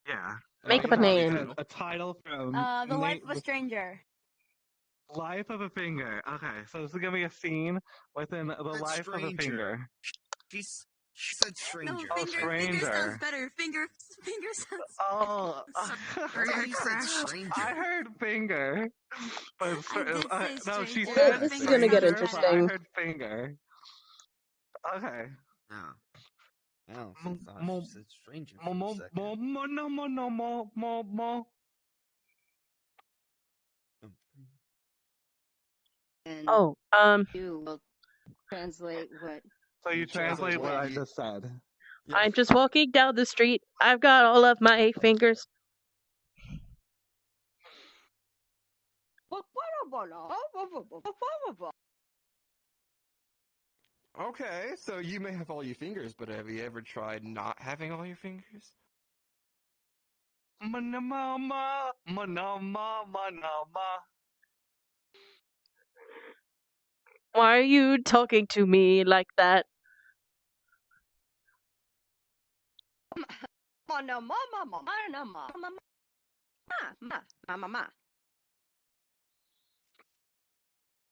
yeah. Make up a name. A title from. The Life of a Stranger. Life of a Finger. Okay, so this is gonna be a scene within the life of a finger. She said stranger. No, finger sounds better. Finger sounds. Oh, Sorry, crash. I heard finger, but no, she stranger. said This is gonna get stranger, but I interesting. heard finger. Okay. Oh, I thought she said stranger for a second. And Oh, you will translate what. So you translate what I just said. I'm just walking down the street. I've got all of my fingers. Okay, so you may have all your fingers, but have you ever tried not having all your fingers? Manama. Why are you talking to me like that? no, ma.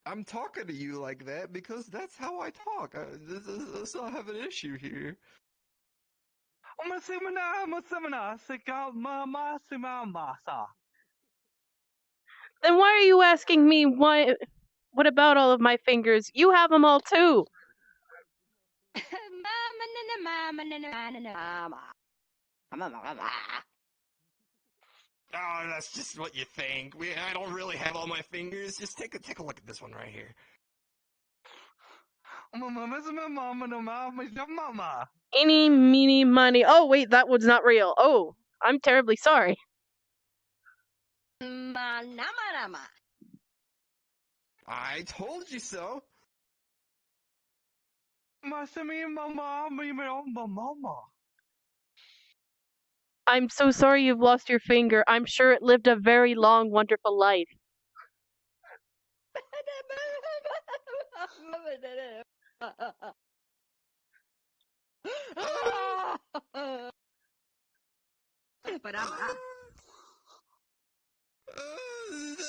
I'm talking to you like that because that's how I talk. Let's not have an issue here. Then why are you asking me what about all of my fingers? You have them all too. Oh, that's just what you think. I don't really have all my fingers. Just take a look at this one right here. Eeny, meeny, miny. Oh, wait, that one's not real. Oh, I'm terribly sorry. I told you so. I'm so sorry you've lost your finger. I'm sure it lived a very long, wonderful life.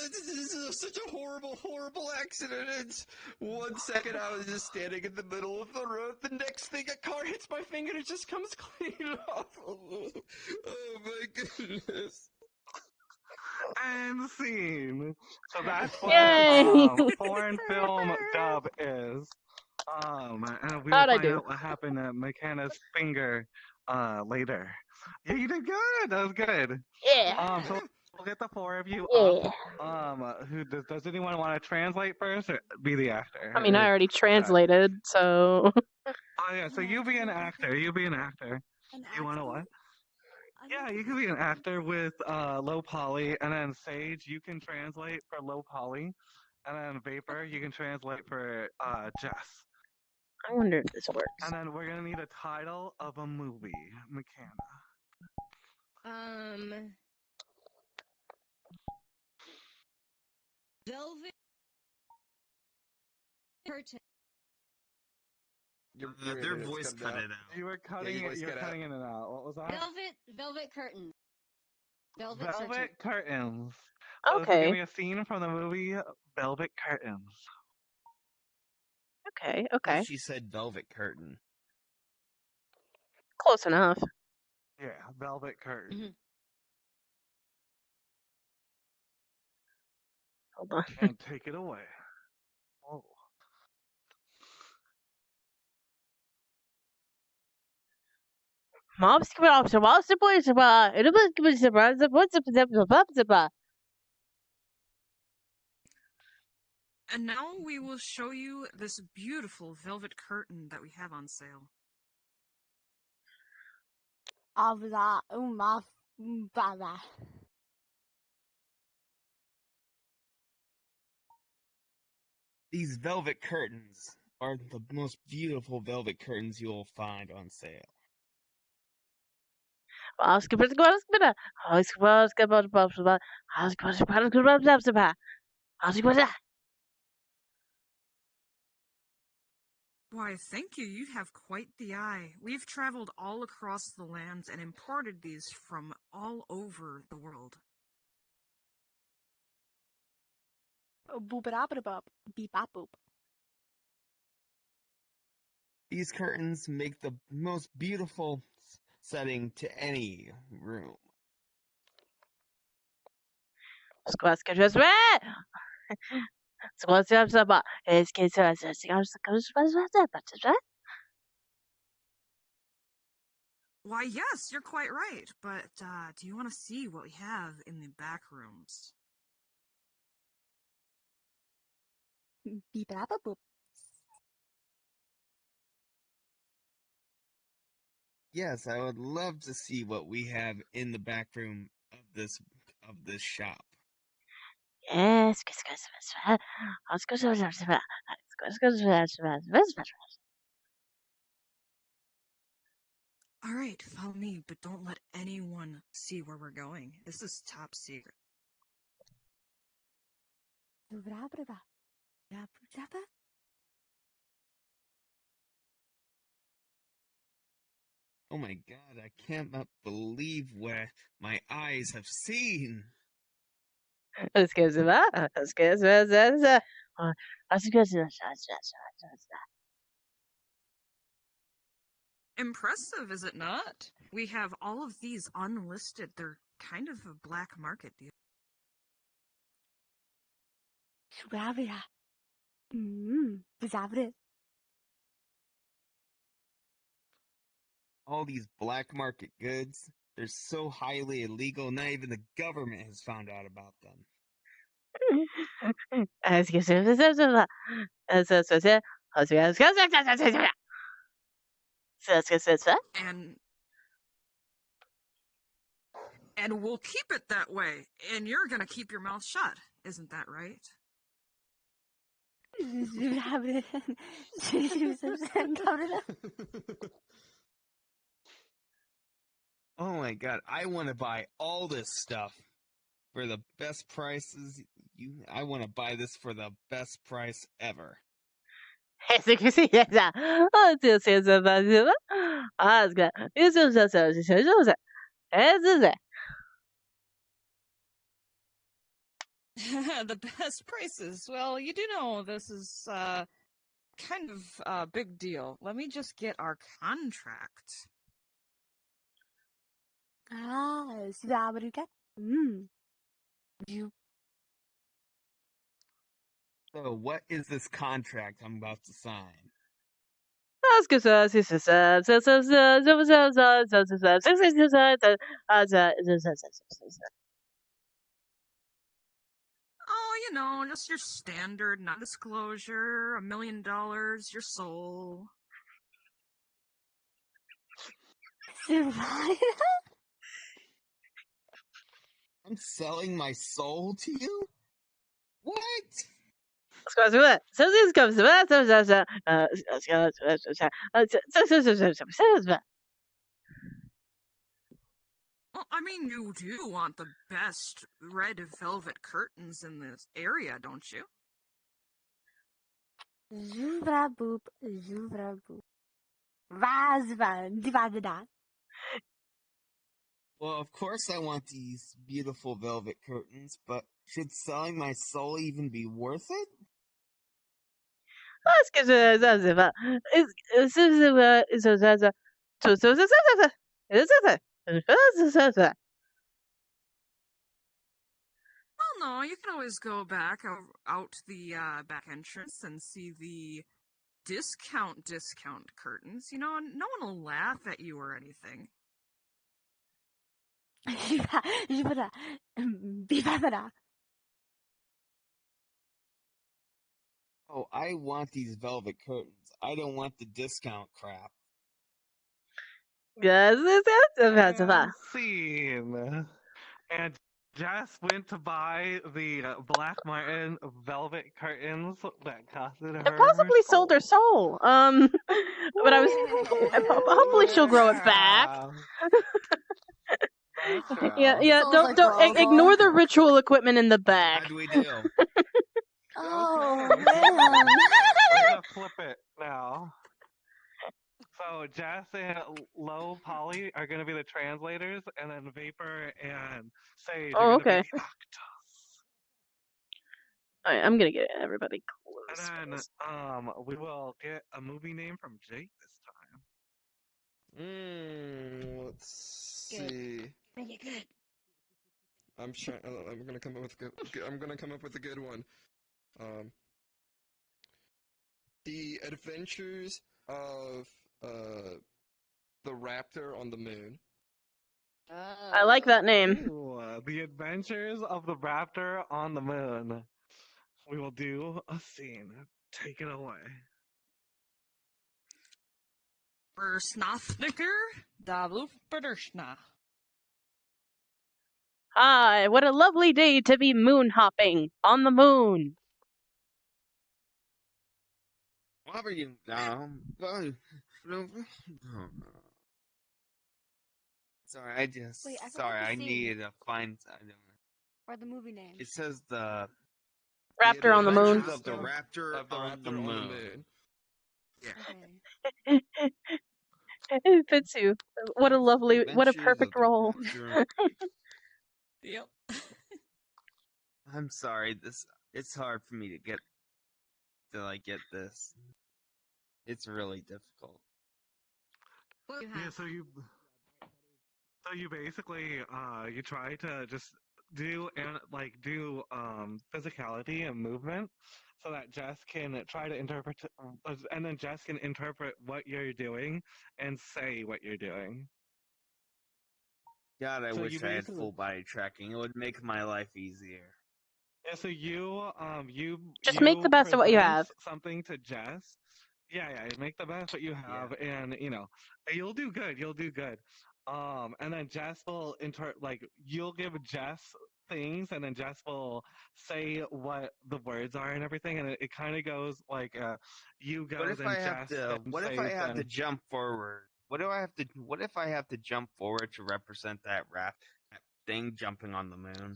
This is such a horrible accident. It's 1 second I was just standing in the middle of the road. The next thing, a car hits my finger and it just comes clean off. Oh my goodness. And scene. So that's what Yay! foreign film dub is. And we will How'd I find do? out what happened to McKenna's finger later. Yeah, you did good. That was good. Yeah. So we'll get the four of you Yeah. up. Who does anyone want to translate first or be the actor? I mean, I already translated, so. Oh yeah, so you be an actor. You be an actor. You want to what? Yeah, you can be an actor with low poly, and then Sage, you can translate for low poly, and then Vapor, you can translate for Jess. I wonder if this works. And then we're gonna need a title of a movie, McKenna. Velvet curtain. Their voice cut it out. You were cutting it. You were cutting in and out. What was that? Velvet curtains. Velvet curtains. So this is Okay. gonna be a scene from the movie Velvet Curtains. Okay. She said velvet curtain. Close enough. Yeah, Velvet Curtain. Hold on. And take it away. Oh. And now we will show you this beautiful velvet curtain that we have on sale. These velvet curtains are the most beautiful velvet curtains you will find on sale. Why, thank you. You have quite the eye. We've traveled all across the lands and imported these from all over the world. These curtains make the most beautiful setting to any room. Why, yes, you're quite right. But do you want to see what we have in the back rooms? Yes, I would love to see what we have in the back room of this shop. All right, follow me, but don't let anyone see where we're going. This is top secret. Oh my god, I cannot believe what my eyes have seen. Impressive, is it not? We have all of these unlisted. They're kind of a black market deal. Suavia. Bizarre. All these black market goods, they're so highly illegal, not even the government has found out about them. And we'll keep it that way. And you're gonna keep your mouth shut. Isn't that right? Oh my god, I want to buy all this stuff for the best prices. I want to buy this for the best price ever. The best prices. Well, you do know this is kind of a big deal. Let me just get our contract. Suavia. You. So, what is this contract I'm about to sign? Oh, you know, just your standard non-disclosure, $1 million, your soul. I'm selling my soul to you? What? Well, I mean, you do want the best red velvet curtains in this area, don't you? Zubra boop. Zubra boop. Vazvan. Divada. Well, of course I want these beautiful velvet curtains, but should selling my soul even be worth it? Well, no, you can always go back out the back entrance and see the discount curtains. You know, no one will laugh at you or anything. Zubra. Bivada. Oh, I want these velvet curtains. I don't want the discount crap. And scene. And Jess went to buy the Black Martin velvet curtains that costed her. Possibly sold her soul. But I was hopefully she'll grow it back. Yeah. Don't ignore the ritual equipment in the back. How'd we do? Oh, We're gonna flip it now. So Jess and Low Polly are gonna be the translators, and then Vapor and Sage are gonna be the Alright, I'm gonna get everybody close. And then we will get a movie name from Jake this time. Let's see. Make it good. I'm gonna come up with I'm gonna come up with a good one. The Adventures of the Raptor on the Moon. I like that name. Ooh, The Adventures of the Raptor on the Moon. We will do a scene. Take it away. Versnathnicker, Davluf Bederschna. Hi, what a lovely day to be moon hopping on the moon. What are you? Sorry, I just. Wait, I forgot sorry, the I scene. needed to find. I don't know. Or the movie name. It says the Raptor on the moon. Adventures of the Raptor on the Moon. Yeah. Okay. It fits you. What a lovely, what a Adventures of perfect the role. Raptor. Yep. I'm sorry, it's hard for me to get this. It's really difficult. Yeah, so you basically you try to just do physicality and movement so that Jess can try to interpret and then Jess can interpret what you're doing and say what you're doing. God, I So wish you I had basically full body tracking. It would make my life easier. Yeah, so Just make the best of what you present have. something to Jess. Yeah, you make the best what you have, and you'll do good. You'll do good. And then Jess will you'll give Jess things, and then Jess will say what the words are and everything, and it kind of goes like you go What if then I have Jess to? then What if I says have to then. jump forward? What do I have to? What if I have to jump forward to represent that thing jumping on the moon?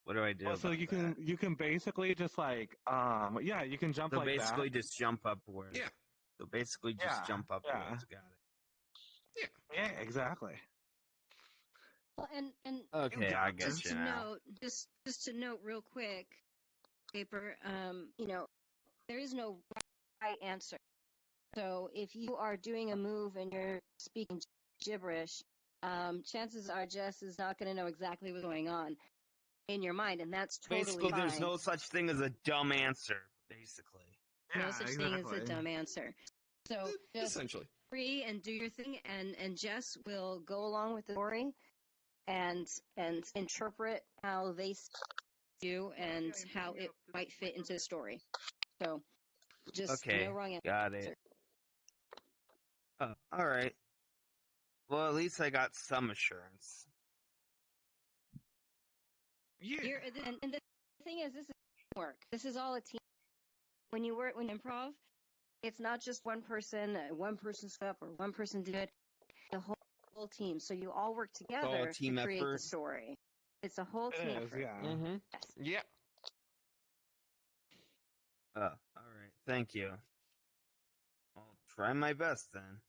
What do I do Well, so about that? you can basically just you can jump So like that. basically, just jump upwards. Yeah. So basically, just jump Yeah. upwards. Got it. Yeah, exactly. Well, and Okay, I get just you to now. note, just to note real quick, paper. There is no right answer. So if you are doing a move and you're speaking gibberish, chances are Jess is not going to know exactly what's going on in your mind, and that's totally Basically, fine. there's no such thing as a dumb answer. Basically. No such thing as a dumb answer. So just Essentially. free and do your thing, and Jess will go along with the story and interpret how they see you and how it might fit into the story. So just Okay, no wrong answer. got it. All right. Well, at least I got some assurance. Yeah. And the thing is, this is work. This is all a team. When you work when improv, it's not just one person stuff or one person did it. The whole team. So you all work together to team create effort. the story. It's a whole team effort. Yeah. Mm-hmm. Yes. Yeah. All right. Thank you. I'll try my best then.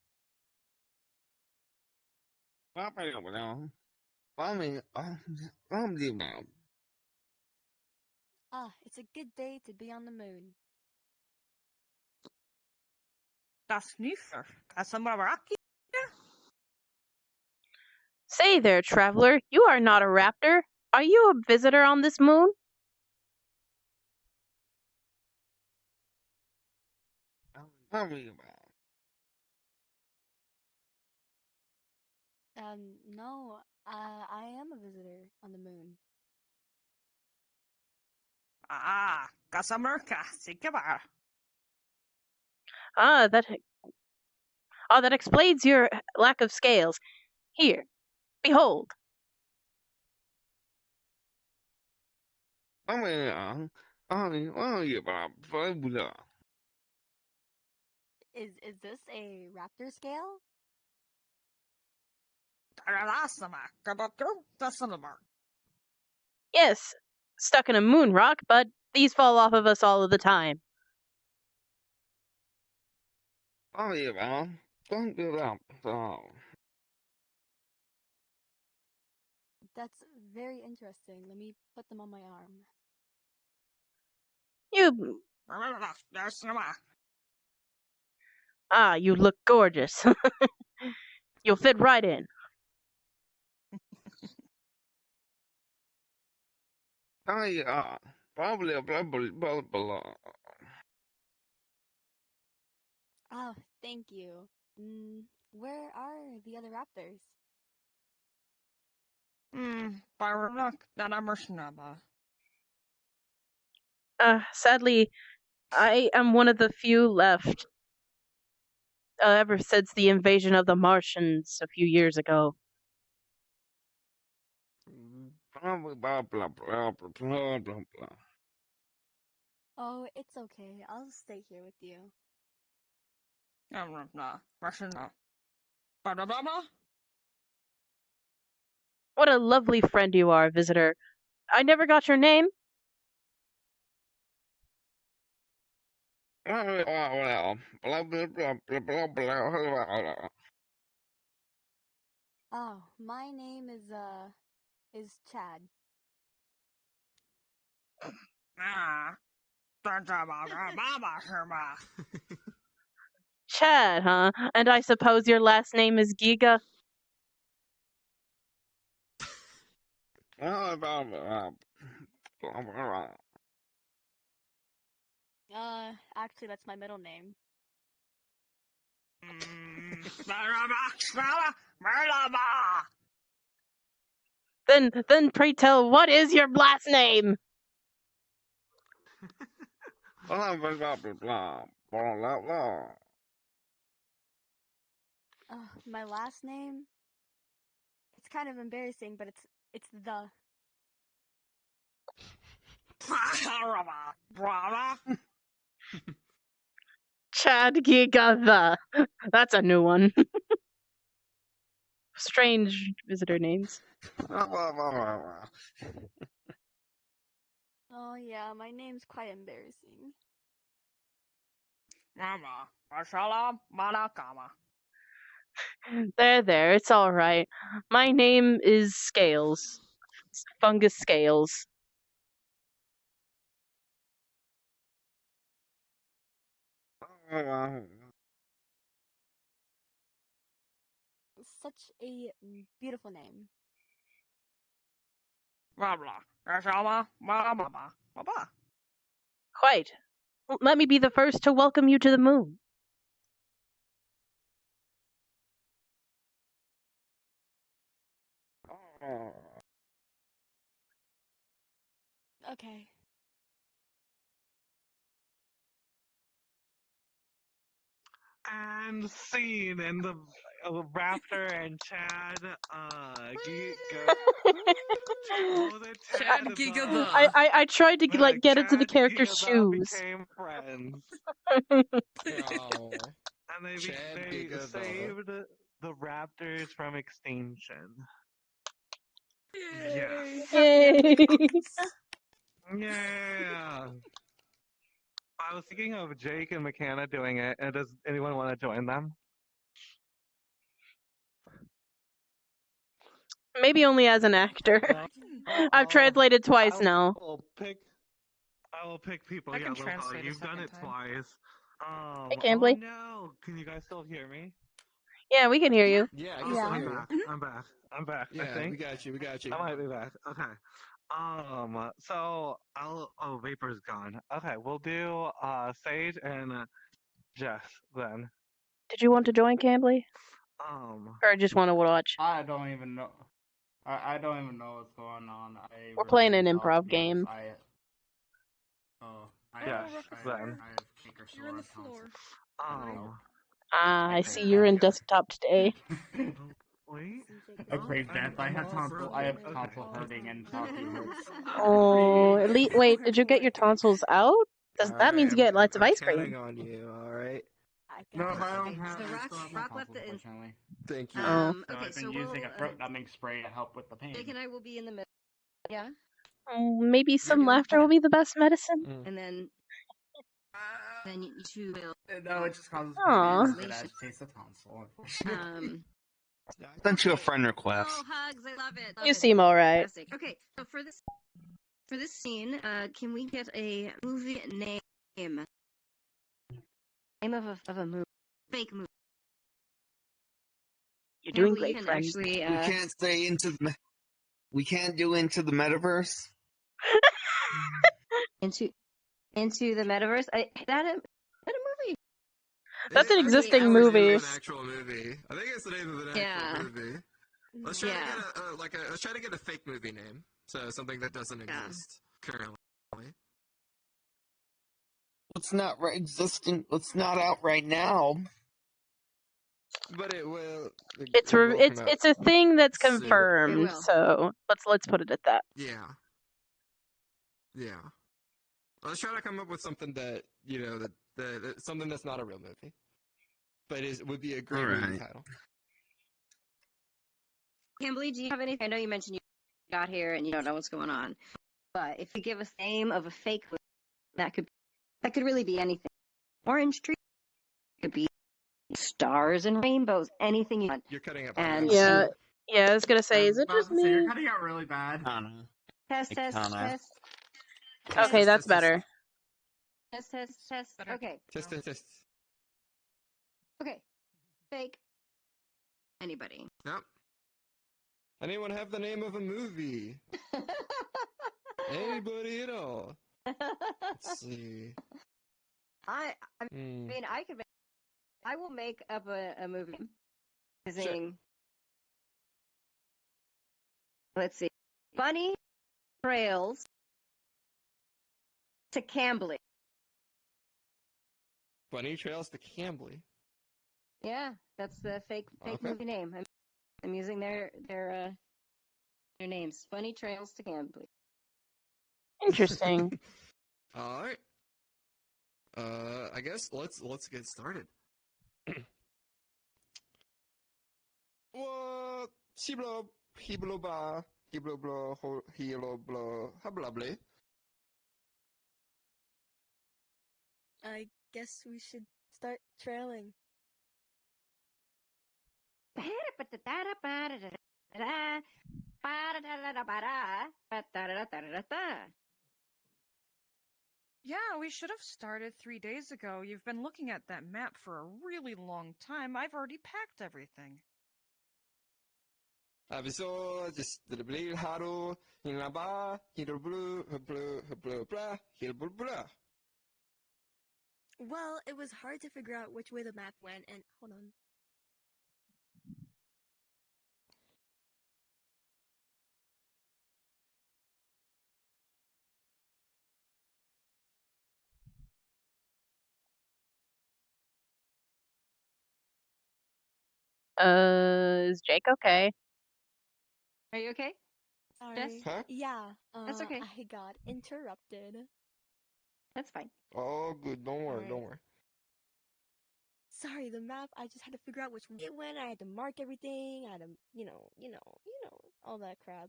Ah, it's a good day to be on the moon. Das Nüfer. Kasamaraki? Say there, traveler, you are not a raptor. Are you a visitor on this moon? No, I am a visitor on the moon. Ah, Kasamarka. Sikabar. Ah, that explains your lack of scales. Here, behold. Is this a raptor scale? Yes, stuck in a moon rock, but these fall off of us all of the time. That's very interesting. Let me put them on my arm. You you look gorgeous. You'll fit right in. Oh, thank you. Where are the other raptors? Barunak. Nanamershnaba. Sadly, I am one of the few left. Ever since the invasion of the Martians a few years ago. Oh, it's okay. I'll stay here with you. Russian. Badababa? What a lovely friend you are, visitor. I never got your name. Oh, my name is Chad. Chad, huh? And I suppose your last name is Giga? Actually, that's my middle name. Then pray tell, what is your last name? My last name? It's kind of embarrassing, but it's the. Chad Giga the. That's a new one. Strange visitor names. Oh yeah, my name's quite embarrassing. There, it's alright. My name is Scales. Fungus Scales. Such a beautiful name. Quite. Let me be the first to welcome you to the moon. Okay. And scene, and the Raptor and Chad, Chad Giga the. I tried to like get into the character's shoes. became friends. Oh. And they Chad they Giga saved the Raptors from extinction. Yes. Yay! Yeah. I was thinking of Jake and McKenna doing it, and does anyone want to join them? Maybe only as an actor. I've translated twice now. I will pick people. I Yeah, can Lil translate Polly, a you've done second it time. twice. Hey, Oh Cambly. no! Can you guys still hear me? Yeah, we can hear you. Yeah, I Oh, can still I'm hear back. you. I'm back. I'm back. I Yeah, think. we got you. I might be back. Okay. So Vapor's gone. Okay, we'll do Sage and Jess then. Did you want to join, Cambly? Or just want to watch? I don't even know. I don't even know what's going on. We're playing an refuse all improv games. game. I Yes, have then. kicker You're on the sore floor. I see you're in desktop today. Wait. I crave death. I have tonsil hurting and talking hurts. Oh, wait, did you get your tonsils out? That means you get lots of ice counting cream. on you, alright? No, if I don't have, So I still have my Rock left tonsils, it in. unfortunately. Thank you. Oh. So Okay, I've been so using a throat numbing spray to help with the pain. Jake and I will be in the middle. Yeah. Maybe some laughter will be the best medicine. And then you two will. No, it just causes pain. Aw. It agitates the tonsil, unfortunately. I sent you a friend request. Oh, hugs! I love it. You seem alright. Fantastic. Okay, so for this scene, can we get a movie name? Name of a movie, fake movie. You're doing Campbell, great, you can friend. actually. We can't say we can't do into the metaverse. into the metaverse. That a movie. That's an I think existing that's the name movie. of an actual movie. I think it's the name of an actual movie. Let's try to get let's try to get a fake movie name. So something that doesn't exist currently. It's not existent. It's not out right now. But it will. It's a thing that's soon. confirmed. It will. So let's put it at that. Yeah. Yeah. Let's try to come up with something that that something that's not a real movie, but would be a great movie title. Kimberly, do you have anything? I know you mentioned you got here and you don't know what's going on, but if you give us the name of a fake movie, that could really be anything. Orange Tree could be stars and rainbows, anything you want. You're cutting up. And Yeah, Yeah, I was gonna say, is it About just to say, you're me? cutting out really bad. Test, test, test. Okay, that's better. Test, test, test. Okay. Test. Okay. Fake. Anybody. Yep. Anyone have the name of a movie? Anybody at all? Let's see. I mean, I will make up a movie using. Let's see. Bunny trails to Cambly. Bunny Trails to Cambly. Yeah, that's the fake Okay. movie name. I'm using their names. Bunny trails to Cambly. Interesting. All right. I guess let's get started. What? Shiblo, hiblo ba, hiblo blo, hilo blo, hablable. I guess we should start trailing. Yeah, we should have started 3 days ago. You've been looking at that map for a really long time. I've already packed everything. Aviso, just the blue haro, hinaba, hilo blue, blah, hilo blah. Well, it was hard to figure out which way the map went, and hold on. Is Jake okay? Are you okay? Sorry. Jess? Yeah. That's okay. I got interrupted. That's fine. Oh, good. Don't worry. Alright. Don't worry. Sorry, the map. I just had to figure out which way it went. I had to mark everything. I had to, you know, all that crap.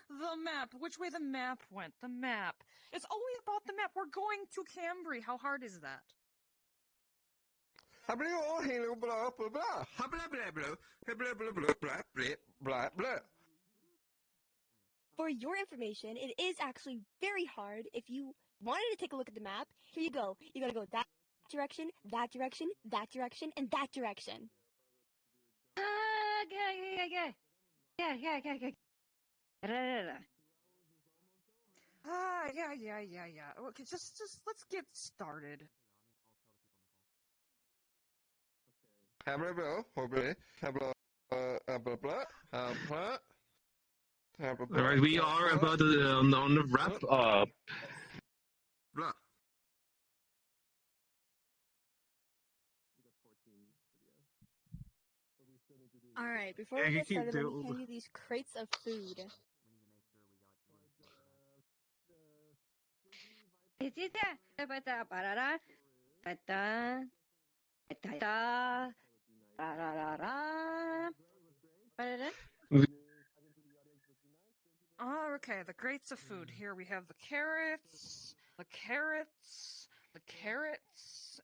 The map. Which way the map went. The map. It's always about the map. We're going to Cambry. How hard is that? Hilo blah, blah, blah, blah, blah, blah, blah, blah, blah. For your information, it is actually very hard. If you wanted to take a look at the map, here you go. You gotta go that direction, that direction, that direction, and that direction. Yeah. Okay, just let's get started. Blah, blah, blah, blah, blah, blah, Alright, we are about on the wrap up. Blah. Alright, before Yeah, we you get keep started, let me doing- hand you these crates of food. Oh, okay, the crates of food. Here we have the carrots,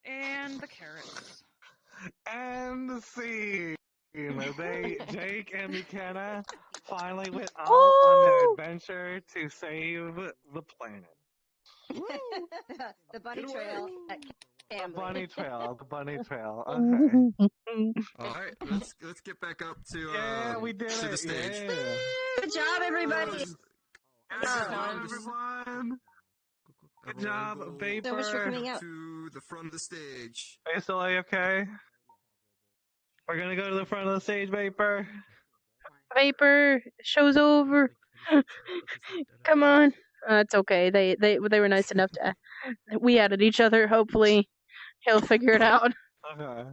and the carrots. And the scene. Jake and McKenna finally went out Woo! on their adventure to save the planet. The bunny trail at Cambly. The bunny trail. Okay. All right, let's get back up to Yeah, we did to the it. stage. Yeah. Good job, everybody. Good job, everyone. Good job, Vapor. So much for coming out. To the front of the stage. Are you still okay? We're gonna go to the front of the stage, Vapor. Vapor, show's over. Come on. It's okay. They were nice enough to. We added each other. Hopefully, he'll figure it out. Okay.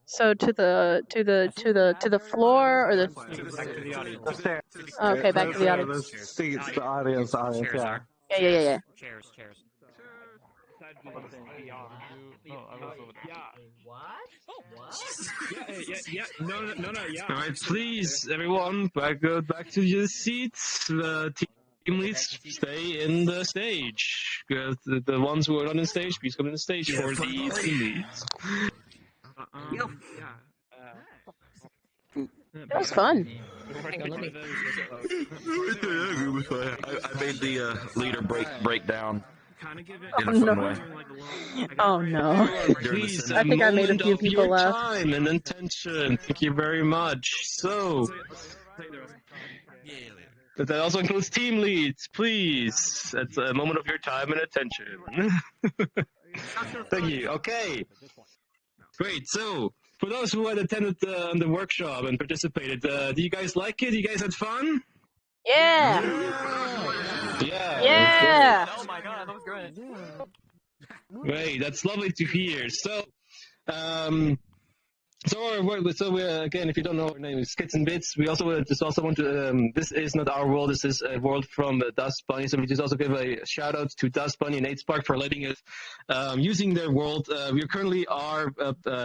So to the floor or the. Back to the audience. The stairs. Okay, back to the audience. The seats, the audience, yeah. Yeah. Chairs. Alright, please, everyone, back to your seats. Team leads, stay in the stage. The ones who are not in stage, please come in the stage for the team leads. That was fun. I made the leader break down in a fun way. Oh no. Please, I think I made a moment few of people your laugh. time and attention. Thank you very much. So, but that also includes team leads, please. It's a moment of your time and attention. Thank you. Okay. Great. So, for those who had attended the workshop and participated, do you guys like it? You guys had fun? Yeah. Yeah. Yeah. Oh my god, that was great. Great. That's lovely to hear. So, again, if you don't know, our name is Skits and Bits. We also just want to. This is not our world. This is a world from Dust Bunny. So we just also give a shout out to Dust Bunny and 8spark for letting us using their world. We currently are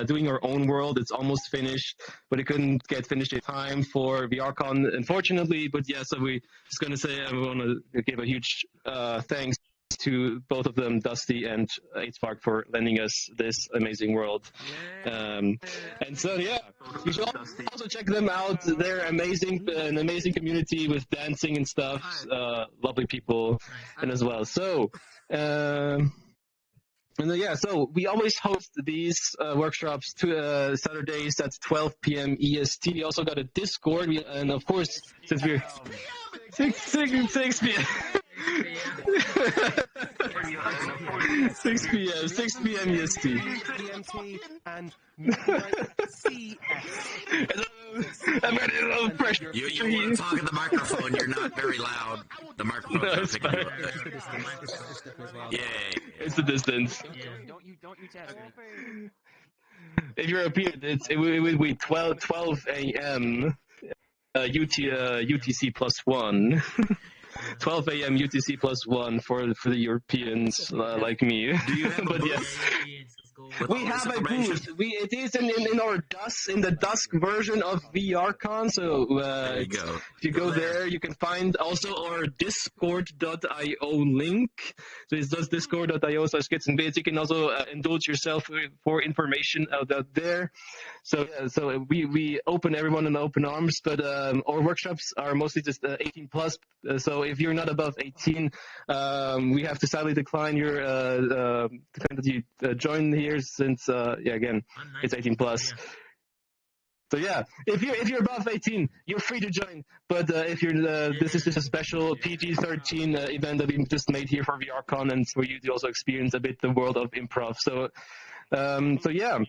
doing our own world. It's almost finished, but it couldn't get finished in time for VRCon, unfortunately. But yeah, so we just gonna say I want to give a huge thanks to both of them, Dusty and 8spark, for lending us this amazing world. And so, yeah, you should also check them out. They're amazing, an amazing community with dancing and stuff. Lovely people, and as well. So, so we always host these workshops to Saturdays at 12 p.m. EST. We also got a Discord, and of course, since we're 6 p.m. 6 p.m. EST. EMT and midnight CS. I'm ready to load pressure. You want to talk in the microphone, you're not very loud. The microphone's No, not it's picking you fine. up. Yeah. It's the distance. Don't you test me. If you're a peer, it would be 12 a.m. UTC +1. 12 a.m. UTC +1 for the Europeans like me. Do you have but yes, we have a booth. It is in our dusk, in the dusk version of VRCon. So there you go. If you go there, you can find also our Discord.io link. So it's just Discord.io/Skits and Bits. You can also indulge yourself for information out there. So we open everyone in open arms, but our workshops are mostly just 18 plus. So if you're not above 18, we have to sadly decline your join here since again it's 18 plus. So yeah, if you're above 18, you're free to join. But if you're this is just a special PG-13 event that we just made here for VRCon and for you to also experience a bit the world of improv. So yeah.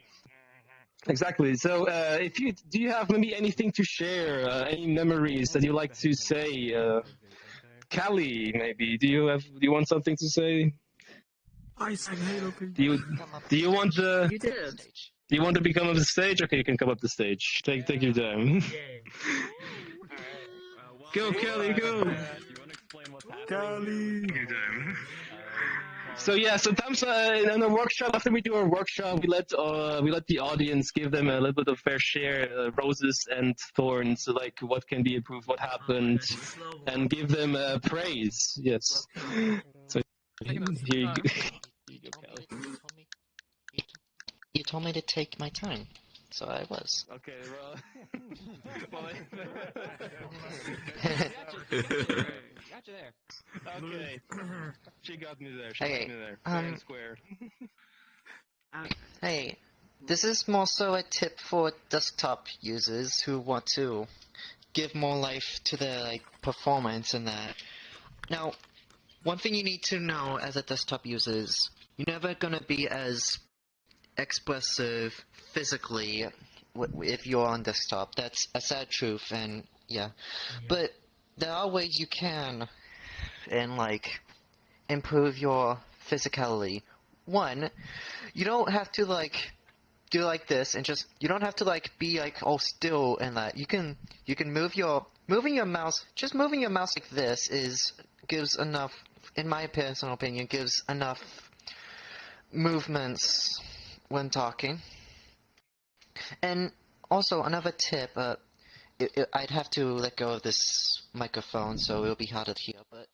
Exactly. So, do you have maybe anything to share? Any memories that you like to say? Callie, maybe. Do you want something to say? I sang Halo. Do you want to? You did. Do you want to become up the stage? Okay, you can come up the stage. Take your time. Go, Callie, go. Callie. So yeah, sometimes in a workshop, after we do our workshop, we let the audience give them a little bit of fair share, roses and thorns, like what can be improved, what happened, and give them praise. Yes. So here you go. You told me to take my time, so I was. Okay, well. Got you there. Okay. She got me there. Okay, Fair and square. Hey, this is more so a tip for desktop users who want to give more life to their performance and that. Now, one thing you need to know as a desktop user is you're never gonna be as expressive physically if you're on desktop. That's a sad truth, and yeah. But there are ways you can improve your physicality. One, you don't have to do like this and you don't have to be all still and that. You can moving your mouse like this gives enough, in my personal opinion, gives enough movements when talking. And also, another tip, I'd have to let go of this microphone, so it'll be harder to hear, but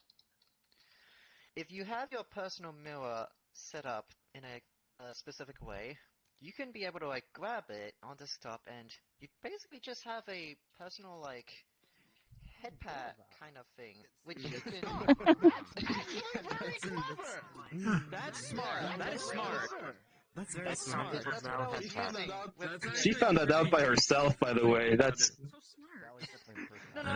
if you have your personal mirror set up in a specific way, you can be able to, like, grab it on desktop, and you basically just have a personal, like, head pat kind of thing, which you can... That's smart. That is smart. That's smart. That's what I was using. She found that out by herself, by the way. That's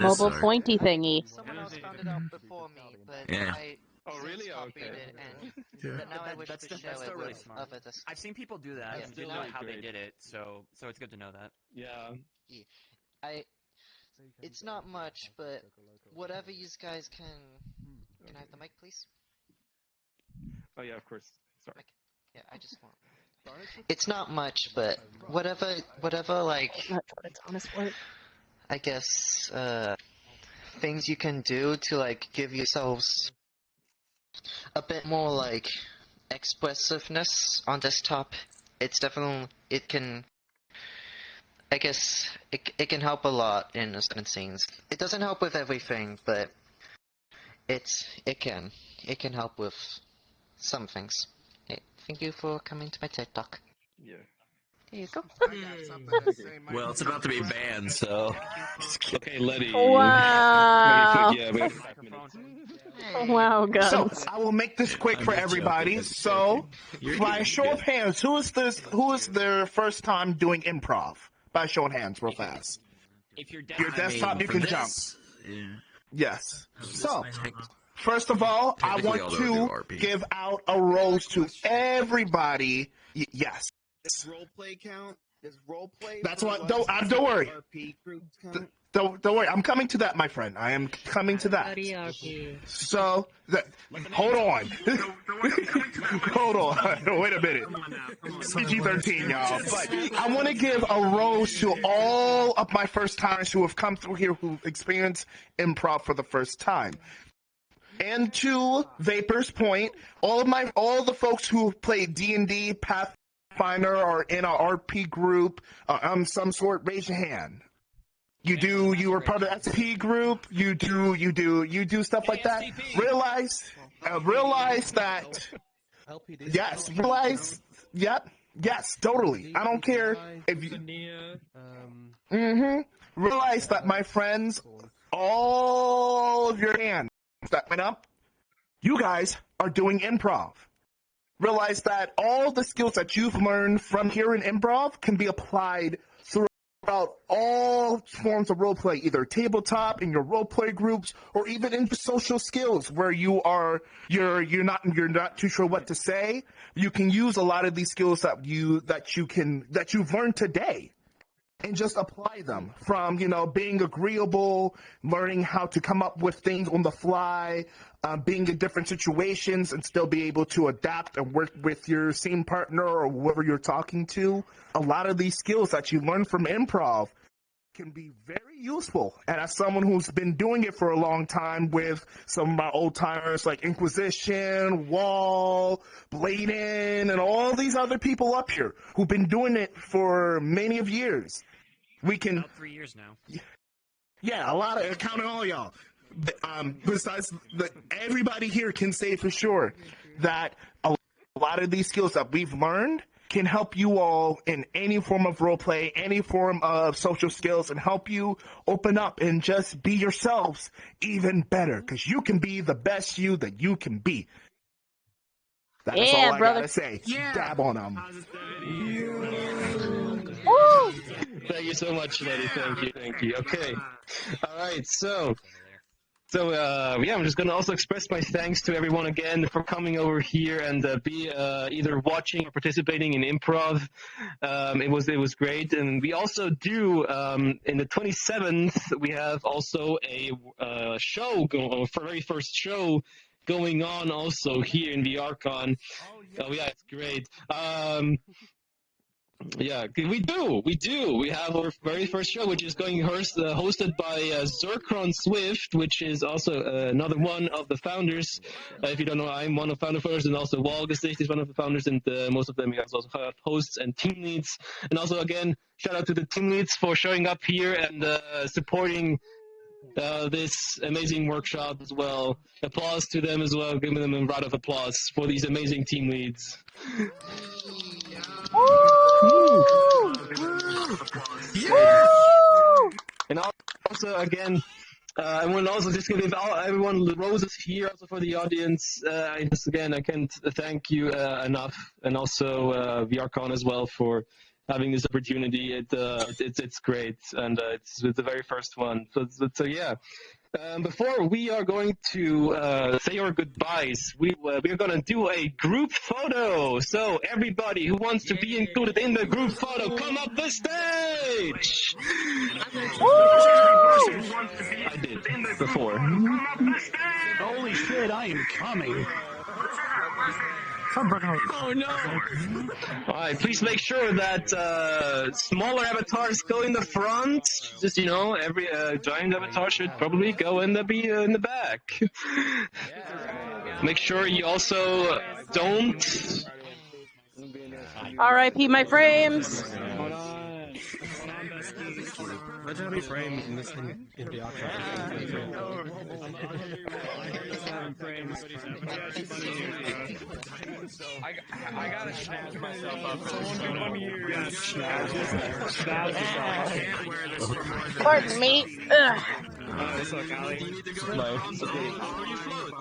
Mobile pointy thingy. Someone else found it out before me, but Yeah. I really? copied Okay. it, and Yeah. now I wish That's to share still it really with smart. other I've seen people do that. Yeah. I didn't know how they did it, so it's good to know that. Yeah. It's not much, but whatever you guys can... Can I have the mic, please? Oh yeah, of course. Sorry. Yeah, I just want... It's not much, but whatever, like... That's what it's honest for. I guess, things you can do to, like, give yourselves a bit more, like, expressiveness on desktop. It's definitely... It can... I guess it can help a lot in certain scenes. It doesn't help with everything, but it can help with some things. Hey, thank you for coming to my TED Talk. Yeah. Here you go. Well, it's about to be banned, so. Okay, Letty. Wow. Yeah, we have 5 minutes. Wow, So guns. I will make this quick I'm for just everybody. joking. So, You're by good, show you're of good. hands, who is their first time doing improv? By show of hands, real fast. If you're Your desktop, you for can this, jump. Yeah. Yes. So, first of all, I Technically, want I'll never do to RP. give out a rose to everybody. Yes. Does roleplay count? Does roleplay? That's for what. like Don't worry. RP groups count? Don't worry. I'm coming to that, my friend. I am coming to that. So, hold on. Hold on. Wait a minute. PG-13, y'all. But I want to give a rose to all of my first timers who have come through here who've experienced improv for the first time. And to Vapor's point, all the folks who have played D&D, Pathfinder, or in a RP group, some sort, raise your hand. You were part of the SP group. You do stuff like that. Realize that. Yes, realize. Yep. Yes, totally. I don't care if you. Realize that, my friends, all of your hands that went up, you guys are doing improv. Realize that all the skills that you've learned from here in improv can be applied throughout all forms of roleplay, either tabletop, in your roleplay groups, or even in social skills where you're not too sure what to say. You can use a lot of these skills that you've learned today and just apply them, from being agreeable, learning how to come up with things on the fly, being in different situations and still be able to adapt and work with your scene partner or whoever you're talking to. A lot of these skills that you learn from improv can be very useful. And as someone who's been doing it for a long time with some of my old timers like Inquisition, Wall, Bladen, and all these other people up here who've been doing it for many of years, we can... About 3 years now. Yeah, a lot of... Counting all y'all. Besides, everybody here can say for sure that a lot of these skills that we've learned can help you all in any form of roleplay, any form of social skills, and help you open up and just be yourselves even better, because you can be the best you that you can be. That's all I brother. gotta say. Yeah. Dab on them. Woo! Thank you so much, Letty. Thank you. Okay. All right. So I'm just gonna also express my thanks to everyone again for coming over here and be either watching or participating in improv. It was great, and we also do in the 27th we have also a show for very first show going on also here in VRCon. Oh yeah, it's great. Yeah, we do. We have our very first show, which is hosted by Zerkron Swift, which is also another one of the founders. If you don't know, I'm one of the founders, and also Walgesicht is one of the founders, and most of them you guys also have hosts and team leads. And also, again, shout out to the team leads for showing up here and supporting this amazing workshop as well. Applause to them as well. Giving them a round of applause for these amazing team leads. And also, again, I want to also just give everyone roses here also for the audience. I can't thank you enough, and also VRCon as well for having this opportunity. It's great, and it's the very first one. So yeah. Before we are going to say our goodbyes, we are going to do a group photo. So everybody who wants to be included in the group photo, come up the stage. I did before. Holy shit! I am coming. Oh no! Alright, please make sure that smaller avatars go in the front. Just every giant avatar should probably go in the back. Make sure you also don't. R.I.P. my frames. Imagine how many frames in this in VR I gotta snatch myself up. Pardon me. Ugh.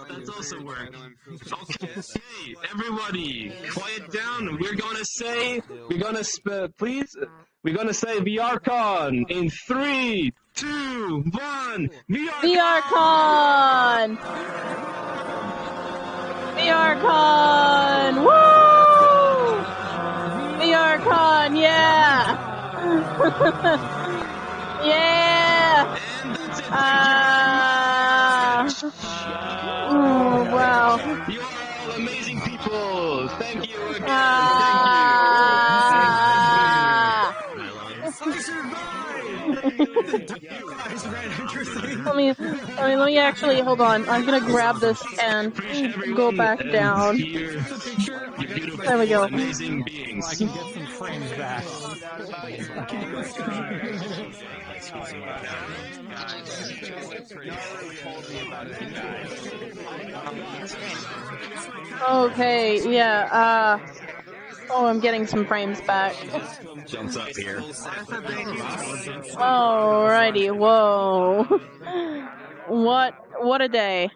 That's also work. Okay, everybody, quiet down. We're gonna say VRCon in 3, 2, 1. VRCon! VRCon! Woo! VRCon, yeah! Yeah! Oh, wow. You are all amazing people. Thank you again. Let me actually hold on. I'm gonna grab this and go back down. There we go. Amazing beings. I can get some frames back. Okay, yeah, oh, I'm getting some frames back. Jumps up here. Alrighty, whoa. What a day.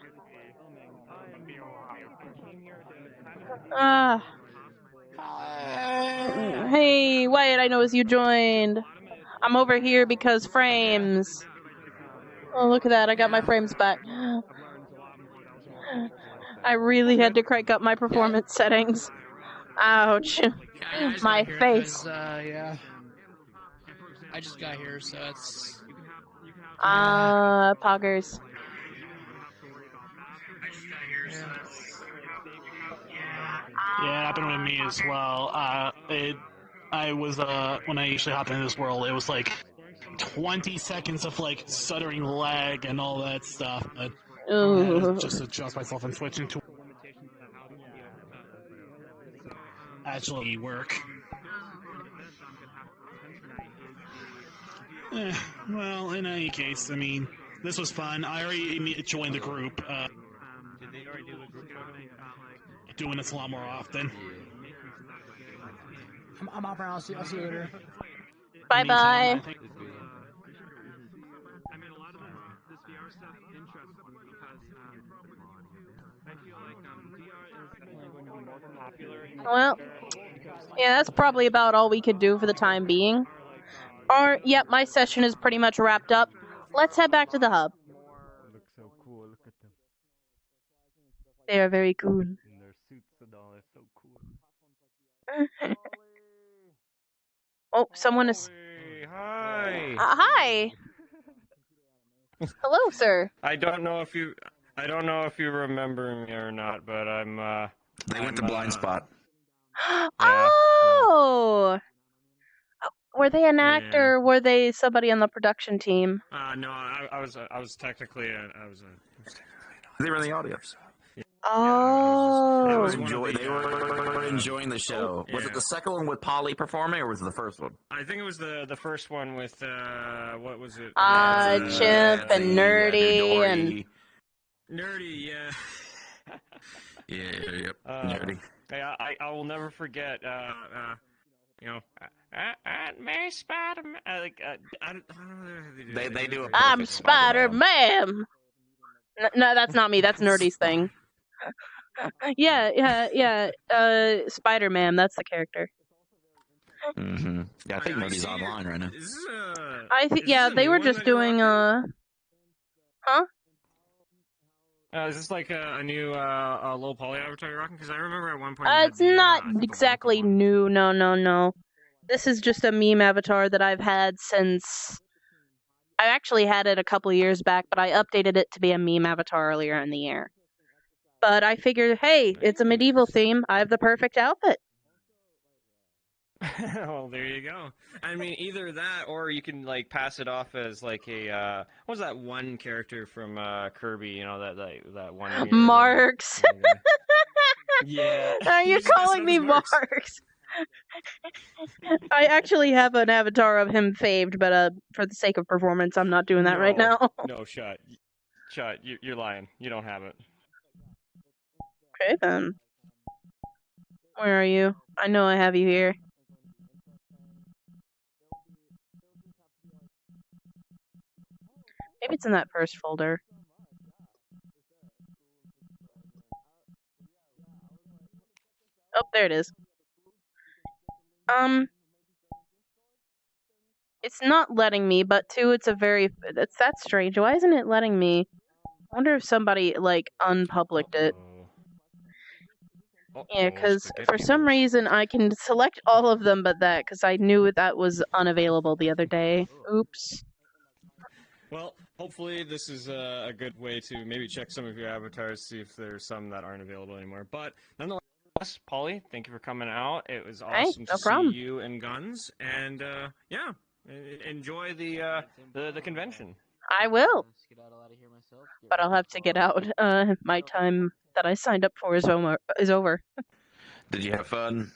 Hey, Wyatt, I noticed you joined. I'm over here because frames. Oh, look at that, I got my frames back. I really had to crank up my performance settings. Ouch. My face. Yeah. I just got here, so it's... Poggers. Yeah, it happened with me as well. I was when I usually hop into this world, it was like 20 seconds of like stuttering lag and all that stuff. But I had to just adjust myself and switch into actually work. Well, in any case, I mean, this was fun. I already joined the group. Did they already do the group photo? Doing this a lot more often. I'm off now. I'll see you later. Bye bye. I mean, a lot of this VR stuff interests me because I feel like VR is definitely going to be more popular. Well, yeah, that's probably about all we could do for the time being. Yep, my session is pretty much wrapped up. Let's head back to the hub. Looks so cool. Look at them. They are very cool. And their suits and all is so cool. Oh, someone is... Hi. Hi. Hello, sir. I don't know if you remember me or not, but They went to blind spot. Oh. Were they an actor or were they somebody on the production team? No, I was technically They were in the audience. Oh. They were enjoying the show. Was it the second one with Polly performing, or was it the first one? I think it was the first one with what was it? Chimp and Nerdy and Nerdy, yeah. Yep. Nerdy. I will never forget. You know, Aunt May Spider-Man. I don't know. They do. I'm Spider-Man. No, that's not me. That's Nerdy's thing. Yeah. Spider-Man. That's the character. Mm-hmm. Yeah, I think Nerdy's online right now. Yeah, they were just doing Huh? Is this like a new low poly avatar you're rocking? Because I remember at one point. It's not exactly new. No. This is just a meme avatar that I've had since. I actually had it a couple years back, but I updated it to be a meme avatar earlier in the year. But I figured, hey, it's a medieval theme. I have the perfect outfit. Well, there you go. I mean, either that, or you can like pass it off as like a what was that one character from Kirby? You know that one. Marks. Yeah. Are you calling me Marks? I actually have an avatar of him faved, but for the sake of performance, I'm not doing that right now. No, shut. You're lying. You don't have it. Okay then. Where are you? I know I have you here. Maybe it's in that first folder. Oh, there it is. It's not letting me, but two, that's strange. Why isn't it letting me? I wonder if somebody, like, unpublished it. Yeah, because for some reason I can select all of them but that, because I knew that was unavailable the other day. Oops. Well, hopefully this is a good way to maybe check some of your avatars, see if there's some that aren't available anymore. But nonetheless, Polly, thank you for coming out. It was awesome to see you and Guns, and yeah, enjoy the convention. I will. But I'll have to get out. My time that I signed up for is over. Did you have fun?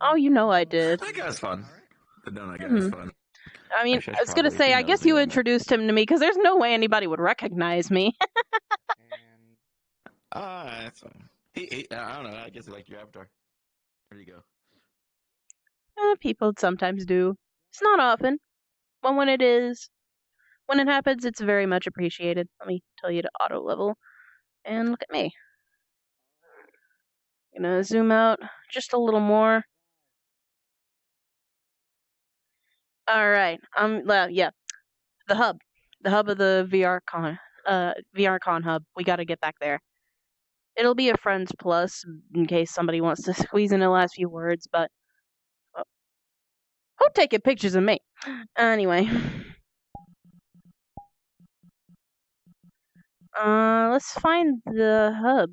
Oh, you know I did. I guess fun. But no, I guess it was fun. I mean, I was going to say, I guess you introduced him to me, because there's no way anybody would recognize me. That's fine. I don't know, I guess I like your avatar. There you go. People sometimes do. It's not often. But when it happens, it's very much appreciated. Let me tell you to auto level. And look at me. Gonna zoom out just a little more. Alright, well, yeah. The hub of the VRCon hub. We gotta get back there. It'll be a Friends Plus, in case somebody wants to squeeze in the last few words, but... who taking pictures of me? Anyway. Let's find the hub.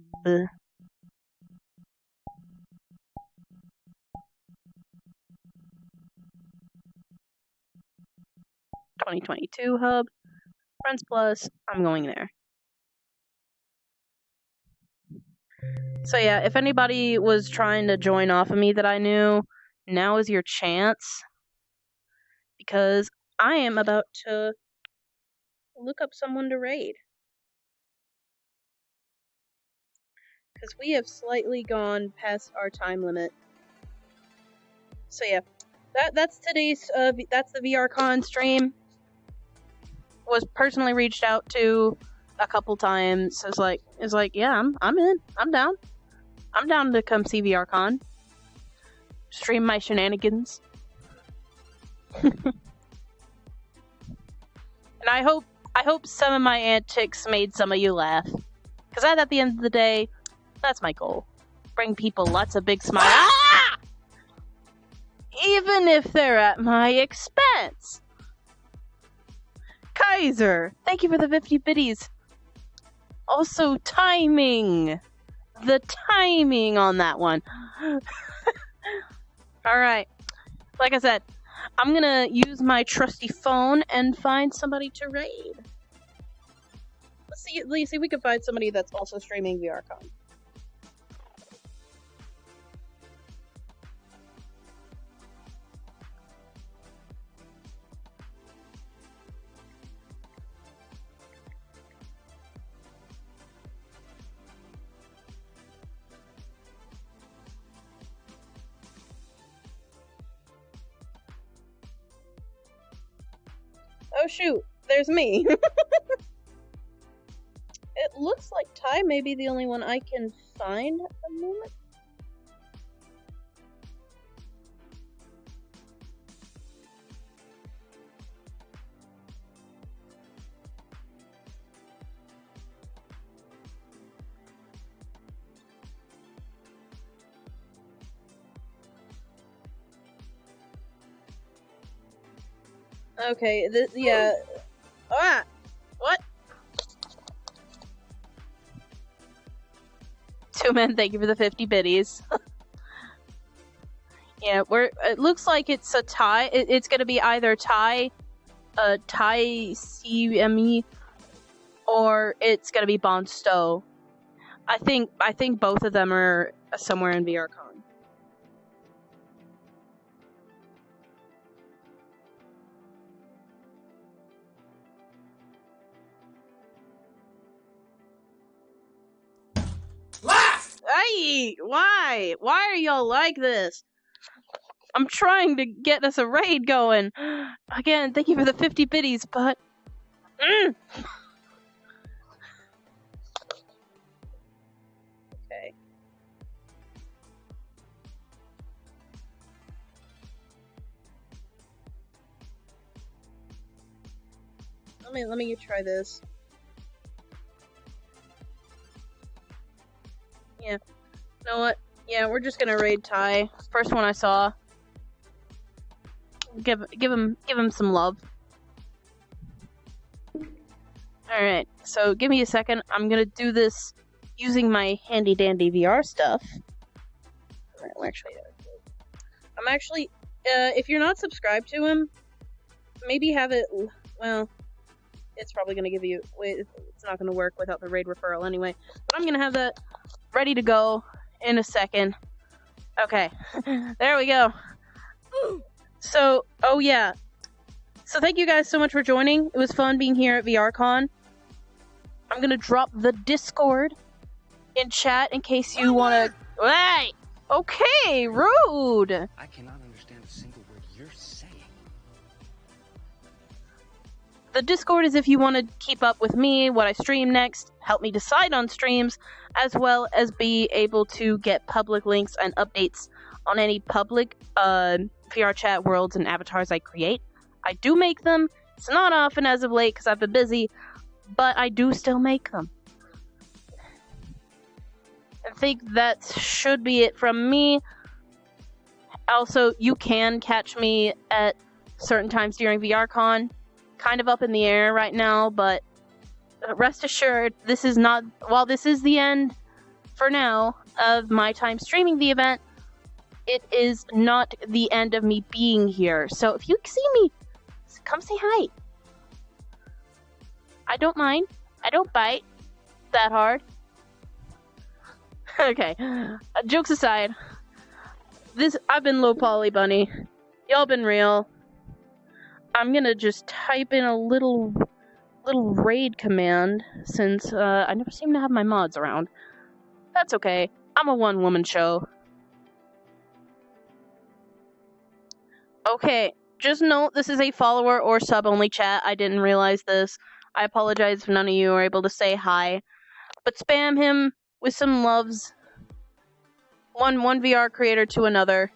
2022 hub. Friends Plus, I'm going there. So yeah, if anybody was trying to join off of me that I knew, now is your chance. Because I am about to look up someone to raid. Because we have slightly gone past our time limit. So yeah, that's today's, that's the VRCon stream. Was personally reached out to a couple times. It's like, yeah, I'm in. I'm down. I'm down to come see VRCon. Stream my shenanigans. And I hope some of my antics made some of you laugh. Because at the end of the day, that's my goal. Bring people lots of big smiles. Ah! Even if they're at my expense. Kaiser, thank you for the 50 biddies. Also, timing. The timing on that one. Alright. Like I said, I'm gonna use my trusty phone and find somebody to raid. Let's see if we can find somebody that's also streaming VRCon. Oh shoot, there's me. It looks like Ty may be the only one I can find at the moment. Okay, yeah. Ah! What? Two men, thank you for the 50 biddies. Yeah, it looks like it's a tie. It's gonna be either Ty CME, or it's gonna be Bonstow. I think both of them are somewhere in VRCon. Hey, why? Why are y'all like this? I'm trying to get us a raid going. Again, thank you for the 50 biddies, but... Okay. Let me try this. Yeah. You know what? Yeah, we're just gonna raid Ty. First one I saw. Give him some love. Alright, so give me a second. I'm gonna do this using my handy dandy VR stuff. I'm actually, if you're not subscribed to him, maybe have it, well, it's probably gonna give you, wait, it's not gonna work without the raid referral anyway, but I'm gonna have that ready to go in a second. Okay, there we go. So, oh yeah. So thank you guys so much for joining. It was fun being here at VRCon. I'm gonna drop the Discord in chat in case you wanna... Hey! Okay, rude! I cannot understand a single word you're saying. The Discord is if you want to keep up with me, what I stream next, help me decide on streams, as well as be able to get public links and updates on any public VR chat worlds and avatars I create. I do make them. It's not often as of late because I've been busy, but I do still make them. I think that should be it from me. Also, you can catch me at certain times during VRCon. Kind of up in the air right now, but rest assured, this is not, while this is the end, for now, of my time streaming the event, it is not the end of me being here. So if you see me, come say hi. I don't mind. I don't bite that hard. Okay, jokes aside, I've been low poly bunny. Y'all been real. I'm gonna just type in a little raid command since I never seem to have my mods around. That's okay. I'm a one-woman show. Okay, just note this is a follower or sub-only chat. I didn't realize this. I apologize if none of you are able to say hi. But spam him with some loves. One VR creator to another.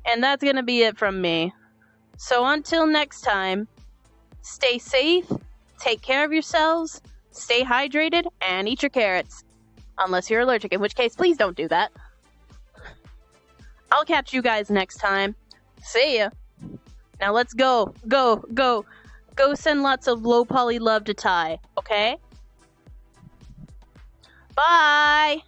And that's gonna be it from me. So until next time, stay safe, take care of yourselves, stay hydrated, and eat your carrots. Unless you're allergic, in which case, please don't do that. I'll catch you guys next time. See ya. Now let's go. Go send lots of low poly love to Ty, okay? Bye!